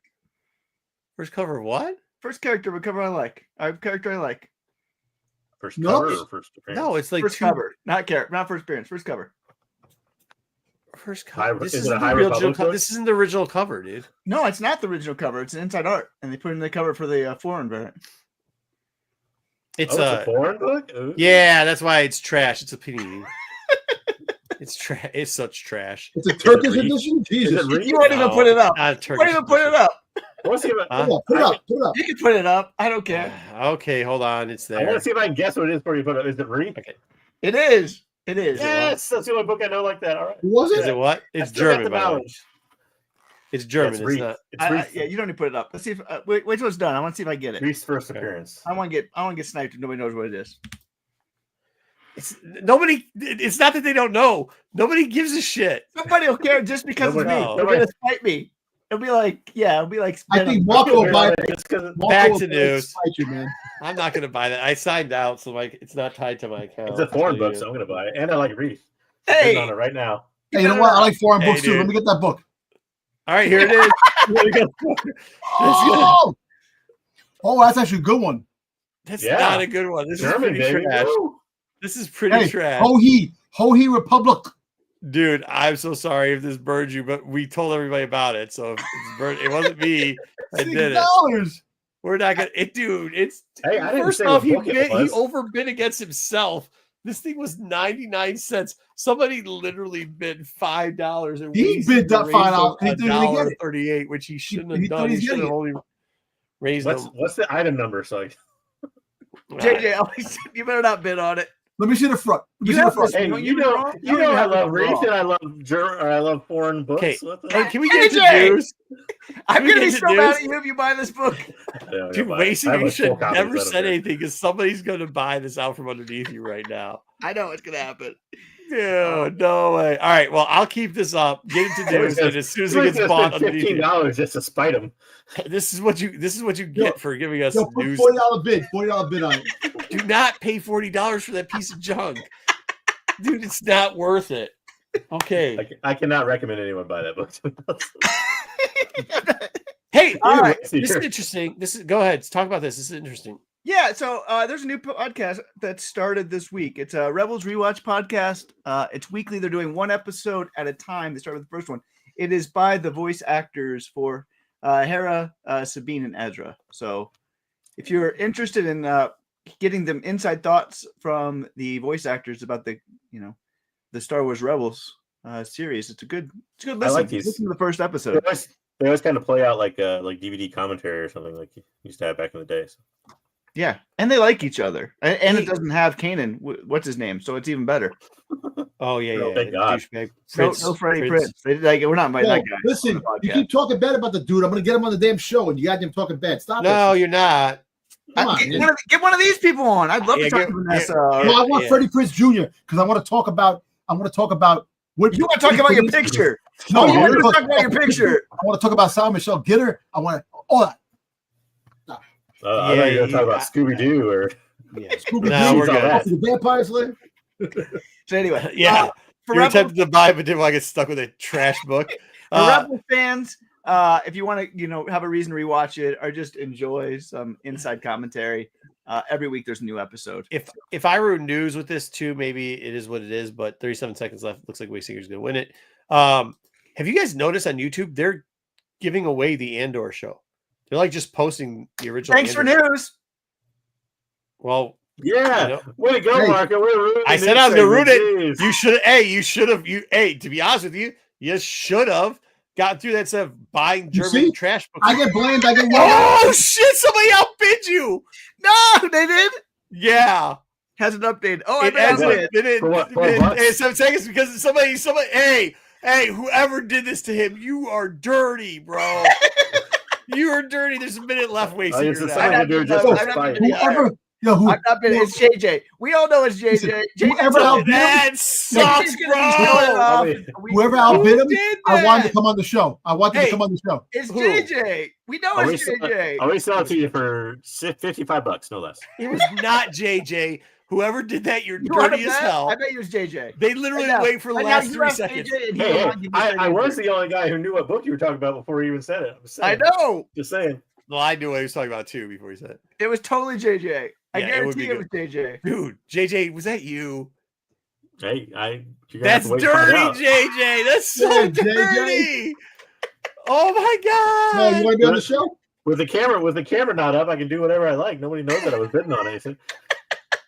First cover of what? First character of a cover I like. Character I like. First cover or first appearance? No, it's like first cover. Not first appearance. First cover. First cover. This is isn't the original cover, dude. No, it's not the original cover. It's inside art, and they put in the cover for the foreign variant. It's a foreign book. Ooh. Yeah, that's why it's trash. It's a panini. It's trash. It's such trash. It's a Turkish edition. Jesus, you won't even put it up. You won't even put it up. Put it up. You can put it up. I don't care. Okay, hold on. It's there. I want to see if I can guess what it is before you put it up. Is it Reed? Okay. It is. It is. Yes, that's the only book I know like that. All right. Was it? Is it what? It's German. It's German. Yeah, it's not. Yeah, you don't need to put it up. Let's see if wait till it's done. I want to see if I get it. Reed's first appearance. I want to get sniped if nobody knows what it is. It's nobody. It's not that they don't know. Nobody gives a shit. Somebody will care just because it's me. They're gonna spite me. It'll be like, I think Marco will buy it. Back to news. I'm not going to buy that. I signed out, so it's not tied to my account. It's a foreign book, so I'm going to buy it. And I like Reed. Hey, on it right now. Hey, you know what? I like foreign books too. Let me get that book. All right, here it is. Oh, that's actually a good one. That's not a good one. This German, is pretty trash. This is pretty trash. Ho-He Republic. Dude, I'm so sorry if this burned you, but we told everybody about it. So if it's burned, it wasn't me that did it. We're not gonna dude, it's first off, he overbid against himself. This thing was 99 cents. Somebody literally bid $5 and he bid that $5. $1.38, which he shouldn't have done. He should have only raised what's the item number? So JJ, you better not bid on it. Let me see the front. You know I love Reed and I love foreign books. Okay. Hey, can we get into news? I'm going to be so mad at you if you buy this book. Dude, Waysinger should never said anything because somebody's going to buy this out from underneath you right now. I know it's going to happen. Dude, no way. All right, well, I'll keep this up. Get into news, and as soon as it gets bought underneath $15 just to spite him. This is what you get for giving us news. $40 bid. $40 bid on it. Do not pay $40 for that piece of junk. Dude, it's not worth it. Okay. I cannot recommend anyone buy that book. Hey, this is interesting. Go ahead. Talk about this. This is interesting. Yeah, so there's a new podcast that started this week. It's a Rebels Rewatch podcast. It's weekly. They're doing one episode at a time. They start with the first one. It is by the voice actors for Hera, Sabine, and Ezra. So if you're interested in getting them inside thoughts from the voice actors about the Star Wars Rebels series, it's a good listen. I like these. Listen to the first episode. They always kind of play out like DVD commentary or something like you used to have back in the day. So. Yeah, and they like each other, and it doesn't have Kanan. What's his name? So it's even better. Oh yeah. Thank God. No Freddie Prinze. We're not inviting that guy. Listen, you keep talking bad about the dude. I'm going to get him on the damn show, and you got him talking bad. Stop. No, you're not. Get one of these people on. I'd love to talk to Vanessa. No, I want Freddie Prinze Jr. because I want to talk about. What you want to talk about your picture? No, you want to talk about your picture. I want to talk about Sarah Michelle Gellar. I want all that. I thought you were going to talk about Scooby Doo or Scooby Doo. No, we're good. The Vampire Slayer. So anyway, you're tempted to buy, but didn't want to get stuck with a trash book. For Rebel fans, if you want to, have a reason to rewatch it or just enjoy some inside commentary, every week there's a new episode. If I wrote news with this too, maybe it is what it is. But 37 seconds left. Looks like Waysinger's going to win it. Have you guys noticed on YouTube they're giving away the Andor show? They're like just posting the original. Thanks for news. Well, Yeah, way to go, Hey, Marco. We're rooting. I said I was gonna root it. You should. Hey, you should have. To be honest with you, you should have gotten through that stuff buying You German see? trash books. I get blamed. I get yelled Oh at. shit! Somebody outbid you. No, they did. Yeah, Has an update. Oh, I it bet has I been. did. It, For what, it, 12 bucks? it, 7 seconds because somebody. Hey, whoever did this to him, you are dirty, bro. You are dirty. There's a minute left. Wasting It's your decided time. to do it just I'm for not spite. gonna- Whoever, I'm not been. It's JJ. We all know it's JJ. whoever JJ. outbid him, That sucks, He's gonna be showing bro. off. whoever Who outbid him, did I wanted to that? come on the show. I wanted Hey. to come on the show. It's Who? JJ. We know I'll it's JJ. resell it to you for $55, no less. It was not JJ. Whoever did that, you're You want dirty to as bet? hell. I bet you it's JJ. They literally Right now. wait for the Right now, last you 3 have seconds. JJ and he Hey, will not give you I straight was answer. the only guy who knew what book you were talking about before you even said it. I'm just I saying. know. Just saying. Well, I knew what he was talking about too before he said it. It was totally JJ. I Yeah, it would guarantee be it was JJ. Dude, JJ, was that you? Hey, you're gonna That's have to wait to find dirty, out. JJ. That's so Yeah, JJ. dirty. Oh my No, you god. want to be on the show? With the camera not up, I can do whatever I like. Nobody knows that I was bidding on anything.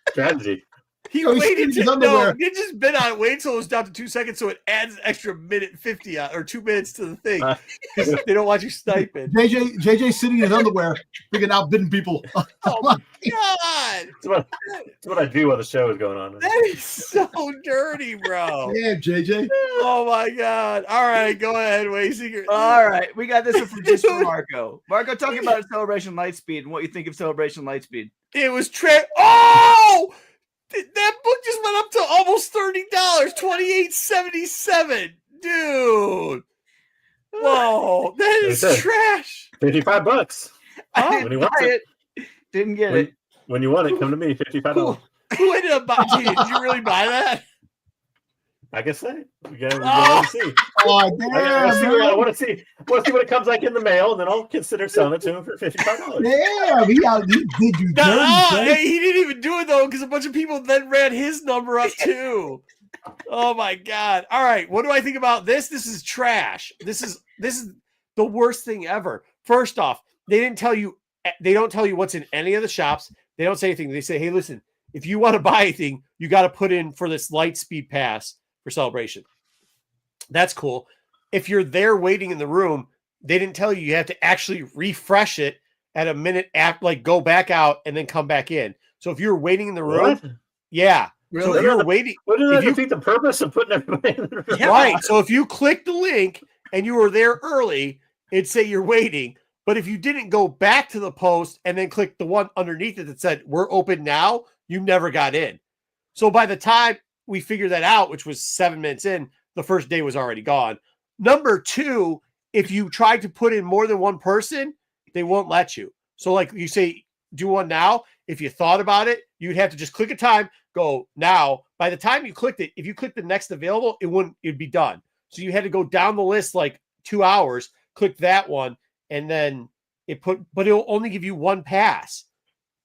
Strategy. He Oh, he's waited in his to underwear. He just been on it. Wait until it was down to 2 seconds, so it adds an extra minute 50 or 2 minutes to the thing. Uh, 'Cause they don't want you sniping. JJ sitting in his underwear, freaking outbidding people. Oh my god. It's what I do while the show is going on. That is so dirty, bro. Yeah, JJ. Oh my god. All right, go ahead, Waysinger. All right, we got this one from just for Marco. Marco, talking about Celebration Lightspeed and what you think of Celebration Lightspeed. It was Oh! That book just went up to almost $30, $28.77. Dude. Whoa, that is Like I said, trash. $55. I Huh? didn't When he buy wants it. it. Didn't get When, it. when you want it, come to me. $55. Who ended up buying it? Did you really buy that? I can say. We gotta Oh. see. Oh, I damn. want to see what it comes like in the mail, and then I'll consider selling it to him for $55. Damn, he did you dirty. No, son. hey, he didn't even do it though, because a bunch of people then ran his number up too. Oh my god! All right, what do I think about this? This is trash. This is the worst thing ever. First off, they didn't tell you. They don't tell you what's in any of the shops. They don't say anything. They say, "Hey, listen, if you want to buy anything, you got to put in for this Lightspeed pass for Celebration." That's cool. If you're there waiting in the room, they didn't tell you have to actually refresh it at a minute after, like go back out and then come back in. So if you're waiting in the room, What? yeah. So Really? if you're waiting, Wouldn't that if you- defeat the purpose of putting everybody in the room? Yeah. right. So if you click the link and you were there early, it'd say you're waiting. But if you didn't go back to the post and then click the one underneath it that said we're open now, you never got in. So by the time we figured that out, which was 7 minutes in, the first day was already gone. Number two, if you tried to put in more than one person, they won't let you. So like you say, do one now. If you thought about it, you'd have to just click a time, go now. By the time you clicked it, if you clicked the next available, it'd be done. So you had to go down the list like 2 hours, click that one, and then but it'll only give you one pass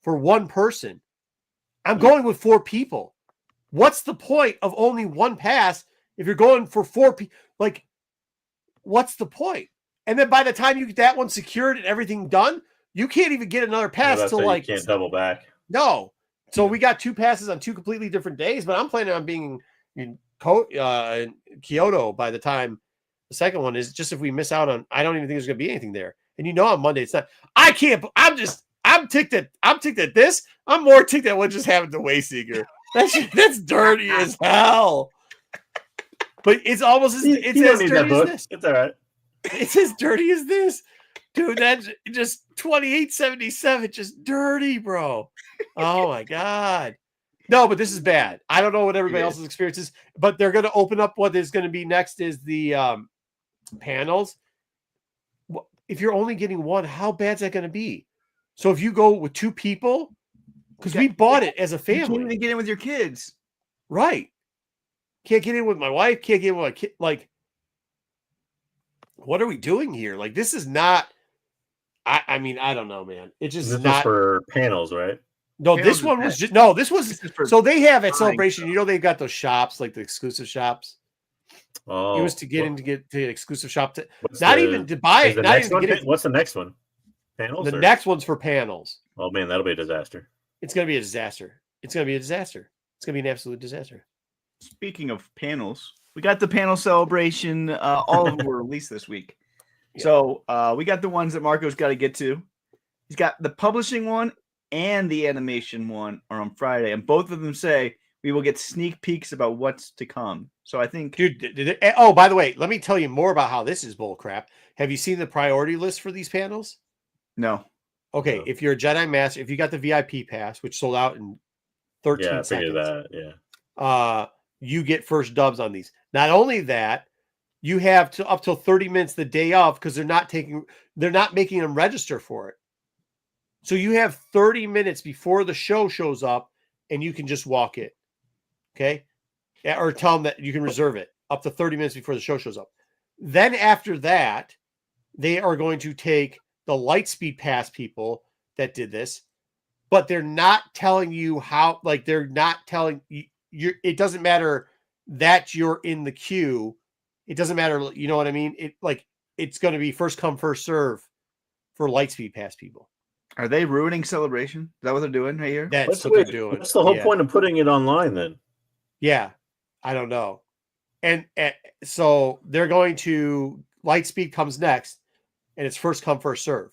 for one person. I'm going with 4 people. What's the point of only one pass if you're going for 4 people? Like, what's the point? And then by the time you get that one secured and everything done, you can't even get another pass till like you can't double back. no. So we got 2 passes on 2 completely different days, but I'm planning on being in Kyoto by the time the second one is. Just if we miss out on, I don't even think there's going to be anything there. And on Monday it's not. I'm ticked at this. I'm more ticked at what just happened to Wayseeker. That's dirty as hell. But it's almost as You don't as need that dirty as book. this. It's all right. It's as dirty as this. Dude, that's just $28.77. Just dirty, bro. Oh my god. No, but this is bad. I don't know what everybody else's experience is, but they're going to open up. What is going to be next is the panels. If you're only getting one, how bad is that going to be? So if you go with 2 people, because we bought it as a You can't family, even get in with your kids. right? Can't get in with my wife. Can't get in with my kid. Like, what are we doing here? Like, this is not. I mean, I don't know, man. It's just This is not for panels, right? No, Panels this is one bad. was just no. This was This is for so they have at buying Celebration. stuff. They've got those shops, like the exclusive shops. Oh, It was to get in to get to exclusive shop to what's not the- even to buy is it. the Not even next to one. get it. What's the next one? Panels. The or- next one's for panels. Oh man, that'll be a disaster. It's going to be a disaster. it's going to be a disaster. It's going to be an absolute disaster. Speaking of panels, we got the panel celebration. All of them were released this week. Yeah. So we got the ones that Marco's got to get to. He's got the publishing one and the animation one are on Friday, and both of them say we will get sneak peeks about what's to come. So I think, dude. Oh, by the way, let me tell you more about how this is bullcrap. Have you seen the priority list for these panels? no. Okay, No. if you're a Jedi Master, if you got the VIP pass, which sold out in 13 Yeah, I figured seconds, that. Yeah. You get first dubs on these. Not only that, you have to up till 30 minutes the day of because they're not making them register for it. So you have 30 minutes before the show shows up, and you can just walk in. Okay, or tell them that you can reserve it up to 30 minutes before the show shows up. Then after that, they are going to take the Lightspeed Pass people that did this, but they're not telling you how. Like they're not telling you. It doesn't matter that you're in the queue. It doesn't matter. You know what I mean? It's going to be first come first serve for Lightspeed Pass people. Are they ruining Celebration? Is that what they're doing right here? That's what they're doing. What's the whole Yeah. point of putting it online then? Yeah, I don't know. And so they're going to Lightspeed comes next, and it's first come first serve.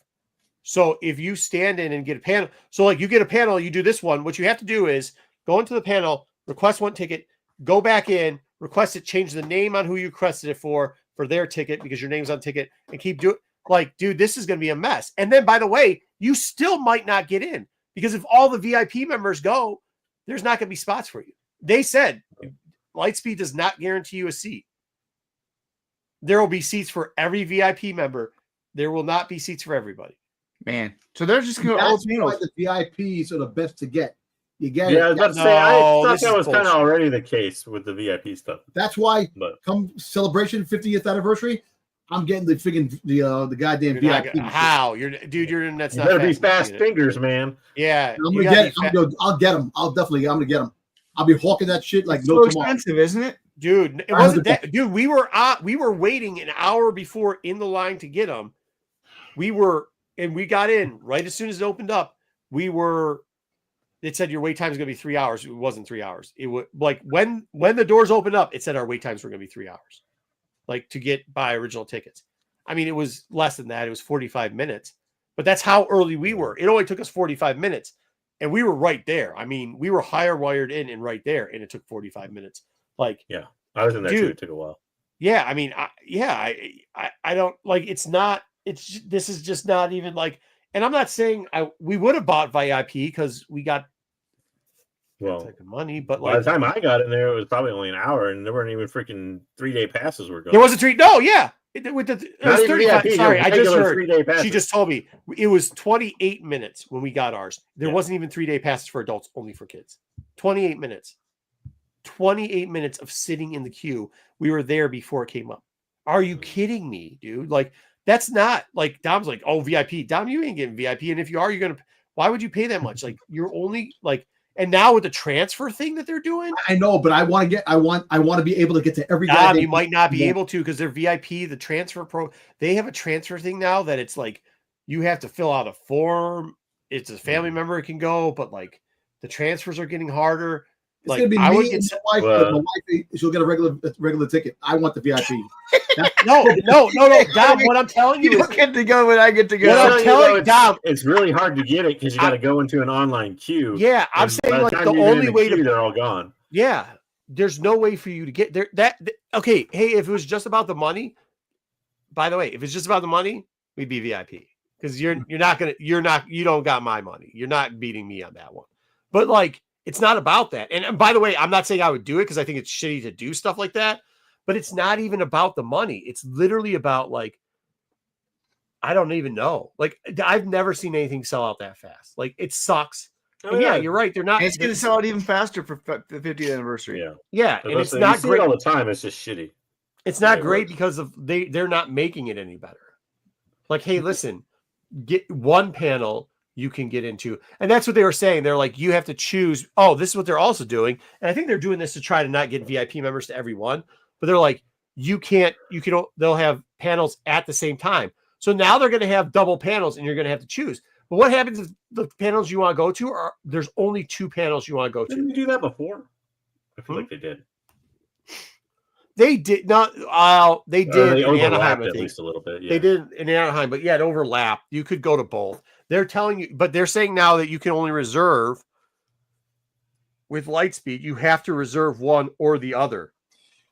So if you stand in and get a panel, so like you get a panel, you do this one. What you have to do is go into the panel, request one ticket, go back in, request it, change the name on who you requested it for their ticket because your name's on ticket, and keep doing. Like, dude, this is going to be a mess. And then, by the way, you still might not get in because if all the VIP members go, there's not going to be spots for you. They said Lightspeed does not guarantee you a seat. There will be seats for every VIP member. There will not be seats for everybody. Man. So they're just going to all That's why panels. the VIPs are the best to get. You get Yeah, I it. was about to say, No, I thought this that is was kind of bullshit. already the case with the VIP stuff. That's why But come celebration 50th anniversary, I'm getting the friggin' the goddamn You're not VIP. gonna, how? You're that's you not better be fast enough, fast dude. fingers, man. Yeah. I'm you gonna gotta get. be I'll get them. I'm gonna get them. I'll be hawking that shit like It's no so tomorrow. expensive, isn't it? Dude, it wasn't that. Dude, we were waiting an hour before in the line to get them. We got in right as soon as it opened up. It said your wait time is going to be 3 hours. It wasn't 3 hours. It was like when the doors opened up, it said our wait times were going to be 3 hours, like to buy original tickets. I mean, it was less than that. It was 45 minutes, but that's how early we were. It only took us 45 minutes, and we were right there. I mean, we were higher wired in and right there, and it took 45 minutes. Like, Yeah, I was in there too. Dude. It took a while. yeah, I mean, I don't like. This is just not even like. And I'm not saying we would have bought VIP because we got Well, type of money, but by like the time I got in there, it was probably only an hour, and there weren't even freaking 3-day passes were going. there was a treat. No, yeah, it was Not even 35. VIP, Sorry, I just regular heard. 3-day passes. She just told me it was 28 minutes when we got ours. There Yeah. wasn't even 3-day passes for adults, only for kids. 28 minutes. 28 minutes of sitting in the queue. We were there before it came up. Are you kidding me, dude? Like, that's not like Dom's like, oh, VIP. Dom, you ain't getting VIP. And if you are, why would you pay that much? Like, you're only like, and now with the transfer thing that they're doing, I know, but I want to be able to get to every guy. Dom, you might not be able to because they're VIP, the transfer they have a transfer thing now that it's like you have to fill out a form. It's a family member can go, but like the transfers are getting harder. It's Like, gonna be I would me get and my wife. Well- but my wife, she'll get a regular ticket. I want the VIP. no, Dom. What I'm telling you You is don't get to go when I get to What go. I'm telling Dom, it's really hard to get it because you got to go into an online queue. yeah, I'm and saying by like time the you get in only way queue, to, they're all gone. yeah, there's no way for you to get there. Okay, hey, if it was just about the money, by the way, if it's just about the money, we'd be VIP because you don't got my money. You're not beating me on that one. But like, it's not about that. And by the way, I'm not saying I would do it because I think it's shitty to do stuff like that. But it's not even about the money. It's literally about like, I don't even know. Like, I've never seen anything sell out that fast. Like, it sucks. Oh, And yeah, you're right. They're not. And it's going to sell out even faster for the 50th anniversary. Yeah, Yeah, and it's you not see great. it all the time. It's just shitty. It's not it great works. because of they're not making it any better. Like, hey, listen, get one panel you can get into. And that's what they were saying. They're like, you have to choose. Oh, this is what they're also doing. And I think they're doing this to try to not get VIP members to every one. But they're like, they'll have panels at the same time. So now they're going to have double panels and you're going to have to choose. But what happens if the panels you want to go to are there's only 2 panels you want to go Didn't to? we do that before? I feel like they did. They did not. They did They in Anaheim, overlapped I at think. least a little bit. Yeah. They did in Anaheim, but yeah, it overlapped. You could go to both. They're telling you, but they're saying now that you can only reserve with Lightspeed. You have to reserve one or the other.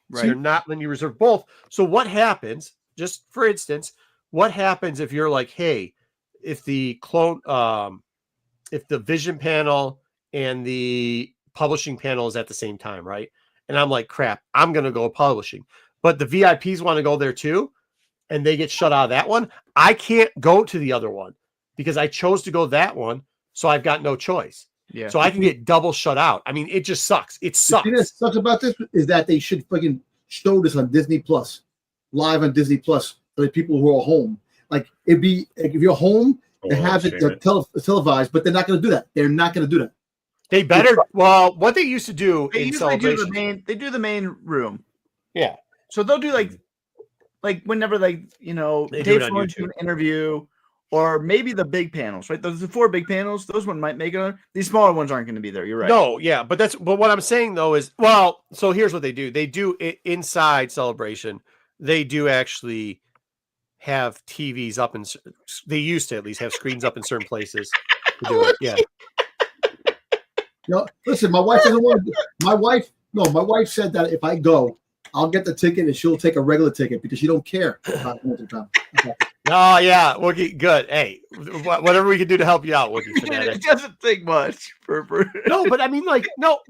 Right. So you're not letting you reserve both. So what happens? Just for instance, what happens if you're like, hey, if the if the vision panel and the publishing panel is at the same time, right? And I'm like, crap, I'm going to go publishing. But the VIPs want to go there too, and they get shut out of that one. I can't go to the other one because I chose to go that one, so I've got no choice. Yeah. So I can get double shut out. I mean, it just sucks. It sucks. The thing that sucks about this is that they should fucking show this on Disney Plus, live on Disney Plus for the people who are home. Like, it'd be like if you're home, they have it televised, but they're not going to do that. They're not going to do that. They better. Well, what they used to do they in usually Celebration, they do the main room. Yeah. So they'll do like whenever Dave Filoni's do an interview, or maybe the big panels, right? Those are 4 big panels. Those one might make it. These smaller ones aren't going to be there. You're right. No, yeah, but what I'm saying though is, well, so here's what they do. They do it inside Celebration. They do actually have TVs up in. They used to at least have screens up in certain places to do it. Yeah. Listen, my wife doesn't want to. My wife said that if I go, I'll get the ticket and she'll take a regular ticket because she don't care about winter time. Okay. Oh yeah, Wookie, good. Hey, whatever we can do to help you out, Wookie. It doesn't take much for. No, but I mean,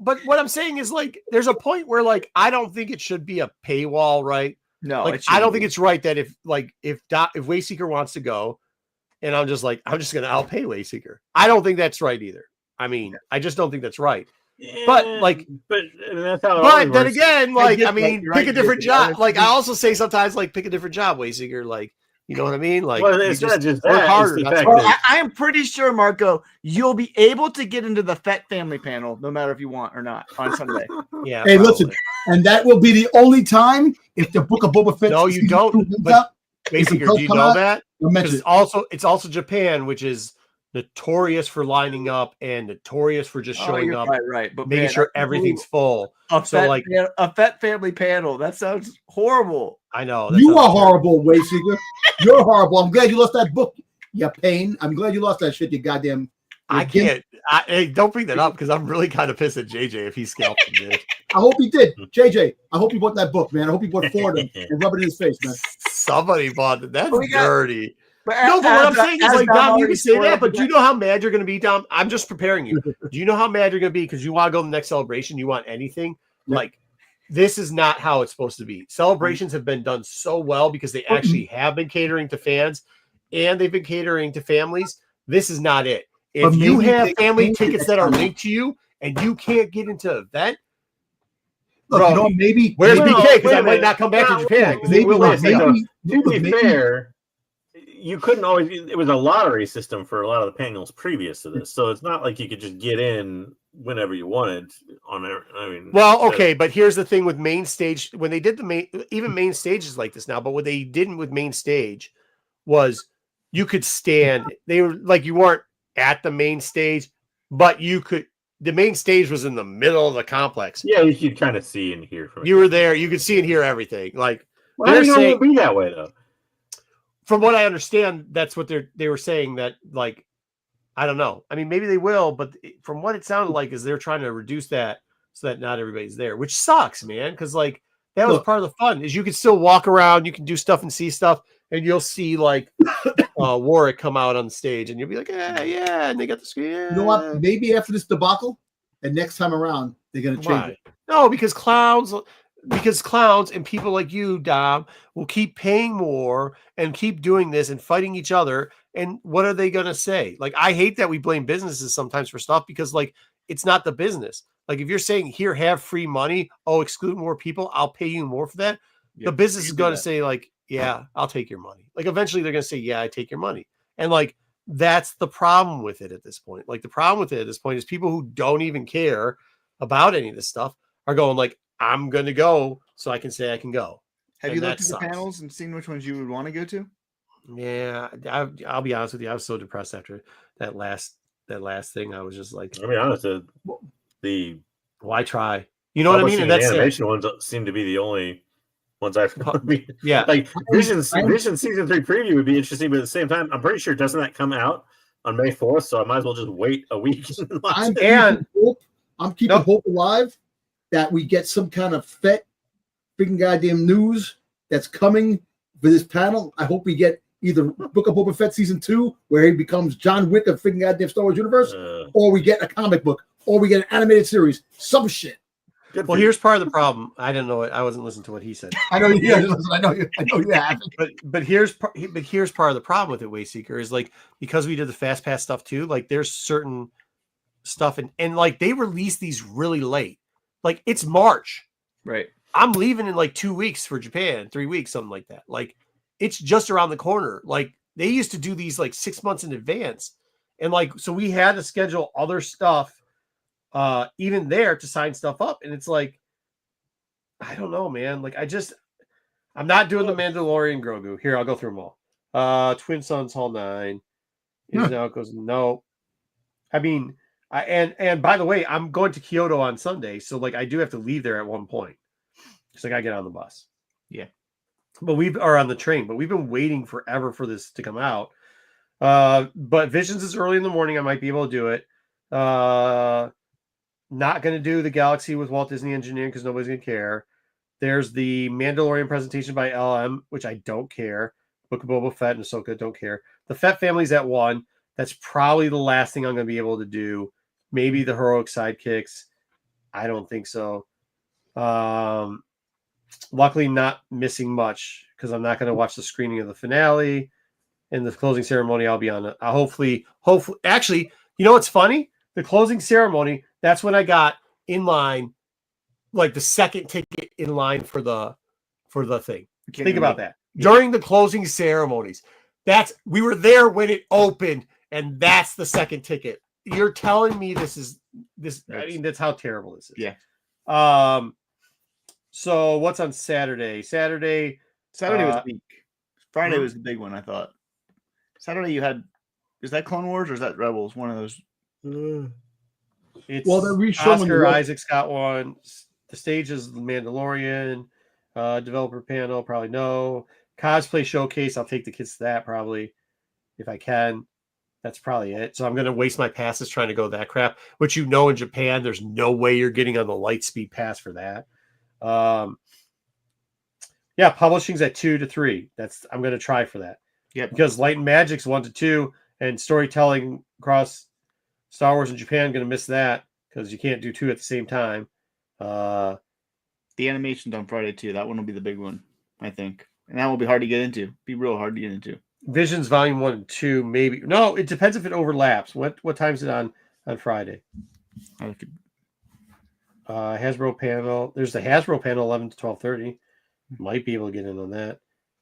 but what I'm saying is, there's a point where, I don't think it should be a paywall, right? No, I don't think it's right that if Wayseeker wants to go, and I'm just I'll pay Wayseeker. I don't think that's right either. I mean, I just don't think that's right. Yeah, but that's how. But then again, pick a different job. I also say sometimes, pick a different job, Wayseeker. You know what I mean? Well, it's not just that. Harder. I am pretty sure, Marco, you'll be able to get into the Fett family panel, no matter if you want or not, on Sunday. Yeah. Hey, listen, and that will be the only time if the Book of Boba Fett. No, you don't. But Wayseeker, do you know that? Because it's also Japan, which is notorious for lining up and notorious for just showing up, right? But making sure everything's full. A Fett family panel. That sounds horrible. I know. You are horrible, Wayseeker. You're horrible. I'm glad you lost that book. You pain. I'm glad you lost that shit. You goddamn. I can't. Hey, don't bring that up because I'm really kind of pissed at JJ if he scalped him, dude. I hope he did. JJ, I hope he bought that book, man. I hope he bought 4 of them and rub it in his face, man. Somebody bought it. That's dirty. But what I'm saying is, Dom, you can say that, but do you know how mad you're going to be, Dom? I'm just preparing you. Do you know how mad you're going to be because you want to go to the next celebration? You want anything? Yeah. This is not how it's supposed to be. Celebrations have been done so well because they actually have been catering to fans and they've been catering to families. This is not it. If you have family tickets that are linked to you and you can't get into the event, look, maybe where's BK? Because I might not come back to Japan. To be fair, you couldn't always. It was a lottery system for a lot of the panels previous to this, so it's not like you could just get in whenever you wanted on there. I mean, well, okay, but here's the thing with main stage. When they did even main stage is like this now, but what they didn't with main stage was you could stand. They were you weren't at the main stage, but you could. The main stage was in the middle of the complex. Yeah, you could kind of see and hear from. You were there. You could see and hear everything. Why do you know be that way though? From what I understand, that's what they were saying that I don't know. I mean, maybe they will, but from what it sounded like is they're trying to reduce that so that not everybody's there, which sucks, man. Because that was part of the fun is you could still walk around, you can do stuff and see stuff, and you'll see Warwick come out on the stage, and you'll be like, yeah, and they got the screen. Yeah. You know what? Maybe after this debacle, and next time around they're gonna change it. No, because clowns and people like you, Dom, will keep paying more and keep doing this and fighting each other. And what are they going to say? I hate that we blame businesses sometimes for stuff because it's not the business. If you're saying here, have free money. Oh, exclude more people. I'll pay you more for that. Yeah, the business is going to say yeah, I'll take your money. Eventually they're going to say, yeah, I take your money. And that's the problem with it at this point. The problem with it at this point is people who don't even care about any of this stuff are going I'm going to go so I can say I can go. Have you looked at the panels and seen which ones you would want to go to? Yeah, I'll be honest with you. I was so depressed after that last thing. I was just like, I'll be honest, the why try? You know what I mean? publishing And and that's it. animation ones seem to be the only ones I've Yeah. like Vision I'm- season 3 preview would be interesting, but at the same time, I'm pretty sure doesn't that come out on May 4th, so I might as well just wait a week and watch I'm it. And keeping Nope. hope alive that we get some kind of freaking goddamn news that's coming for this panel. I hope we get either Book of Boba Fett season 2, where he becomes John Wick of freaking goddamn Star Wars universe, or we get a comic book, or we get an animated series, some shit. Well, here's part of the problem. I didn't know it. I wasn't listening to what he said. I know you. Listen, I know you have. But here's part of the problem with it, Wayseeker, is like because we did the Fast Pass stuff too. Like there's certain stuff and like they release these really late. Like it's March. Right. I'm leaving in like 2 weeks for Japan, 3 weeks, something like that. Like it's just around the corner. Like they used to do these like 6 months in advance, and like so we had to schedule other stuff. Even there to sign stuff up, and it's like I don't know, man. Like I'm not doing the Mandalorian Grogu. Here, I'll go through them all. Twin Sons Hall 9 is now it goes. No, I mean, and by the way, I'm going to Kyoto on Sunday, so like I do have to leave there at one point. So I gotta get on the bus. Yeah, but we are on the train, but we've been waiting forever for this to come out. But Visions is early in the morning. I might be able to do it. Not going to do the Galaxy with Walt Disney Engineering because nobody's going to care. There's the Mandalorian presentation by LM, which I don't care. Book of Boba Fett and Ahsoka, don't care. The Fett family's at 1. That's probably the last thing I'm going to be able to do. Maybe the heroic sidekicks. I don't think so. Luckily, not missing much because I'm not going to watch the screening of the finale. And the closing ceremony, I'll be on it. Hopefully, actually, you know what's funny? The closing ceremony, that's when I got in line, like the second ticket in line for the thing. Think about that. During the closing ceremonies. We were there when it opened, and that's the second ticket. You're telling me this. I mean, that's how terrible this is. Yeah. So what's on Saturday? Saturday was weak. Friday was the big one, I thought. Saturday you had, is that Clone Wars or is that Rebels? One of those. It's they're Oscar Isaac's got one. The stage is the Mandalorian. Developer panel, probably no. Cosplay showcase, I'll take the kids to that probably if I can. That's probably it. So I'm going to waste my passes trying to go that crap, which in Japan, there's no way you're getting on the Lightspeed pass for that. Yeah, publishing's at 2 to 3. I'm going to try for that. Yep. Because Light and Magic's 1 to 2, and storytelling across Star Wars and Japan, going to miss that because you can't do 2 at the same time. The animation's on Friday too. That one will be the big one, I think, and that will be hard to get into. Be real hard to get into. Visions Volume 1 and 2, maybe. No, it depends if it overlaps. What time is it on Friday? Hasbro panel. There's the Hasbro panel 11 to 12:30. Might be able to get in on that.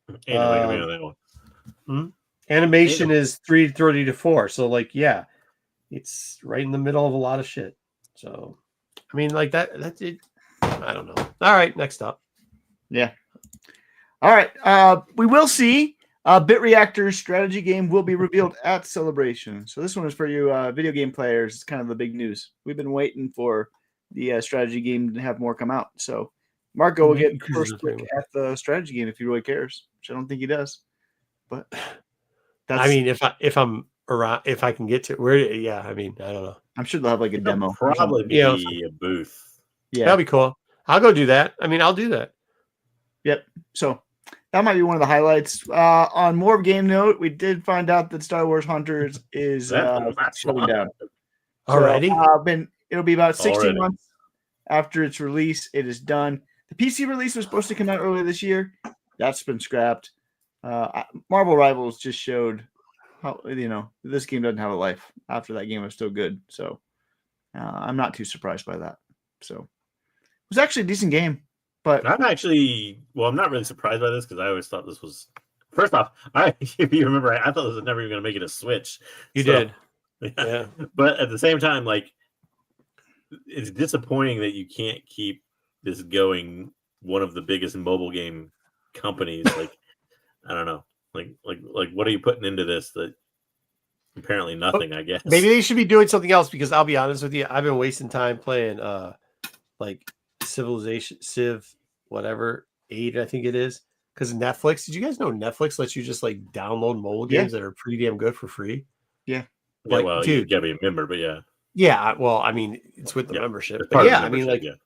On that one. Animation is 3:30 to 4. So like, yeah, it's right in the middle of a lot of shit. So, I mean, like that's it. I don't know. All right, next up. Yeah. All right. We will see. BitReactor's strategy game will be revealed at Celebration. So this one is for you video game players. It's kind of the big news. We've been waiting for the strategy game to have more come out. So Marco will get first look at the strategy game if he really cares, which I don't think he does. But I mean, if I'm around, if I can get to where, yeah. I mean, I don't know. I'm sure they'll have like a demo. Probably be a booth. Yeah, that'll be cool. I'll go do that. I mean, I'll do that. Yep. So that might be one of the highlights. On more game note, we did find out that Star Wars Hunters is shutting down. Alrighty. So, it'll be about 16 months after its release. It is done. The PC release was supposed to come out earlier this year. That's been scrapped. Marvel Rivals just showed how this game doesn't have a life after that game was still good. So I'm not too surprised by that. So it was actually a decent game. But I'm not really surprised by this because I always thought this was. First off, if you remember, I thought this was never even going to make it a Switch. You did, yeah. But at the same time, like, it's disappointing that you can't keep this going. One of the biggest mobile game companies, like, I don't know. Like what are you putting into this? That apparently nothing. I guess Maybe they should be doing something else because I'll be honest with you, I've been wasting time playing like Civ whatever 8 I think it is. Because Netflix, did you guys know Netflix lets you just like download mobile games that are pretty damn good for free? Yeah. Yeah, Like, well, dude, you gotta be a member, but yeah. Yeah, well, I mean, it's with the membership. It's But part of the yeah, I mean, membership, like,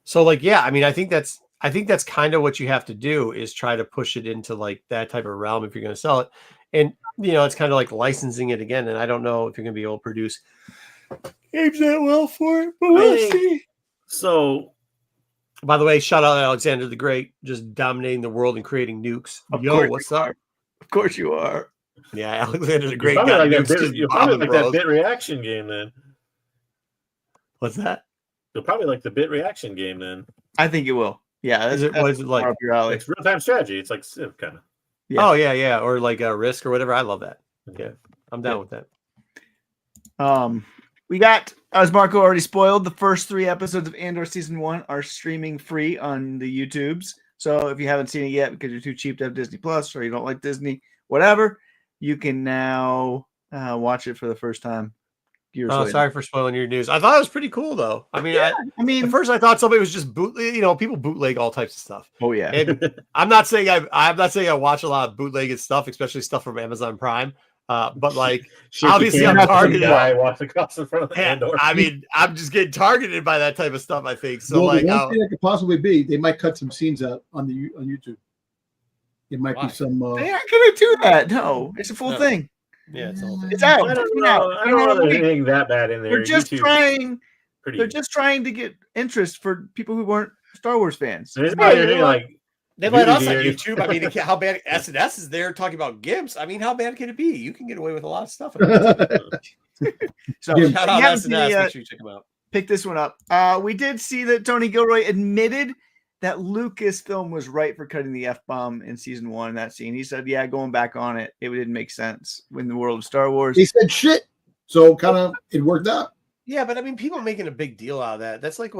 so like, yeah, I mean, I think that's kind of what you have to do is try to push it into like that type of realm if you're going to sell it. And it's kind of like licensing it again. And I don't know if you're going to be able to produce games that well for it, but we'll see. So, by the way, shout out Alexander the Great, just dominating the world and creating nukes. Yo, what's up? Of course you are. Yeah, Alexander the Great got got like nukes. you'll probably like that bit reaction game then. What's that? You'll probably like the bit reaction game then. I think it will. Yeah. What is it like? Up your alley. It's real time strategy. It's like Civ kind of. Yeah. Oh yeah, or like a Risk or whatever. I love that. Yeah, I'm down with that. We got, as Marco already spoiled, the first 3 episodes of Andor season 1 are streaming free on the YouTubes. So if you haven't seen it yet because you're too cheap to have Disney Plus or you don't like Disney, whatever, you can now watch it for the first time. Sorry for spoiling your news. I thought it was pretty cool though. I mean, at first I thought somebody was just bootleg. People bootleg all types of stuff. Oh yeah. And I'm not saying I watch a lot of bootlegged stuff, especially stuff from Amazon Prime. But like, obviously, I'm targeted. I walked across in front of the Andor. I mean, I'm just getting targeted by that type of stuff. I think so. Well, like, the one thing that could possibly be, they might cut some scenes out on YouTube. It might be some. They aren't gonna do that. No, it's a full thing. Yeah, it's all. It's out. I don't know. I don't know there's anything that bad in there. They're just trying. Pretty... They're just trying to get interest for people who weren't Star Wars fans. There's not anything like. They let us on YouTube. I mean, how bad SNS is there talking about gimps? I mean, how bad can it be? You can get away with a lot of stuff. So shout out SNS. Make sure you check them out. Pick this one up. We did see that Tony Gilroy admitted that Lucasfilm was right for cutting the F-bomb in season 1 in that scene. He said, yeah, going back on it, it didn't make sense in the world of Star Wars. He said shit. So kind of it worked out. Yeah, but I mean, people making a big deal out of that. That's like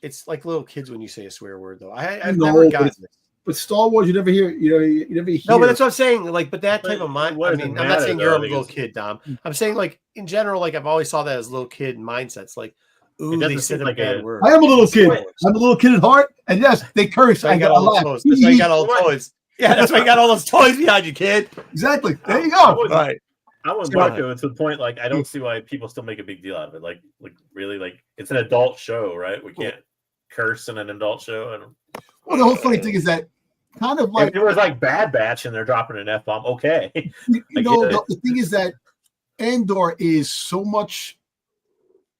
it's like little kids when you say a swear word, though. I've never gotten it. But Star Wars, you never hear. You never hear. No, but that's what I'm saying. Like, but that type of mind. I mean, I'm not saying you're a little kid, Dom. I'm saying like in general, like I've always saw that as little kid mindsets. Like, ooh, they said a bad word. I am a little kid. I'm a little kid at heart, and yes, they curse. I got all those toys. That's why you got all those toys. Yeah, that's why you got all those toys behind you, kid. Exactly. There you go. All right. I was Marco to the point. Like, I don't see why people still make a big deal out of it. Like really, like it's an adult show, right? We can't curse in an adult show. Well, the whole funny thing is that. Kind of like if it was like Bad Batch and they're dropping an F-bomb, okay. The thing is that Andor is so much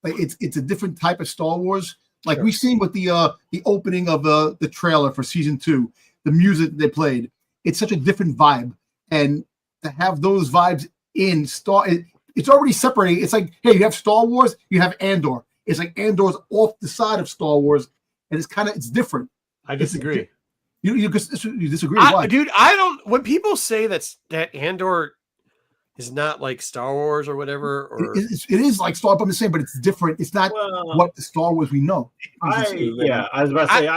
like it's a different type of Star Wars. Like we've seen with the opening of the trailer for season 2, the music they played. It's such a different vibe, and to have those vibes in it's already separating. It's like, hey, you have Star Wars, you have Andor. It's like Andor's off the side of Star Wars, and it's different. I disagree. You disagree? Dude, I don't. When people say that Andor is not like Star Wars or whatever, or it is like Star Wars. I'm the same, but it's different. It's not what the Star Wars we know. I was about to say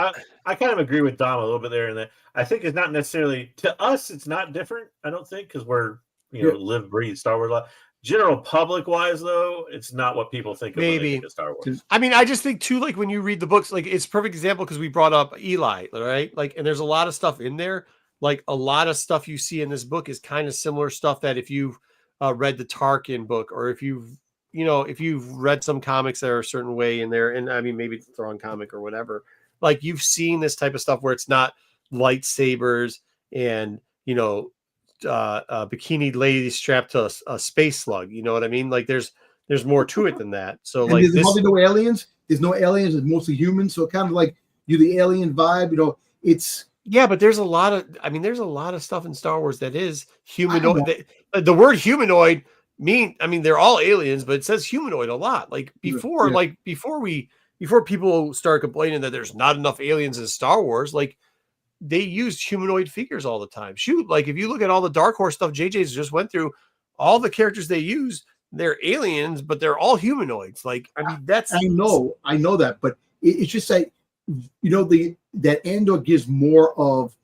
I kind of agree with Dom a little bit there, in that I think it's not necessarily to us. It's not different. I don't think because we're live breathe Star Wars a lot. General public wise, though, it's not what people think of when they think of Star Wars. I mean, I just think too, like when you read the books, like it's a perfect example because we brought up Eli, right? Like, and there's a lot of stuff in there. Like a lot of stuff you see in this book is kind of similar stuff that if you've read the Tarkin book, or if you've read some comics that are a certain way in there, and I mean maybe it's the wrong comic or whatever. Like you've seen this type of stuff where it's not lightsabers and bikini lady strapped to a space slug. You know what I mean? Like there's more to it than that. So and like there's hardly no aliens. There's no aliens. It's mostly humans. So kind of like the alien vibe. It's but there's a lot of stuff in Star Wars that is humanoid. The word humanoid they're all aliens, but it says humanoid a lot. Like before people start complaining that there's not enough aliens in Star Wars, like they used humanoid figures all the time. Shoot, like if you look at all the Dark Horse stuff JJ's just went through, all the characters they use, they're aliens, but they're all humanoids. Like, I mean, that's I know that, but it's just like that Andor gives more of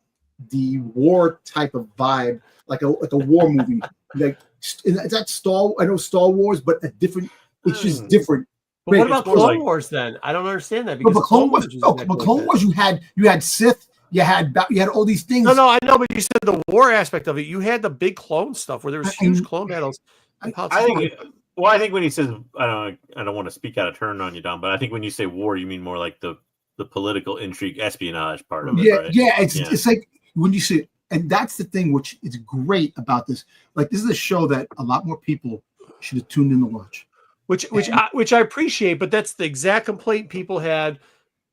the war type of vibe, like a war movie. Like is that Star? I know Star Wars, but a different. It's just different. But what Wait, about more Clone like- Wars then? I don't understand that But because Clone Wars, was no, exactly but Clone like Wars, you had Sith, you had all these things. No, I know, but you said the war aspect of it. You had the big clone stuff where there was huge clone battles. I think. Well, I think when he says, I don't want to speak out of turn on you, Don, but I think when you say war, you mean more like the political intrigue, espionage part of it, right? It's like when you say, and that's the thing which is great about this. Like this is a show that a lot more people should have tuned in to watch. Which I appreciate, but that's the exact complaint people had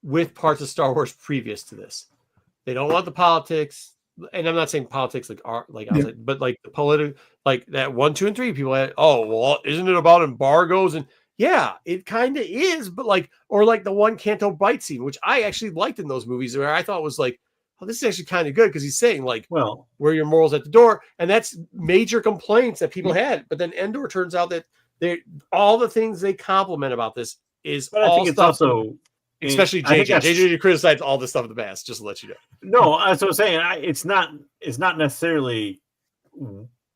with parts of Star Wars previous to this. They don't want the politics, and I'm not saying politics outside, but like the political, like that 1, 2, and 3. People had, oh well, isn't it about embargoes? And yeah, it kind of is, but like, or like the one Canto Bight scene, which I actually liked in those movies, where I thought was like, oh, this is actually kind of good because he's saying like, well, where your morals at the door, and that's major complaints that people had. But then Endor turns out that all the things they compliment about this is but I all think it's stuff. Also, especially I think JJ criticized all this stuff in the past, just to let you know. No, that's what I'm saying. It's not necessarily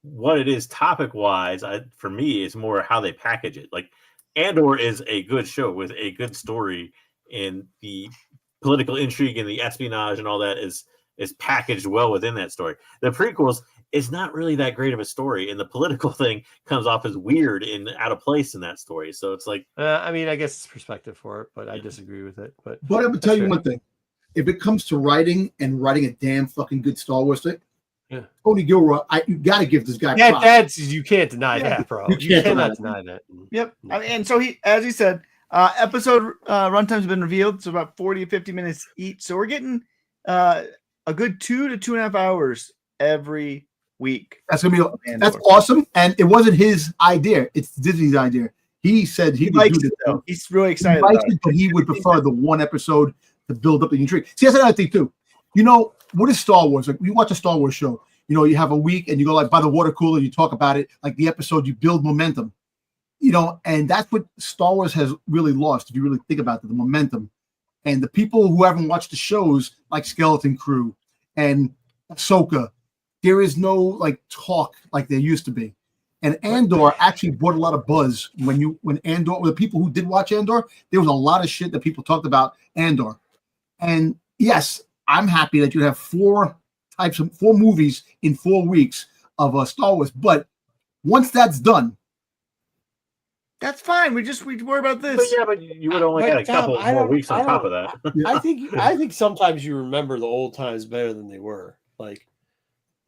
what it is topic wise. For me, it's more how they package it. Like Andor is a good show with a good story, and the political intrigue and the espionage and all that is packaged well within that story. The prequels is not really that great of a story, and the political thing comes off as weird and out of place in that story. So it's like, I mean, I guess it's perspective for it, but I disagree with it. But I would tell you one thing: if it comes to writing a damn fucking good Star Wars thing, Tony Gilroy, you got to give this guy. That's you can't deny that, bro. You cannot deny that. Yep. I mean, and so as he said, episode runtime's been revealed. It's about 40 to 50 minutes each. So we're getting a good 2 to 2.5 hours every week. That's that's awesome. And it wasn't his idea; it's Disney's idea. He said he would do this. Though. He's really excited about it. But he would prefer the one episode to build up the intrigue. See, that's another thing too. You know, what is Star Wars? Like, you watch a Star Wars show. You know, you have a week and you go like by the water cooler. You talk about it. Like the episode, you build momentum. You know, and that's what Star Wars has really lost. If you really think about it, the momentum. And the people who haven't watched the shows like Skeleton Crew and Ahsoka, there is no like talk like there used to be. And Andor actually brought a lot of buzz when the people who did watch Andor, there was a lot of shit that people talked about Andor. And yes, I'm happy that you have 4 movies in 4 weeks of Star Wars. But once that's done, that's fine. We worry about this. But you would only get a couple more weeks on top of that. I think sometimes you remember the old times better than they were. Like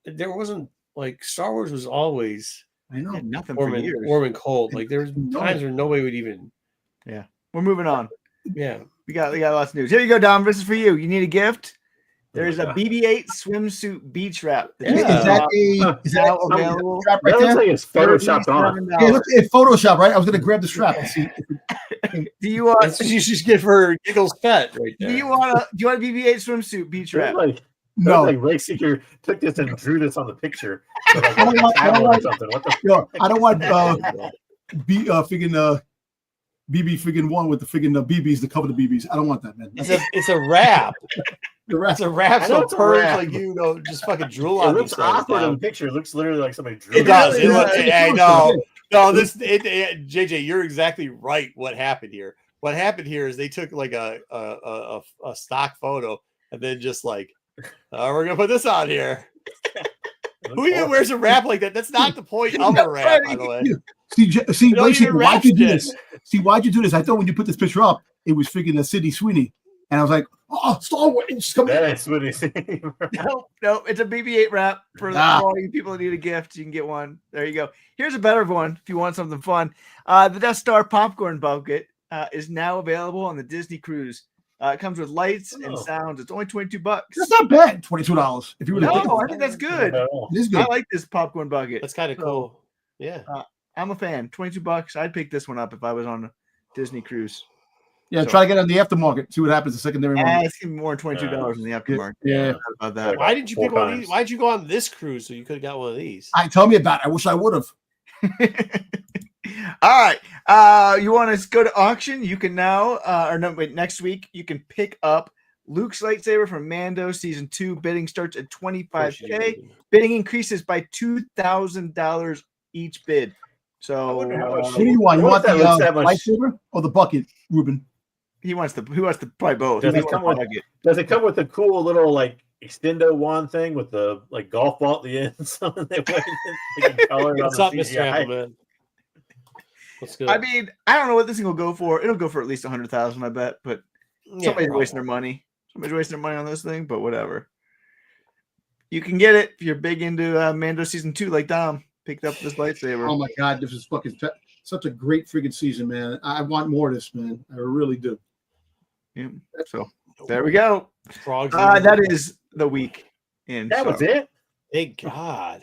there wasn't like Star Wars was always nothing warm for years. Warm and cold. Like there's times where nobody would even. Yeah, we're moving on. Yeah, we got lots of news. Here you go, Dom. This is for you. You need a gift. There's a BB-8 swimsuit beach wrap. Is that available? Strap right that looks there? like it's photoshopped on. Yeah, it's Photoshop, right? I was going to grab the strap and see. Do you want? That's what you should get for Giggles Pet right there. Do you want a BB-8 swimsuit beach wrap? No, like Ray Seeker took this and drew this on the picture. I don't want BB friggin' one with the friggin' BBs to cover the BBs. I don't want that, man. It's a wrap. It's a wrap, so wrap. like you know, just fucking drool on. It looks awkward in the picture. It looks literally like somebody drew. It does. It looks. No. JJ, you're exactly right. What happened here? What happened here is they took like a stock photo and then just like, we're gonna put this on here. Who even wears a wrap like that? That's not the point of a wrap, by the way. See, why'd you do this? See, why'd you do this? I thought when you put this picture up, it was freaking a Sydney Sweeney. And I was like, oh, Star Wars. That ain't Sweeney. No, it's a BB-8 wrap for all you people that need a gift. You can get one. There you go. Here's a better one if you want something fun. The Death Star popcorn bucket is now available on the Disney Cruise. It comes with lights and sounds. It's only $22. That's not bad. $22. If you really I think that's good. It is good. I like this popcorn bucket. That's kind of cool. Yeah. I'm a fan. $22. I'd pick this one up if I was on a Disney cruise. Yeah, try to get on the aftermarket. See what happens. The secondary market. It's even more than $22 in the aftermarket. Yeah. About that. Why didn't you pick one of these? Why did you go on this cruise so you could have got one of these? Tell me about it. I wish I would have. All right. You want to go to auction? You can now, next week, you can pick up Luke's lightsaber from Mando season 2. Bidding starts at Of course you $25K. do. Bidding increases by $2,000 each bid. So wonder how much What do you want? You What want if that the looks that much- lightsaber or the bucket, Ruben? he wants to probably both. Does He it wants come the with- bucket. Does it come with a cool little like extendo wand thing with the like golf ball at the end? Something they can color it on What's the up, Mr. CGI? Appleman? What's good? I mean, I don't know what this thing will go for. It'll go for at least 100,000, I bet. But somebody's wasting their money. Somebody's wasting their money on this thing. But whatever. You can get it if you're big into Mando season 2, like Dom picked up this lightsaber. Oh my God, this is fucking such a great freaking season, man. I want more of this, man. I really do. Yeah. So there we go. Frogs. That is the week in. That was it. Thank God.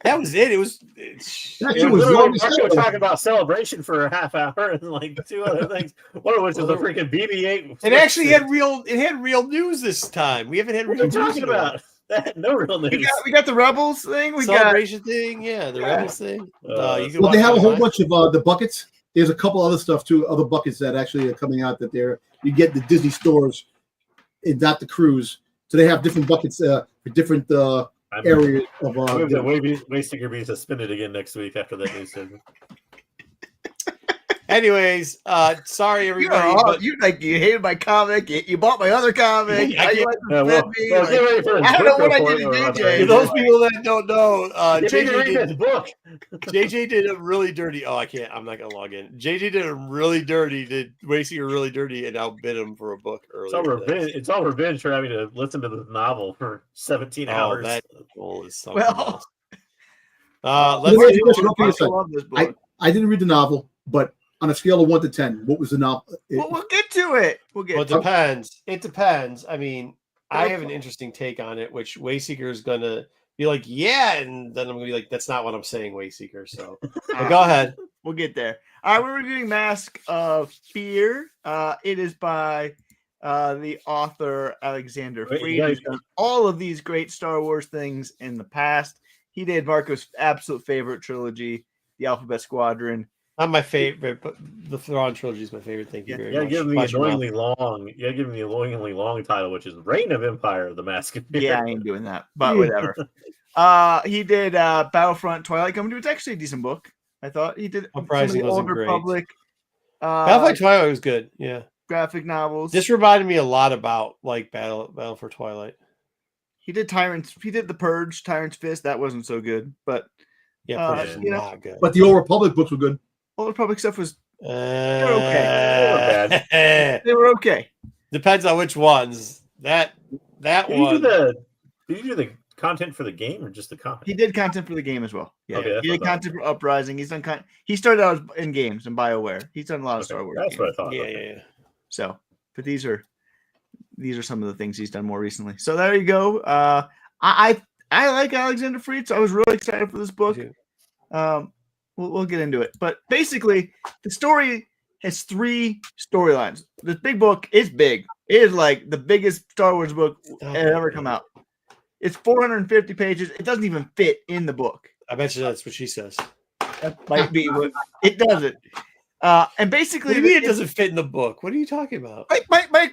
That was it. It was. That It shit was was literally long as Marco hell. talking about celebration for a half hour and like 2 other things. One of which was a freaking BB-8. It actually had real. It had real news this time. We haven't had What real are you news talking in a while. about? No real news. We got the Rebels thing. We got Celebration thing. Yeah, the Rebels thing. You can Well, they watch have a it whole online. bunch of the buckets. There's a couple other stuff too, other buckets that actually are coming out that you get the Disney stores and not the cruise. So they have different buckets for different areas of. I moved that Waysticker being suspended again next week after that news segment. Anyways, sorry everybody. but you hated my comic. You bought my other comic. I Now you can't- like to Yeah, defend me, well, like- get ready for his I don't know book what I report did to or DJ. whatever. for those people that don't know, Get ready to JJ read did his book. JJ did a really dirty. Oh, I can't. I'm not gonna log in. JJ did a really dirty. Did Wacy really dirty and outbid him for a book It's earlier. all revenge. It's all revenge for having to listen to the novel for 17 Oh, hours. that goal is something Well, else. Let's Let's see do what you I don't feel love this book. I didn't read the novel, but on a scale of 1 to 10, what was the novel? We'll get to it. We'll get. Well, it to it. depends. It depends. I mean, I have an interesting take on it, which Wayseeker is gonna be like, yeah, and then I'm gonna be like, that's not what I'm saying, Wayseeker. So but go ahead. We'll get there. All right, we're reviewing Mask of Fear. It is by the author Alexander Wait, Freed, you who's guys- done all of these great Star Wars things in the past. He did Marco's absolute favorite trilogy, The Alphabet Squadron. Not my favorite, but the Thrawn trilogy is my favorite. Thank you very Yeah, much. give him the Flash 'em up. annoyingly long. Yeah, give him the annoyingly long title, which is Reign of Empire: The Mask of Fear. Yeah, I ain't doing that, but whatever. He did Battlefront Twilight Company. It's actually a decent book. I thought he did some of Uprising the wasn't Old great. Republic Battlefront Twilight was good. Yeah, graphic novels. this reminded me a lot about like Battle for Twilight. He did Tyrant's. He did The Purge, Tyrant's Fist. That wasn't so good, but Yeah, Uh, Purge is you know, not good. But the Old Republic books were good. Old Republic stuff was okay. they were okay. Depends on which ones. That Did you one. do the content for the game or just the comic? He did content for the game as well. Yeah, Okay, that's he what did I thought. content for Uprising. He's done he started out in games and BioWare. He's done a lot of Okay, Star Wars. that's games. what I thought. Yeah, Okay. yeah. So, but these are some of the things he's done more recently. So there you go. I like Alexander Freed, so I was really excited for this book. Me too. We'll get into it, but basically, the story has 3 storylines. This big book is big. It is like the biggest Star Wars book Stop that it, ever come out. It's 450 pages. It doesn't even fit in the book. I bet you that's what she says. That might be what it doesn't. And basically, What do you mean it doesn't fit in the book? What are you talking about? my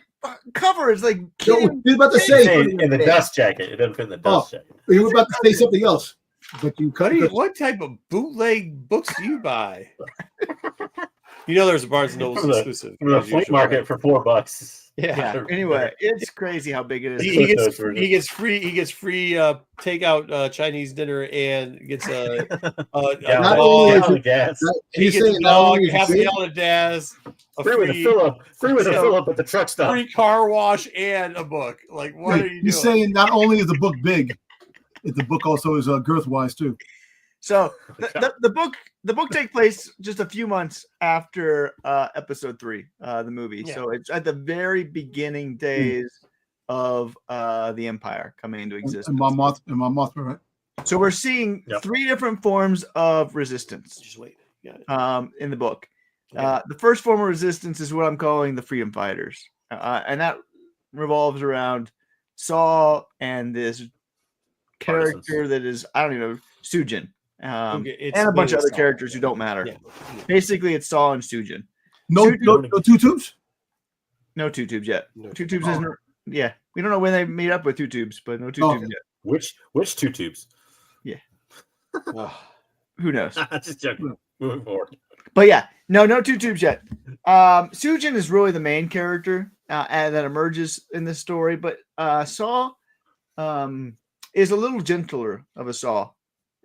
cover is like. No, you were about to say In the dust jacket. It doesn't fit in the dust jacket. you were about to say something else, but you cut it. What type of bootleg books do you buy? You know, there's a Barnes and Noble From the- exclusive. From the as flea usual, market right? for $4. Yeah. Anyway, it's crazy how big it is. He gets Those versions. he gets free takeout Chinese dinner and gets a Not dog. only is Gallon of gas. He He's gets a saying not dog, only is half a it big, gallon of gas, a Free with a fill up. Free with a So- fill up at the truck stop. free car wash and a book. Like, what are you he's doing? saying not only is the book big, the book also is girth wise too. So the book takes place just a few months after episode 3, the movie. Yeah. So it's at the very beginning days of the Empire coming into existence. And my moth, right? So we're seeing Yep. 3 different forms of resistance Just wait. Got it. in the book. Yeah. The first form of resistance is what I'm calling the freedom fighters, and that revolves around Saul and this character Partisans. that is I don't even know Sujin. Okay, it's And a bunch of mainly other Saul. characters who don't matter. Yeah. Basically, it's Saul and Sujin. No, Dude, no two tubes. No two tubes yet. No Two tubes isn't. Yeah, we don't know when they made up with two tubes, but no two tubes Okay. yet. Which two tubes? Ugh. Who knows? Just joking. Moving forward. But yeah, no two tubes yet. Sujin is really the main character and that emerges in this story, but Saw is a little gentler of a Saw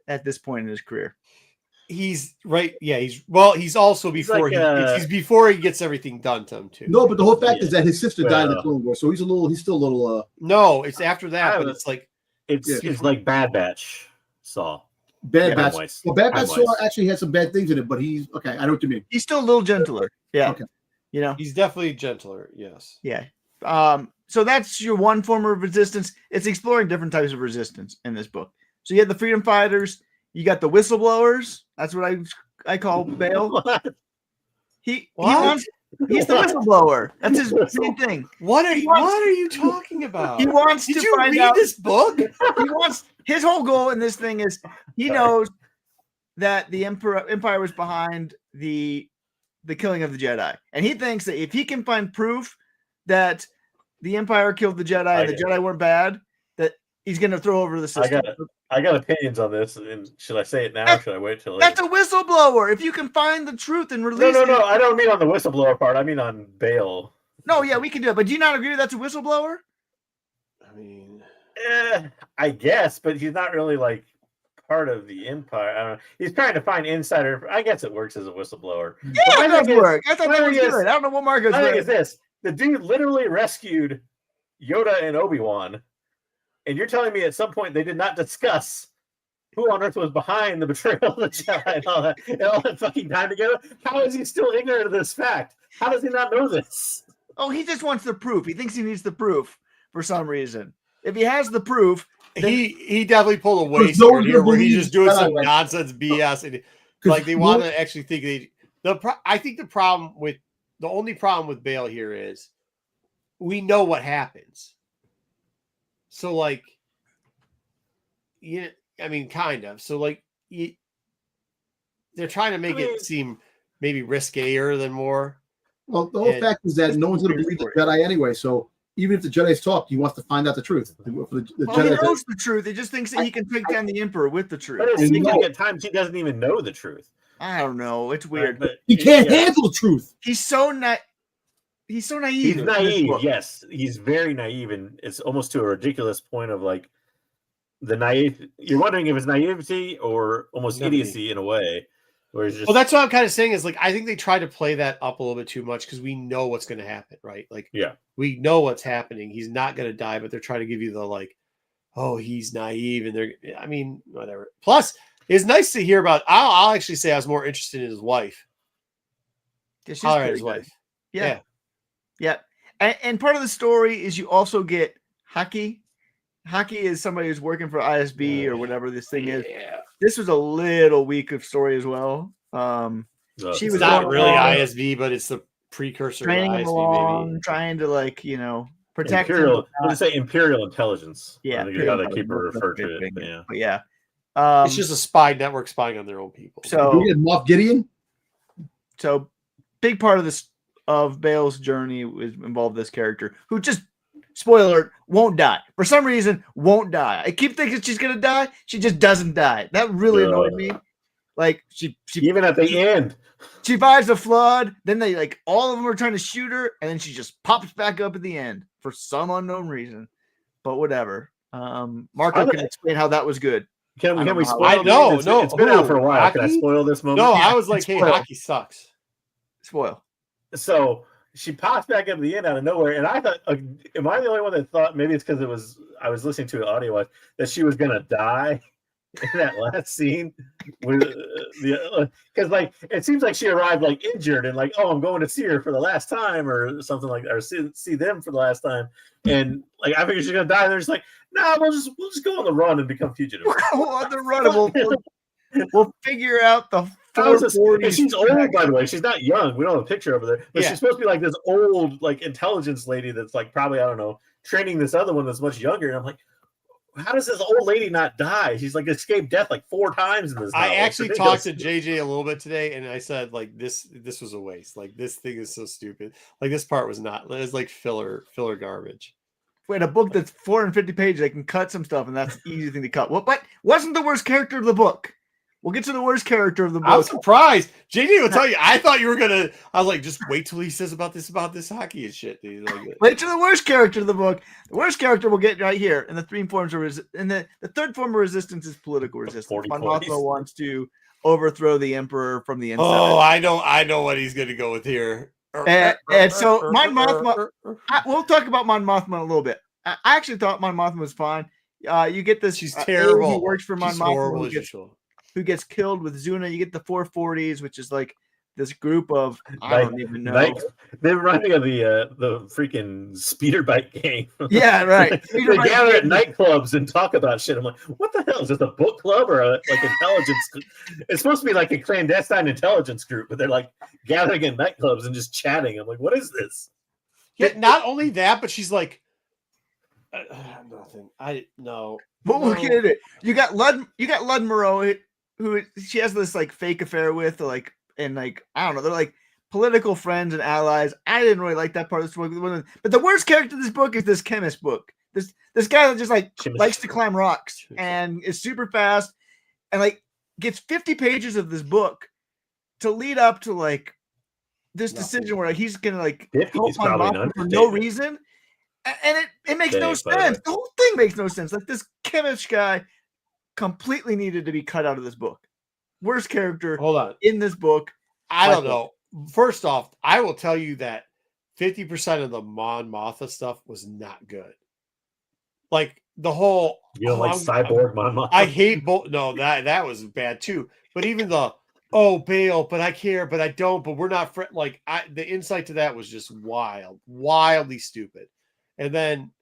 at this point in his career. He's right. Yeah, he's also before like, he's before he gets everything done to him too. No, but the whole fact Yeah. is that his sister died in the Well, Clone War, so he's still a little. No, it's after that, but I- it's like It's like Bad Batch Saw. Bad Yeah, Batch. Time-wise. Well, Bad Batch Time-wise. Saw actually has some bad things in it, but he's okay. I know what you mean. He's still a little gentler. Yeah. Okay. You know? he's definitely gentler. Yes. Yeah. So that's your one form of resistance. It's exploring different types of resistance in this book. So you have the freedom fighters, you got the whistleblowers. That's what I call Bale. He's the whistleblower. That's his main thing. What are you talking about? He wants Did to you find read out. this book? He wants his whole goal in this thing is he knows that the Empire was behind the killing of the Jedi, and he thinks that if he can find proof that the Empire killed the Jedi and the Jedi weren't bad, that he's going to throw over the system. I got opinions on this, and should I say it now? Or should I wait till later? That's a whistleblower. If you can find the truth and release No. it. I don't mean on the whistleblower part. I mean on Bale. No, yeah, we can do it. But do you not agree that's a whistleblower? I mean, I guess, but he's not really like part of the Empire. I don't know. He's trying to find insider. I guess it works as a whistleblower. Yeah, But it my does thing is- work. I thought my that was thing is- good. I don't know what Marco's My thing read. is this: the dude literally rescued Yoda and Obi-Wan, and you're telling me at some point they did not discuss who on earth was behind the betrayal of the Jedi and all that fucking time together? How is he still ignorant of this fact? How does he not know this? Oh, he just wants the proof. He thinks he needs the proof for some reason. If he has the proof, he definitely pulled a Because no waste one's here gonna where he's believe just doing Jedi some like- nonsense BS, and like they want to actually think I think the only problem with Bale here is we know what happens. So like, I mean, kind of. So like, they're trying to make it seem maybe riskier than more. Well, the whole fact is that no one's going to believe the Jedi anyway. So even if the Jedi's talk, he wants to find out the truth. The well, Jedi, he knows the truth. He just thinks that he can take down the Emperor with the truth. But it And seems you like know- at times he doesn't even know the truth. I don't know. It's weird. But he can't yeah. handle the truth. He's so naive. He's so naive. He's in this naive, book. yes. He's very naive, and it's almost to a ridiculous point of like the naive. You're wondering if it's naivety or almost Naivety. idiocy in a way, where it's just Well, that's what I'm kind of saying is like I think they try to play that up a little bit too much because we know what's going to happen, right? Like, yeah. we know what's happening. He's not going to die, but they're trying to give you the like, oh, he's naive, and I mean, whatever. Plus, it's nice to hear about. I'll actually say I was more interested in his wife. Yeah, she's Holler at pretty his good. wife. Yeah. And part of the story is you also get Haki. Haki is somebody who's working for ISB or whatever this thing is. Yeah. This was a little weak of story as well. She It's was not going really along, ISB, but it's the precursor to training him ISB, along, maybe. trying to protect Imperial. him. I'm gonna say Imperial intelligence. Yeah, I think is how they Imperial keep her intelligence, referred to that's a it. big Yeah. But yeah. It's just a spy network spying on their own people. So We had Moff Gideon. So big part of this of Bale's journey is involved this character who just spoiler won't die for some reason. Won't die. I keep thinking she's gonna die. She just doesn't die. That really annoyed me. Like she Even at the end, she survives the flood. Then they all of them are trying to shoot her, and then she just pops back up at the end for some unknown reason. But whatever. Marco can explain how that was good. can I don't we know how- spoil? No, these? no. It's been out for a while. Can I Hockey? spoil this moment? No, Yeah, I was like, hey, spoil. hockey sucks. Spoil. So she pops back up at the end out of nowhere, and I thought, am I the only one that thought maybe it's because I was listening to it audio that she was gonna die in that last scene with because it seems like she arrived injured and I'm going to see her for the last time or something or see them for the last time, and I figured she's gonna die. And they're just like, no, we'll just go on the run and become fugitives. On the run, we'll figure out the And 440s. she's old, by the way. She's not young. We don't have a picture over there, but Yeah. she's supposed to be this old, intelligence lady that's probably, I don't know, training this other one that's much younger. And I'm like, how does this old lady not die? She's like escaped death like 4 times in this novel. I It's actually ridiculous. talked to JJ a little bit today, and I said like this was a waste. Like this thing is so stupid. Like this part was not. It was like filler garbage. Wait, a book that's 450 pages, they can cut some stuff, and that's the easy thing to cut. Well, but wasn't the worst character of the book. We'll get to the worst character of the I'm book. surprised. JJ will tell you. I thought you were gonna. I was like, just wait till he says about this hockey and shit, dude. Like, Wait to the worst character of the book. The worst character we'll get right here. In the three forms of the third form of resistance is political resistance. Mon Mothma wants to overthrow the emperor from the inside. oh, I know what he's gonna go with here. And so Mon Mothma. We'll talk about Mon Mothma in a little bit. I actually thought Mon Mothma was fine. You get this. She's terrible. Who works for Mon She's Mothma horrible. who gets killed with Zuna. You get the 440s, which is like this group of I don't even know. They remind me of the freaking speeder bike gang. Yeah, right. They gather at nightclubs and talk about shit. I'm like, what the hell is this? A book club or like intelligence? It's supposed to be like a clandestine intelligence group, but they're like gathering in nightclubs and just chatting. I'm like, what is this? Yeah, not only that, but she's like nothing. I no. But we'll get it. You got Lud Moreau, who she has this like fake affair with, like, and like I don't know, they're like political friends and allies. I didn't really like that part of this book. But the worst character in this book is this chemist book. This guy that just like likes to climb rocks and is super fast and like gets 50 pages of this book to lead up to like this decision where like, he's gonna like help Mon Mothma for no reason. And it makes no sense. The whole thing makes no sense. Like this chemist guy completely needed to be cut out of this book. Worst character in this book. I don't know. First off, I will tell you that 50% of the Mon Mothma stuff was not good. Like the whole cyborg Mon Mothma. I hate both. No, that was bad too. But even the Bale, but I care, but I don't, but we're not the insight to that was just wildly stupid. And then,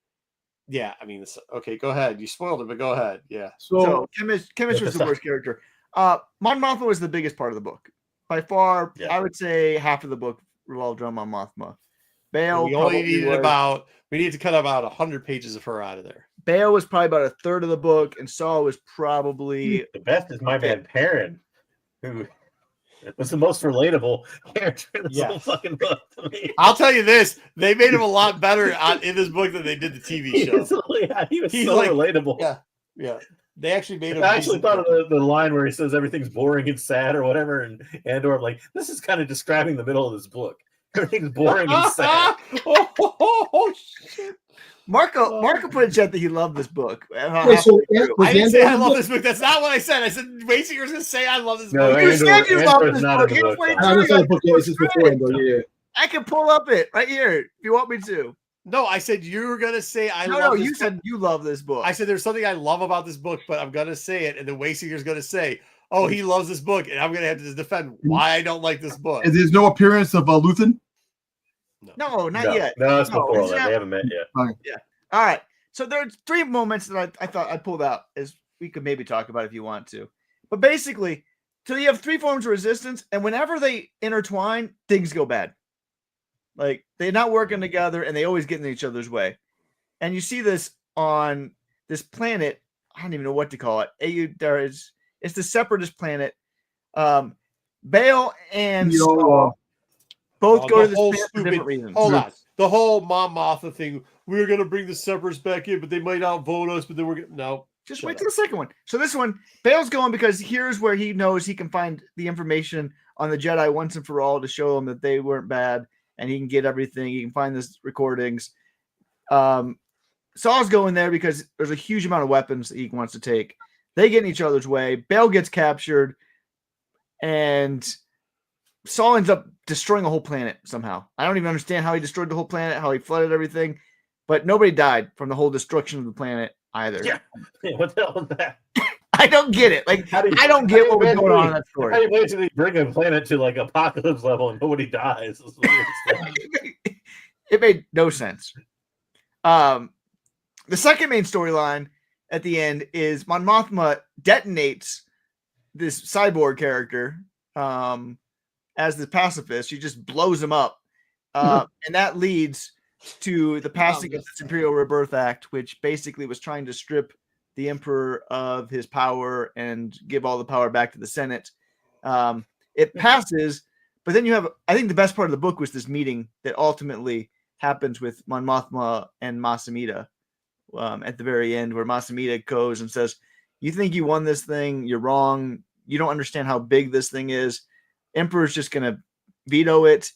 yeah, I mean, okay, go ahead. You spoiled it, but go ahead. Yeah. So Chemist was the worst character. Mon Mothma was the biggest part of the book. By far, I would say half of the book revolved around Mon Mothma. Bale, we need to cut about 100 pages of her out of there. Bale was probably about a third of the book, and Saul was probably the best is my man Perrin, who was the most relatable character in this whole fucking book to me. I'll tell you this: they made him a lot better in this book than they did the TV show. He was so relatable. Yeah. They actually made him. I actually thought of the line where he says everything's boring and sad or whatever, and Andor, I'm like, this is kind of describing the middle of this book. Everything's boring and sad. Oh shit! Marco put in chat that he loved this book. I didn't say I love this book. That's not what I said. I said Waysinger's gonna say I love this book. You said you love this book. I can pull up it right here if you want me to. No, I said you were gonna say I love. No, you said you love this book. I said there's something I love about this book, but I'm gonna say it, and then Waysinger's gonna say, "Oh, he loves this book," and I'm gonna have to defend why I don't like this book. And there's no appearance of Luthen. No, not yet. No, that's before that. They haven't met yet. Yeah. All right. So there's 3 moments that I thought I pulled out as we could maybe talk about if you want to. But basically, so you have 3 forms of resistance, and whenever they intertwine, things go bad. Like they're not working together, and they always get in each other's way. And you see this on this planet. I don't even know what to call it. It's the separatist planet. Bale and Saul both go to this planet for different reasons. Hold on. The whole Mon Mothma thing. We're going to bring the separatists back in, but they might outvote us, but then we're going to... No. Just wait till the second one. So this one, Bale's going because here's where he knows he can find the information on the Jedi once and for all to show them that they weren't bad, and he can get everything. He can find this recordings. Saul's going there because there's a huge amount of weapons that he wants to take. They get in each other's way. Bale gets captured, and Saul ends up destroying a whole planet somehow. I don't even understand how he destroyed the whole planet, how he flooded everything, but nobody died from the whole destruction of the planet either. Yeah. What the hell was that? I don't get it. Like, I don't get what was going on in that story. How do you basically bring a planet to like apocalypse level and nobody dies? It made no sense. The second main storyline at the end is Mon Mothma detonates this cyborg character as the pacifist. She just blows him up. And that leads to the passing of this Imperial Rebirth Act, which basically was trying to strip the emperor of his power and give all the power back to the Senate. It passes, but then you have, I think the best part of the book was this meeting that ultimately happens with Mon Mothma and Masamita at the very end, where Masamita goes and says, you think you won this thing, you're wrong. You don't understand how big this thing is. Emperor's just going to veto it.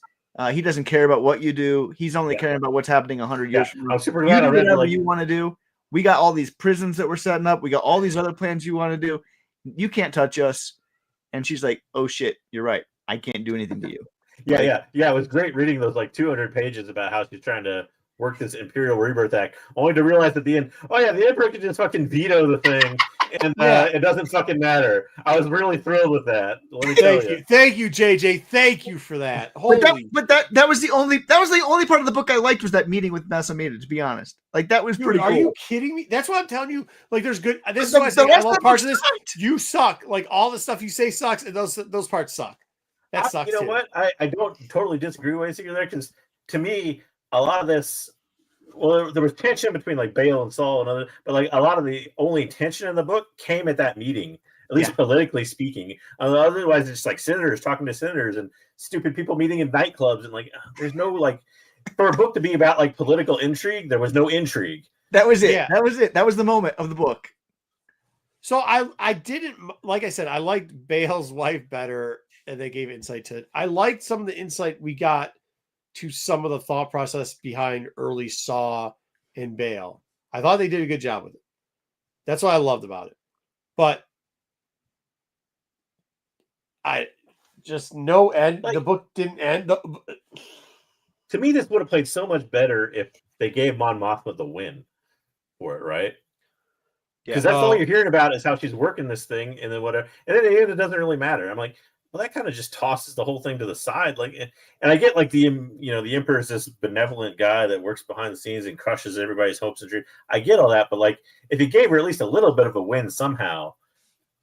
He doesn't care about what you do. He's only caring about what's happening 100 years from now. I'm super You glad do I read whatever you want to do. We got all these prisons that we're setting up. We got all these other plans you want to do. You can't touch us. And she's like, oh shit, you're right. I can't do anything to you. Yeah. It was great reading those like 200 pages about how she's trying to work this Imperial Rebirth Act, only to realize at the end, oh yeah, the Emperor could just fucking veto the thing, and it doesn't fucking matter. I was really thrilled with that. Let me tell you. Thank you, JJ. Thank you for that. Holy, but that was the only part of the book I liked, was that meeting with Masamita. To be honest, like that was pretty cool. Are you kidding me? That's what I'm telling you. Like, there's good. This is why I say I love parts of this. You suck. Like all the stuff you say sucks, and those parts suck. That sucks. You know what? I don't totally disagree with you there, because to me, a lot of this, well, there was tension between like Bale and Saul and other, but like a lot of the only tension in the book came at that meeting, at least politically speaking. Otherwise, it's just like senators talking to senators and stupid people meeting in nightclubs, and like there's no like, for a book to be about like political intrigue, there was no intrigue. That was it. Yeah. That was it. That was the moment of the book. So I didn't, like I said, I liked Bale's wife better, and they gave insight to it. I liked some of the insight we got to some of the thought process behind early Saw and Bale. I thought they did a good job with it. That's what I loved about it. But I just no end. Like, the book didn't end. To me, this would have played so much better if they gave Mon Mothma the win for it, right? Because that's all you're hearing about is how she's working this thing, and then whatever. And then at the end, it doesn't really matter. I'm like, well, that kind of just tosses the whole thing to the side. Like, and I get like the Emperor is this benevolent guy that works behind the scenes and crushes everybody's hopes and dreams. I get all that, but like, if you gave her at least a little bit of a win somehow,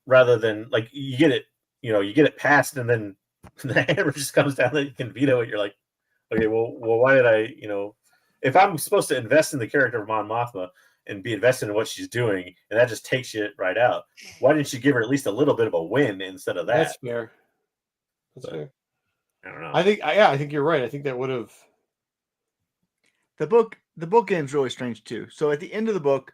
rather than like you get it passed, and then the hammer just comes down that you can veto it. You're like, okay, well, why did I, if I'm supposed to invest in the character of Mon Mothma and be invested in what she's doing, and that just takes you right out, why didn't you give her at least a little bit of a win instead of that? That's fair. Fair. I don't know. I think you're right. I think that would have. The book ends really strange too. So at the end of the book,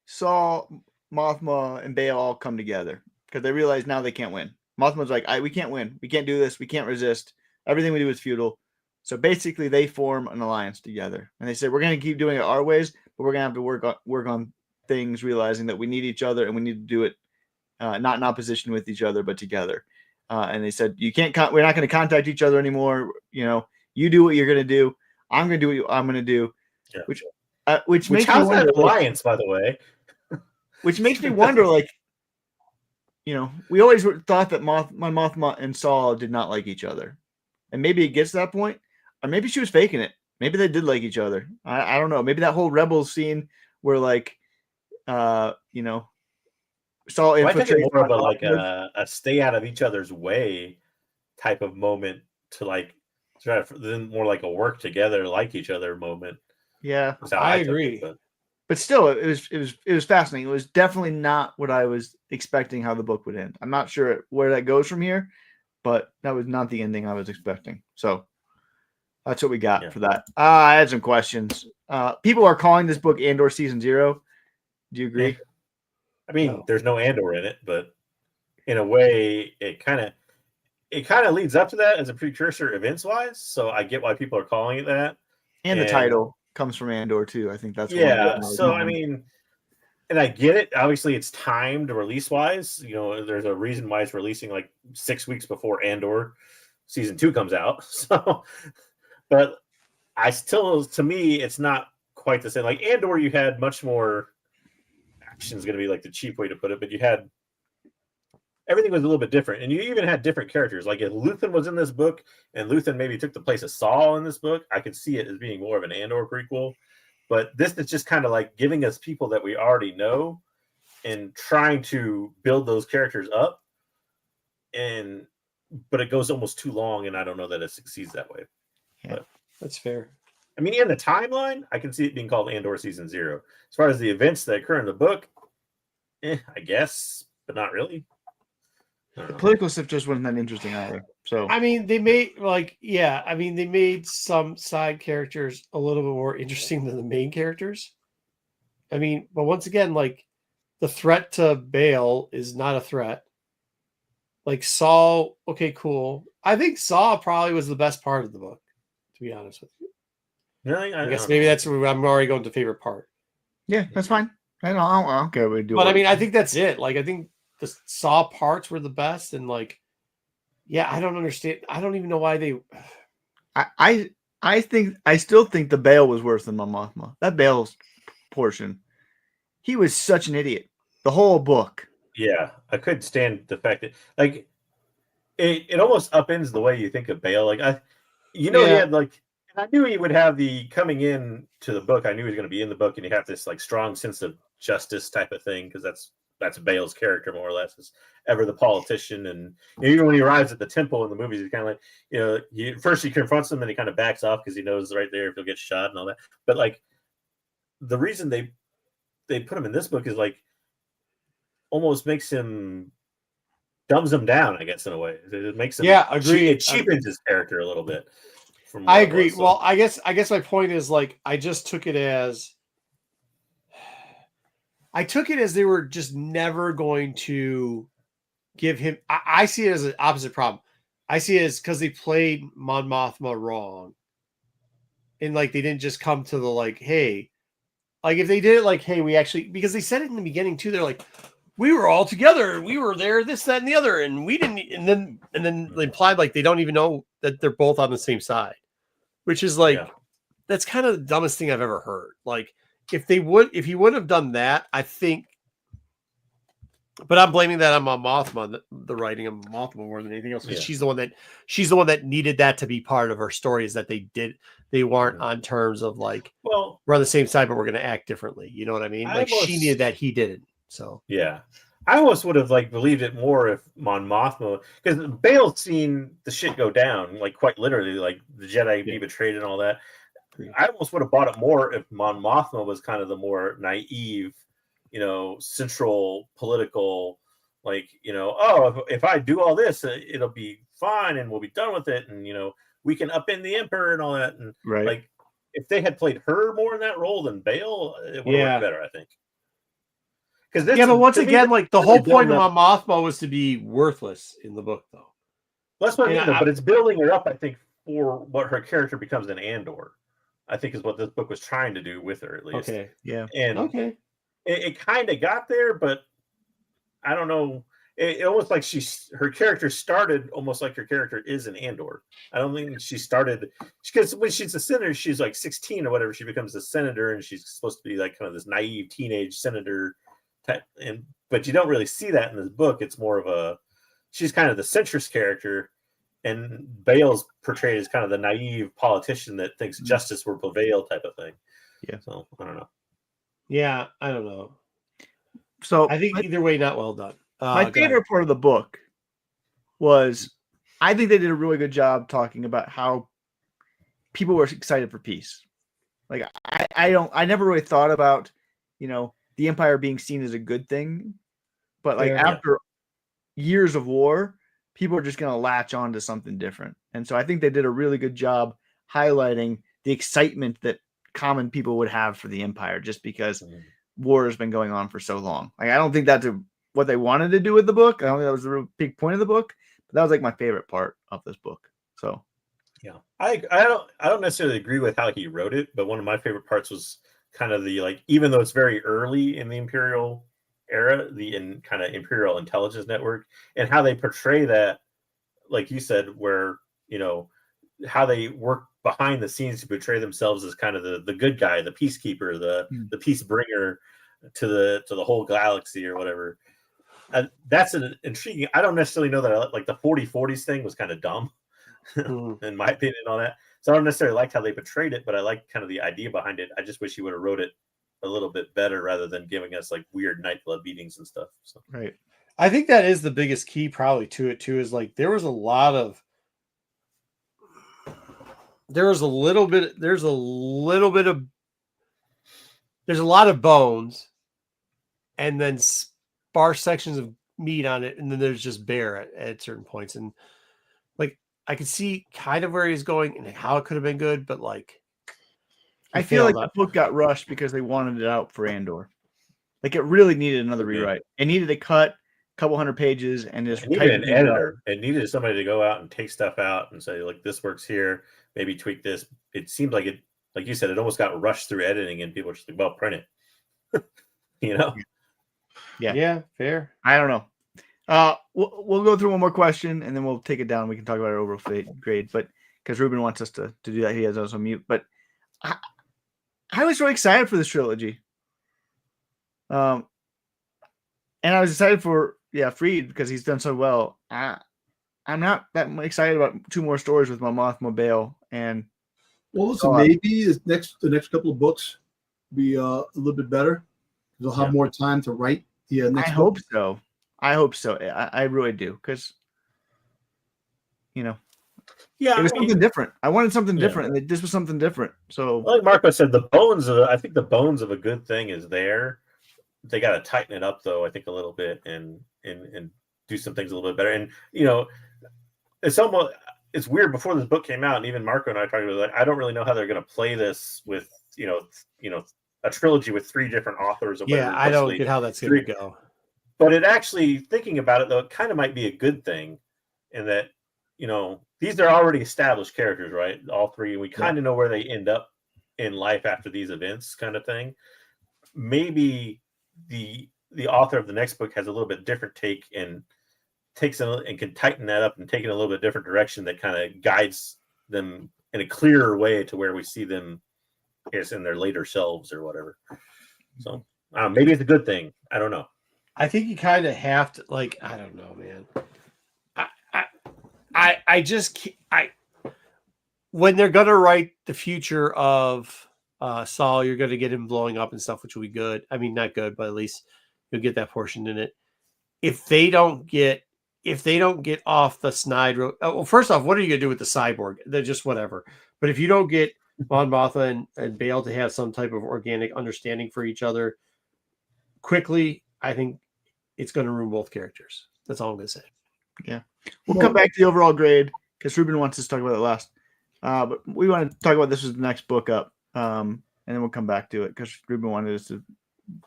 Saul, Mothma, and Bale all come together because they realize now they can't win. Mothma's like, we can't win. We can't do this. We can't resist. Everything we do is futile. So basically, they form an alliance together, and they say we're going to keep doing it our ways, but we're going to have to work on things, realizing that we need each other and we need to do it not in opposition with each other, but together. And they said, you can't. We're not going to contact each other anymore. You do what you're going to do. I'm going to do what I'm going to do. Yeah. Which makes me wonder, alliance, by the way. Which makes me wonder, like, we always thought that Mothma and Saul did not like each other, and maybe it gets to that point, or maybe she was faking it. Maybe they did like each other. I don't know. Maybe that whole Rebels scene where, like, Saul infiltrates. More of a stay out of each other's way type of moment to like try to, then more like a work together, like each other moment. Yeah, I agree. But still, it was fascinating. It was definitely not what I was expecting how the book would end. I'm not sure where that goes from here, but that was not the ending I was expecting. So that's what we got for that. I had some questions. People are calling this book Andor Season 0. Do you agree? I mean, there's no Andor in it, but in a way, it kind of leads up to that as a precursor events-wise. So I get why people are calling it that. And the title comes from Andor too. I think that's So I mean, and I get it. Obviously, it's timed release-wise. There's a reason why it's releasing like 6 weeks before Andor Season 2 comes out. So, but to me, it's not quite the same. Like Andor, you had much more. Is going to be like the cheap way to put it, but you had everything was a little bit different, and you even had different characters. Like if Luthen was in this book, and Luthen maybe took the place of Saul in this book, I could see it as being more of an Andor prequel. But this is just kind of like giving us people that we already know, and trying to build those characters up. But it goes almost too long, and I don't know that it succeeds that way. Yeah, but that's fair. I mean, in the timeline, I can see it being called Andor Season 0. As far as the events that occur in the book, I guess, but not really. The political stuff just wasn't that interesting either. So I mean, they made they made some side characters a little bit more interesting than the main characters. I mean, but once again, like the threat to Bale is not a threat. Like Saul, okay, cool. I think Saul probably was the best part of the book, to be honest with you. Really? I guess maybe that's where I'm already going to favorite part. yeah, that's fine. I don't care what we do. But I mean, I think that's it. Like, I think the Saw parts were the best, and like, yeah, I don't understand. I don't even know why they. I still think the Bale was worse than Mon Mothma. That Bale's portion, he was such an idiot. The whole book. Yeah, I couldn't stand the fact that like it almost upends the way you think of Bale. Like he had like, and I knew he would have the coming in to the book. I knew he was going to be in the book, and he have this like strong sense of justice type of thing because that's Bale's character more or less. Is ever the politician, and even when he arrives at the temple in the movies, he's kind of like first he confronts him and he kind of backs off because he knows right there if he'll get shot and all that. But like the reason they put him in this book is like almost makes him dumbs him down, I guess, in a way. It makes him agree. It cheapens his character a little bit. I agree. Well, I guess my point is like I just took it as they were just never going to give him. I see it as an opposite problem. I see it as because they played Mon Mothma wrong, and like they didn't just come to the like, hey, like if they did it like, hey, we actually, because they said it in the beginning too. They're like, we were all together, we were there, this, that, and the other, and we didn't. And then they implied like they don't even know that they're both on the same side, which is like that's kind of the dumbest thing I've ever heard. Like if he would have done that, I think. But I'm blaming that on Mothma, the writing of Mothma more than anything else, because she's the one that needed that to be part of her story. Is that they weren't on terms of like, well, we're on the same side, but we're going to act differently. You know what I mean? Like she needed that, he didn't. So yeah, I almost would have like believed it more if Mon Mothma, because Bale's seen the shit go down, like quite literally, like the Jedi be betrayed and all that. I almost would have bought it more if Mon Mothma was kind of the more naive, central political, like, if I do all this, it'll be fine and we'll be done with it. And, we can upend the emperor and all that. And like, if they had played her more in that role than Bale, it would have worked better, I think. But once again, like the whole point of Mon Mothma was to be worthless in the book, though. Well, that's what I mean, but it's building her up, I think, for what her character becomes in Andor. I think is what this book was trying to do with her, at least. Okay. Yeah. And it kind of got there, but I don't know. It almost like her character started almost like her character is in Andor. I don't think she started because when she's a senator, she's like 16 or whatever. She becomes a senator, and she's supposed to be like kind of this naive teenage senator type. But you don't really see that in this book. It's more of she's kind of the centrist character. And Bale's portrayed as kind of the naive politician that thinks justice will prevail type of thing. Yeah. So I don't know. Yeah, I don't know. So I think either way, not well done. My favorite part of the book was I think they did a really good job talking about how people were excited for peace. Like I never really thought about, the Empire being seen as a good thing, but like after years of war, people are just going to latch on to something different. And so I think they did a really good job highlighting the excitement that common people would have for the Empire just because war has been going on for so long. Like, I don't think that's what they wanted to do with the book. I don't think that was the real big point of the book, but that was like my favorite part of this book. So, yeah, I don't necessarily agree with how he wrote it, but one of my favorite parts was kind of the, like, even though it's very early in the Imperial era, the kind of Imperial Intelligence Network, and how they portray that, like you said, where how they work behind the scenes to portray themselves as kind of the good guy, the peacekeeper, the peace bringer to the whole galaxy or whatever. That's an intriguing. I don't necessarily know that I like the 40-40s thing was kind of dumb in my opinion on that. So I don't necessarily like how they portrayed it, but I like kind of the idea behind it. I just wish he would have wrote it a little bit better rather than giving us like weird nightclub meetings and stuff. So. Right. I think that is the biggest key probably to it too, is like there's a lot of bones and then sparse sections of meat on it, and then there's just bare at certain points. And like I could see kind of where he's going and how it could have been good, but like I feel like the book got rushed because they wanted it out for Andor. Like it really needed another rewrite. It needed to cut a couple hundred pages and just it needed an editor. It needed somebody to go out and take stuff out and say, like, this works here, maybe tweak this. It seemed like it, like you said, it almost got rushed through editing, and people were just like, well, print it. You know? Yeah, fair. I don't know. We'll go through one more question and then we'll take it down. We can talk about our overall grade, but because Ruben wants us to do that, he has us on mute. But I was really excited for this trilogy. And I was excited for Freed because he's done so well. I'm not that excited about 2 more stories with Mon Mothma, Bail, and listen, maybe the next couple of books be a little bit better. They'll have more time to write. I hope so. I really do, because it was something different. I wanted something different, and this was something different. So, like Marco said, I think the bones of a good thing is there. They got to tighten it up, though, I think, a little bit, and do some things a little bit better. And it's weird. Before this book came out, and even Marco and I talked about, like, I don't really know how they're going to play this with a trilogy with 3 different authors. I don't get how that's going to go. But it actually, thinking about it, though, it kind of might be a good thing in that, these are already established characters, right? All 3. We kind of know where they end up in life after these events, kind of thing. Maybe the author of the next book has a little bit different take and can tighten that up and take it in a little bit different direction that kind of guides them in a clearer way to where we see them, I guess, in their later selves or whatever. So maybe it's a good thing. I don't know. I think you kind of have to, like, I don't know, man. When they're gonna write the future of Saul, you're gonna get him blowing up and stuff, which will be good. I mean, not good, but at least you'll get that portion in it. If they don't get off the snide road, well, first off, what are you gonna do with the cyborg? They're just whatever. But if you don't get Mon Mothma and Bail to have some type of organic understanding for each other quickly, I think it's going to ruin both characters. That's all I'm going to say. Yeah. We'll come back to the overall grade because Ruben wants us to talk about it last. But we want to talk about this as the next book up. And then we'll come back to it because Ruben wanted us to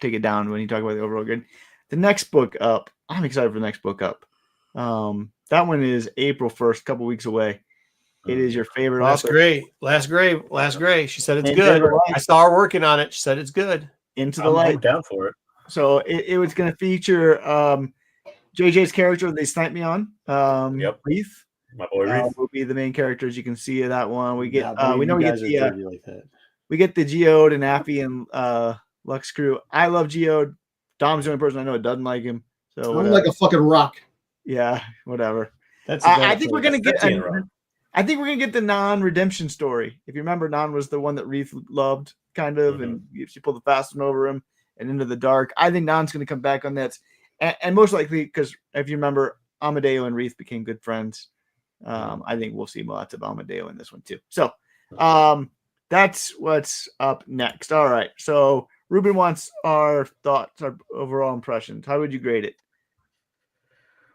take it down when you talk about the overall grade. The next book up, I'm excited for the next book up. That one is April 1st, a couple weeks away. It is your favorite Last author. Last Gray. She said it's good. I saw her working on it. She said it's good. Into the Light. I'm down for it. So it was going to feature JJ's character they sniped me on. Reith. My boy Reith will be the main characters. You can see that one. We get we we get the Geode and Affy and Lux crew. I love Geode. Dom's the only person I know that doesn't like him. So I'm like a fucking rock. Yeah, whatever. I think we're gonna get. I think we're gonna get the non-redemption story. If you remember, Non was the one that Reith loved, kind of, and she pulled the fast one over him and into the dark. I think Non's going to come back on that, and most likely because if you remember, Amadeo and Reith became good friends. I think we'll see lots of Amadeo in this one too. So that's what's up next. All right. So Ruben wants our thoughts, our overall impressions. How would you grade it?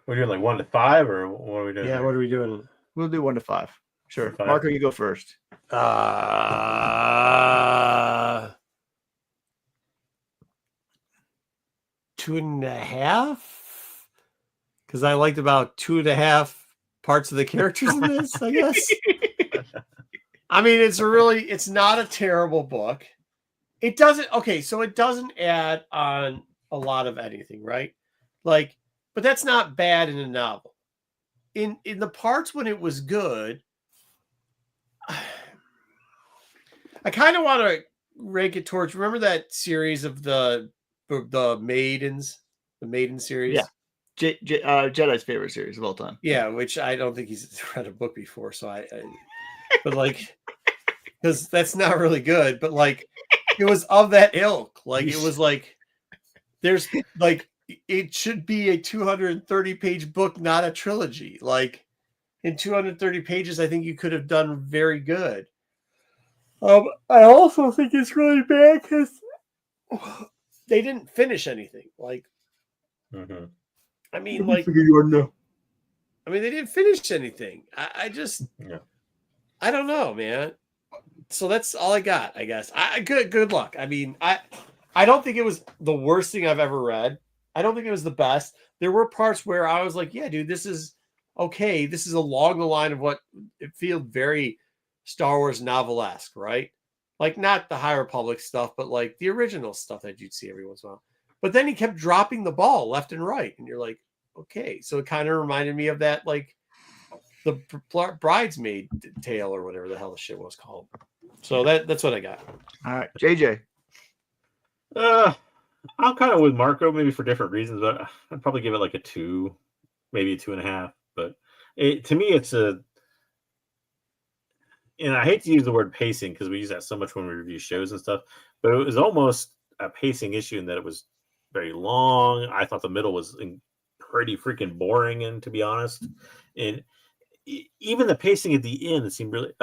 We're doing like 1 to 5, or what are we doing? Yeah, what are we doing? We'll do 1 to 5. Sure. 5. Marco, you go first. 2.5, because I liked about 2.5 parts of the characters in this, I guess. I mean, it's not a terrible book. It doesn't add on a lot of anything, right? Like, but that's not bad in a novel. In the parts when it was good, I kind of want to rank it towards, remember that series of the Maidens, the Maiden series? Yeah. Jedi's favorite series of all time. Yeah, which I don't think he's read a book before, so but like, because that's not really good, but like, it was of that ilk. Like, it was like, there's like, it should be a 230-page book, not a trilogy. Like, in 230 pages, I think you could have done very good. I also think it's really bad because they didn't finish anything. Like, Mm-hmm. I mean, like, figure you are no. I mean, they didn't finish anything. I just, I don't know, man. So that's all I got, I guess. Good luck. I mean, I don't think it was the worst thing I've ever read. I don't think it was the best. There were parts where I was like, yeah, dude, this is okay. This is along the line of what it feels very Star Wars novelesque, right? Like not the High Republic stuff, but like the original stuff that you'd see every once in a while. But then he kept dropping the ball left and right, and you're like, okay. So it kind of reminded me of that, like the bridesmaid tale or whatever the hell the shit was called. So that's what I got. All right, JJ. I'm kind of with Marco, maybe for different reasons, but I'd probably give it like a 2, maybe a 2.5. But to me, it's and I hate to use the word pacing because we use that so much when we review shows and stuff, but it was almost a pacing issue in that it was very long. I thought the middle was pretty freaking boring, and to be honest, and even the pacing at the end, it seemed really.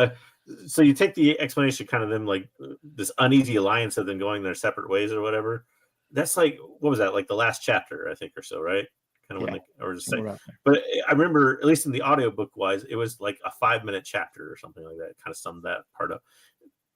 So you take the explanation, kind of them like this uneasy alliance of them going their separate ways or whatever. That's like, what was that? Like the last chapter, I think, or so, right? Kind of when or just saying. But I remember, at least in the audiobook wise, it was like a 5-minute chapter or something like that. It kind of summed that part up.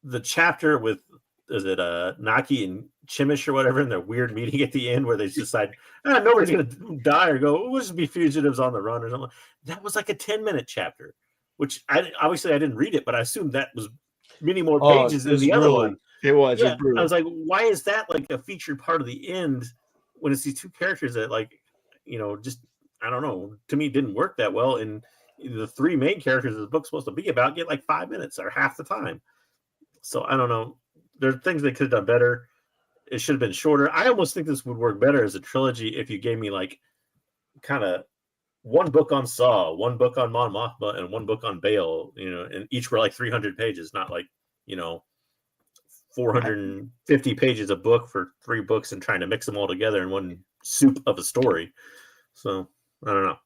The chapter with, is it Naki and Chimish or whatever, in their weird meeting at the end where they decide nobody's going to die or go, we'll just be fugitives on the run or something. That was like a 10-minute chapter, which obviously I didn't read it, but I assumed that was many more pages than the other one. It was. Yeah, I was like, why is that like a featured part of the end when it's these two characters that, like, just, I don't know, to me didn't work that well. And the 3 main characters the book's supposed to be about get like 5 minutes or half the time. So I don't know. There are things they could have done better. It should have been shorter. I almost think this would work better as a trilogy if you gave me like kind of one book on Saw, one book on Mon Mothma, and one book on Bail, and each were like 300 pages, not like, 450 pages of book for 3 books and trying to mix them all together in one soup of a story. So I don't know.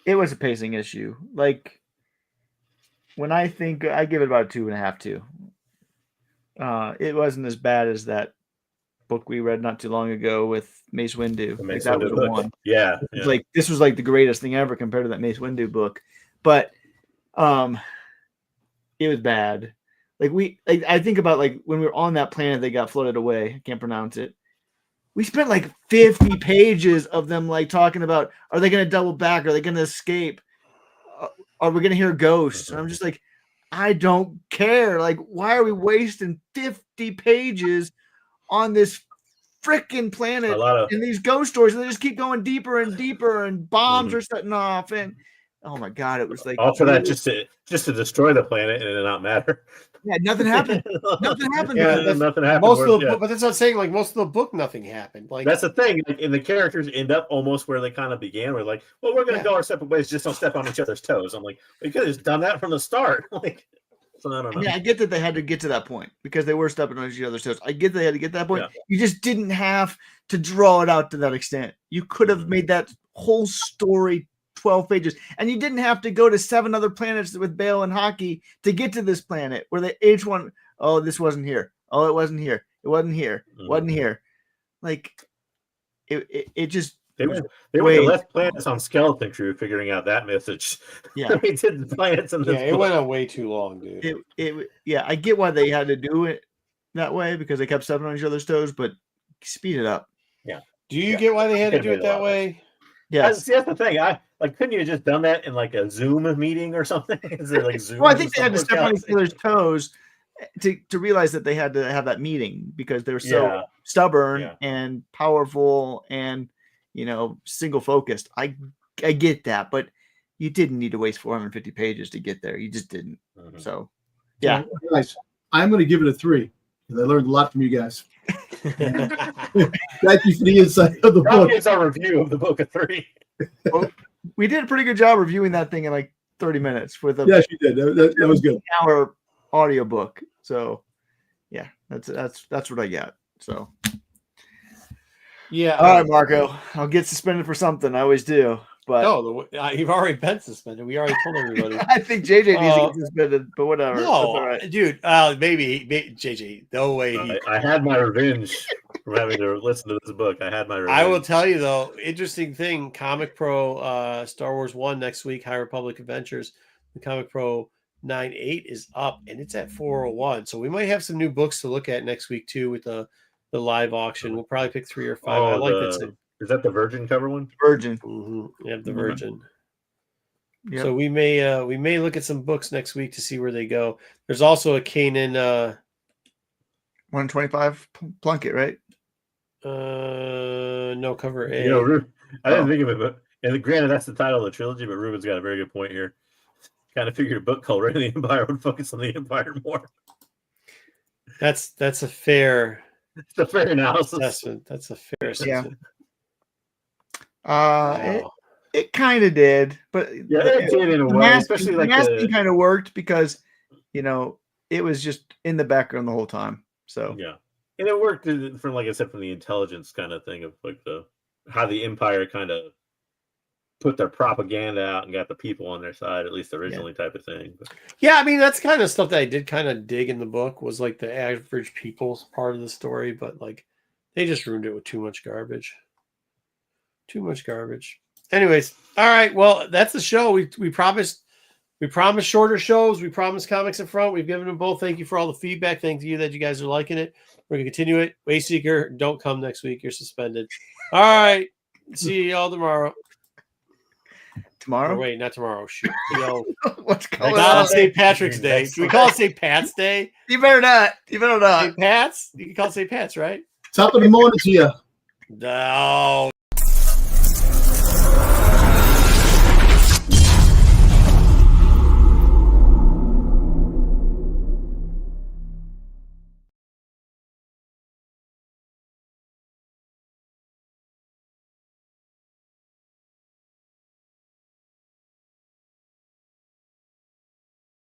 It was a pacing issue. Like when I think, I give it about 2.5 too. It wasn't as bad as that book we read not too long ago with Mace Windu. Like that was the one. Yeah. Like this was like the greatest thing ever compared to that Mace Windu book. But it was bad. I think about like when we were on that planet, they got floated away. I can't pronounce it. We spent like 50 pages of them like talking about, are they going to double back? Are they going to escape? Are we going to hear ghosts? And I'm just like, I don't care. Like, why are we wasting 50 pages on this freaking planet and these ghost stories? And they just keep going deeper and deeper, and bombs are setting off. And oh my God, it was like all for that just to destroy the planet and it not matter. Yeah, nothing happened. Nothing happened. Yeah, nothing happened. But that's what I'm saying. Like most of the book, nothing happened. Like that's the thing. Like, and the characters end up almost where they kind of began. We're like, well, we're going to go our separate ways. Just don't step on each other's toes. I'm like, we could have just done that from the start. Like, so I don't know. Yeah, I get that they had to get to that point because they were stepping on each other's toes. I get they had to get to that point. Yeah. You just didn't have to draw it out to that extent. You could have made that whole story 12 pages, and you didn't have to go to 7 other planets with Bale and Hockey to get to this planet where they each one, oh, this wasn't here. Oh, it wasn't here. It wasn't here. It wasn't here. Like it just they were the left planets on Skeleton Crew figuring out that message. Yeah, we did the planets in this it went on way too long, dude. I get why they had to do it that way because they kept stepping on each other's toes, but speed it up. Yeah. Do you get why they had to do it that way? Yeah, that's the thing. Couldn't you have just done that in like a Zoom meeting or something? Is it like Zoom? Well, I think they had to step on each other's toes to realize that they had to have that meeting because they were so stubborn and powerful and single focused. I get that, but you didn't need to waste 450 pages to get there. You just didn't. Mm-hmm. So, yeah, guys, I'm going to give it a 3 because I learned a lot from you guys. Thank you for the insight of the book. It's our review of the book of 3. Well, we did a pretty good job reviewing that thing in like 30 minutes with a yes, you did. That was good. Hour audiobook. So yeah, that's what I got. So yeah. All right, Marco. I'll get suspended for something. I always do. But no, you've already been suspended. We already told everybody. I think JJ needs to get suspended, but whatever. No, right. Dude. Maybe JJ. No way. I had my revenge. from having to listen to this book. I had my revenge. I will tell you though, interesting thing, Comic Pro Star Wars 1 next week, High Republic Adventures. The Comic Pro 9.8 is up and it's at 401. So we might have some new books to look at next week too with the live auction. We'll probably pick 3 or 5. I like that. Is that the Virgin cover one? Virgin. Mm-hmm. Yeah, the Virgin. Yep. So we may look at some books next week to see where they go. There's also a Kanan 125 Plunkett, right? no, cover A. You know, I didn't think of it, but and granted that's the title of the trilogy, but Ruben's got a very good point here. Kind of figured a book called Reign of the Empire would focus on the Empire more. That's a fair. It's a fair analysis. Assessment. That's a fair assessment. Wow. It kind of did, but yeah, it did in a way, especially like the kind of worked because it was just in the background the whole time. So yeah, and it worked from, like I said, from the intelligence kind of thing of like how the Empire kind of put their propaganda out and got the people on their side, at least originally, type of thing. But, yeah, I mean that's kind of stuff that I did kind of dig in the book was like the average people's part of the story, but like they just ruined it with too much garbage. Anyways, all right. Well, that's the show. We promised shorter shows. We promised comics in front. We've given them both. Thank you for all the feedback. Thank you that you guys are liking it. We're gonna continue it. Wayseeker, don't come next week. You're suspended. All right. See y'all tomorrow. Tomorrow? Oh, wait, not tomorrow. Shoot. What's going on? on? St. Patrick's Day. Can we call it St. Pat's Day? You better not. St. Pat's? You can call it St. Pat's, right? Top of the morning to you. No.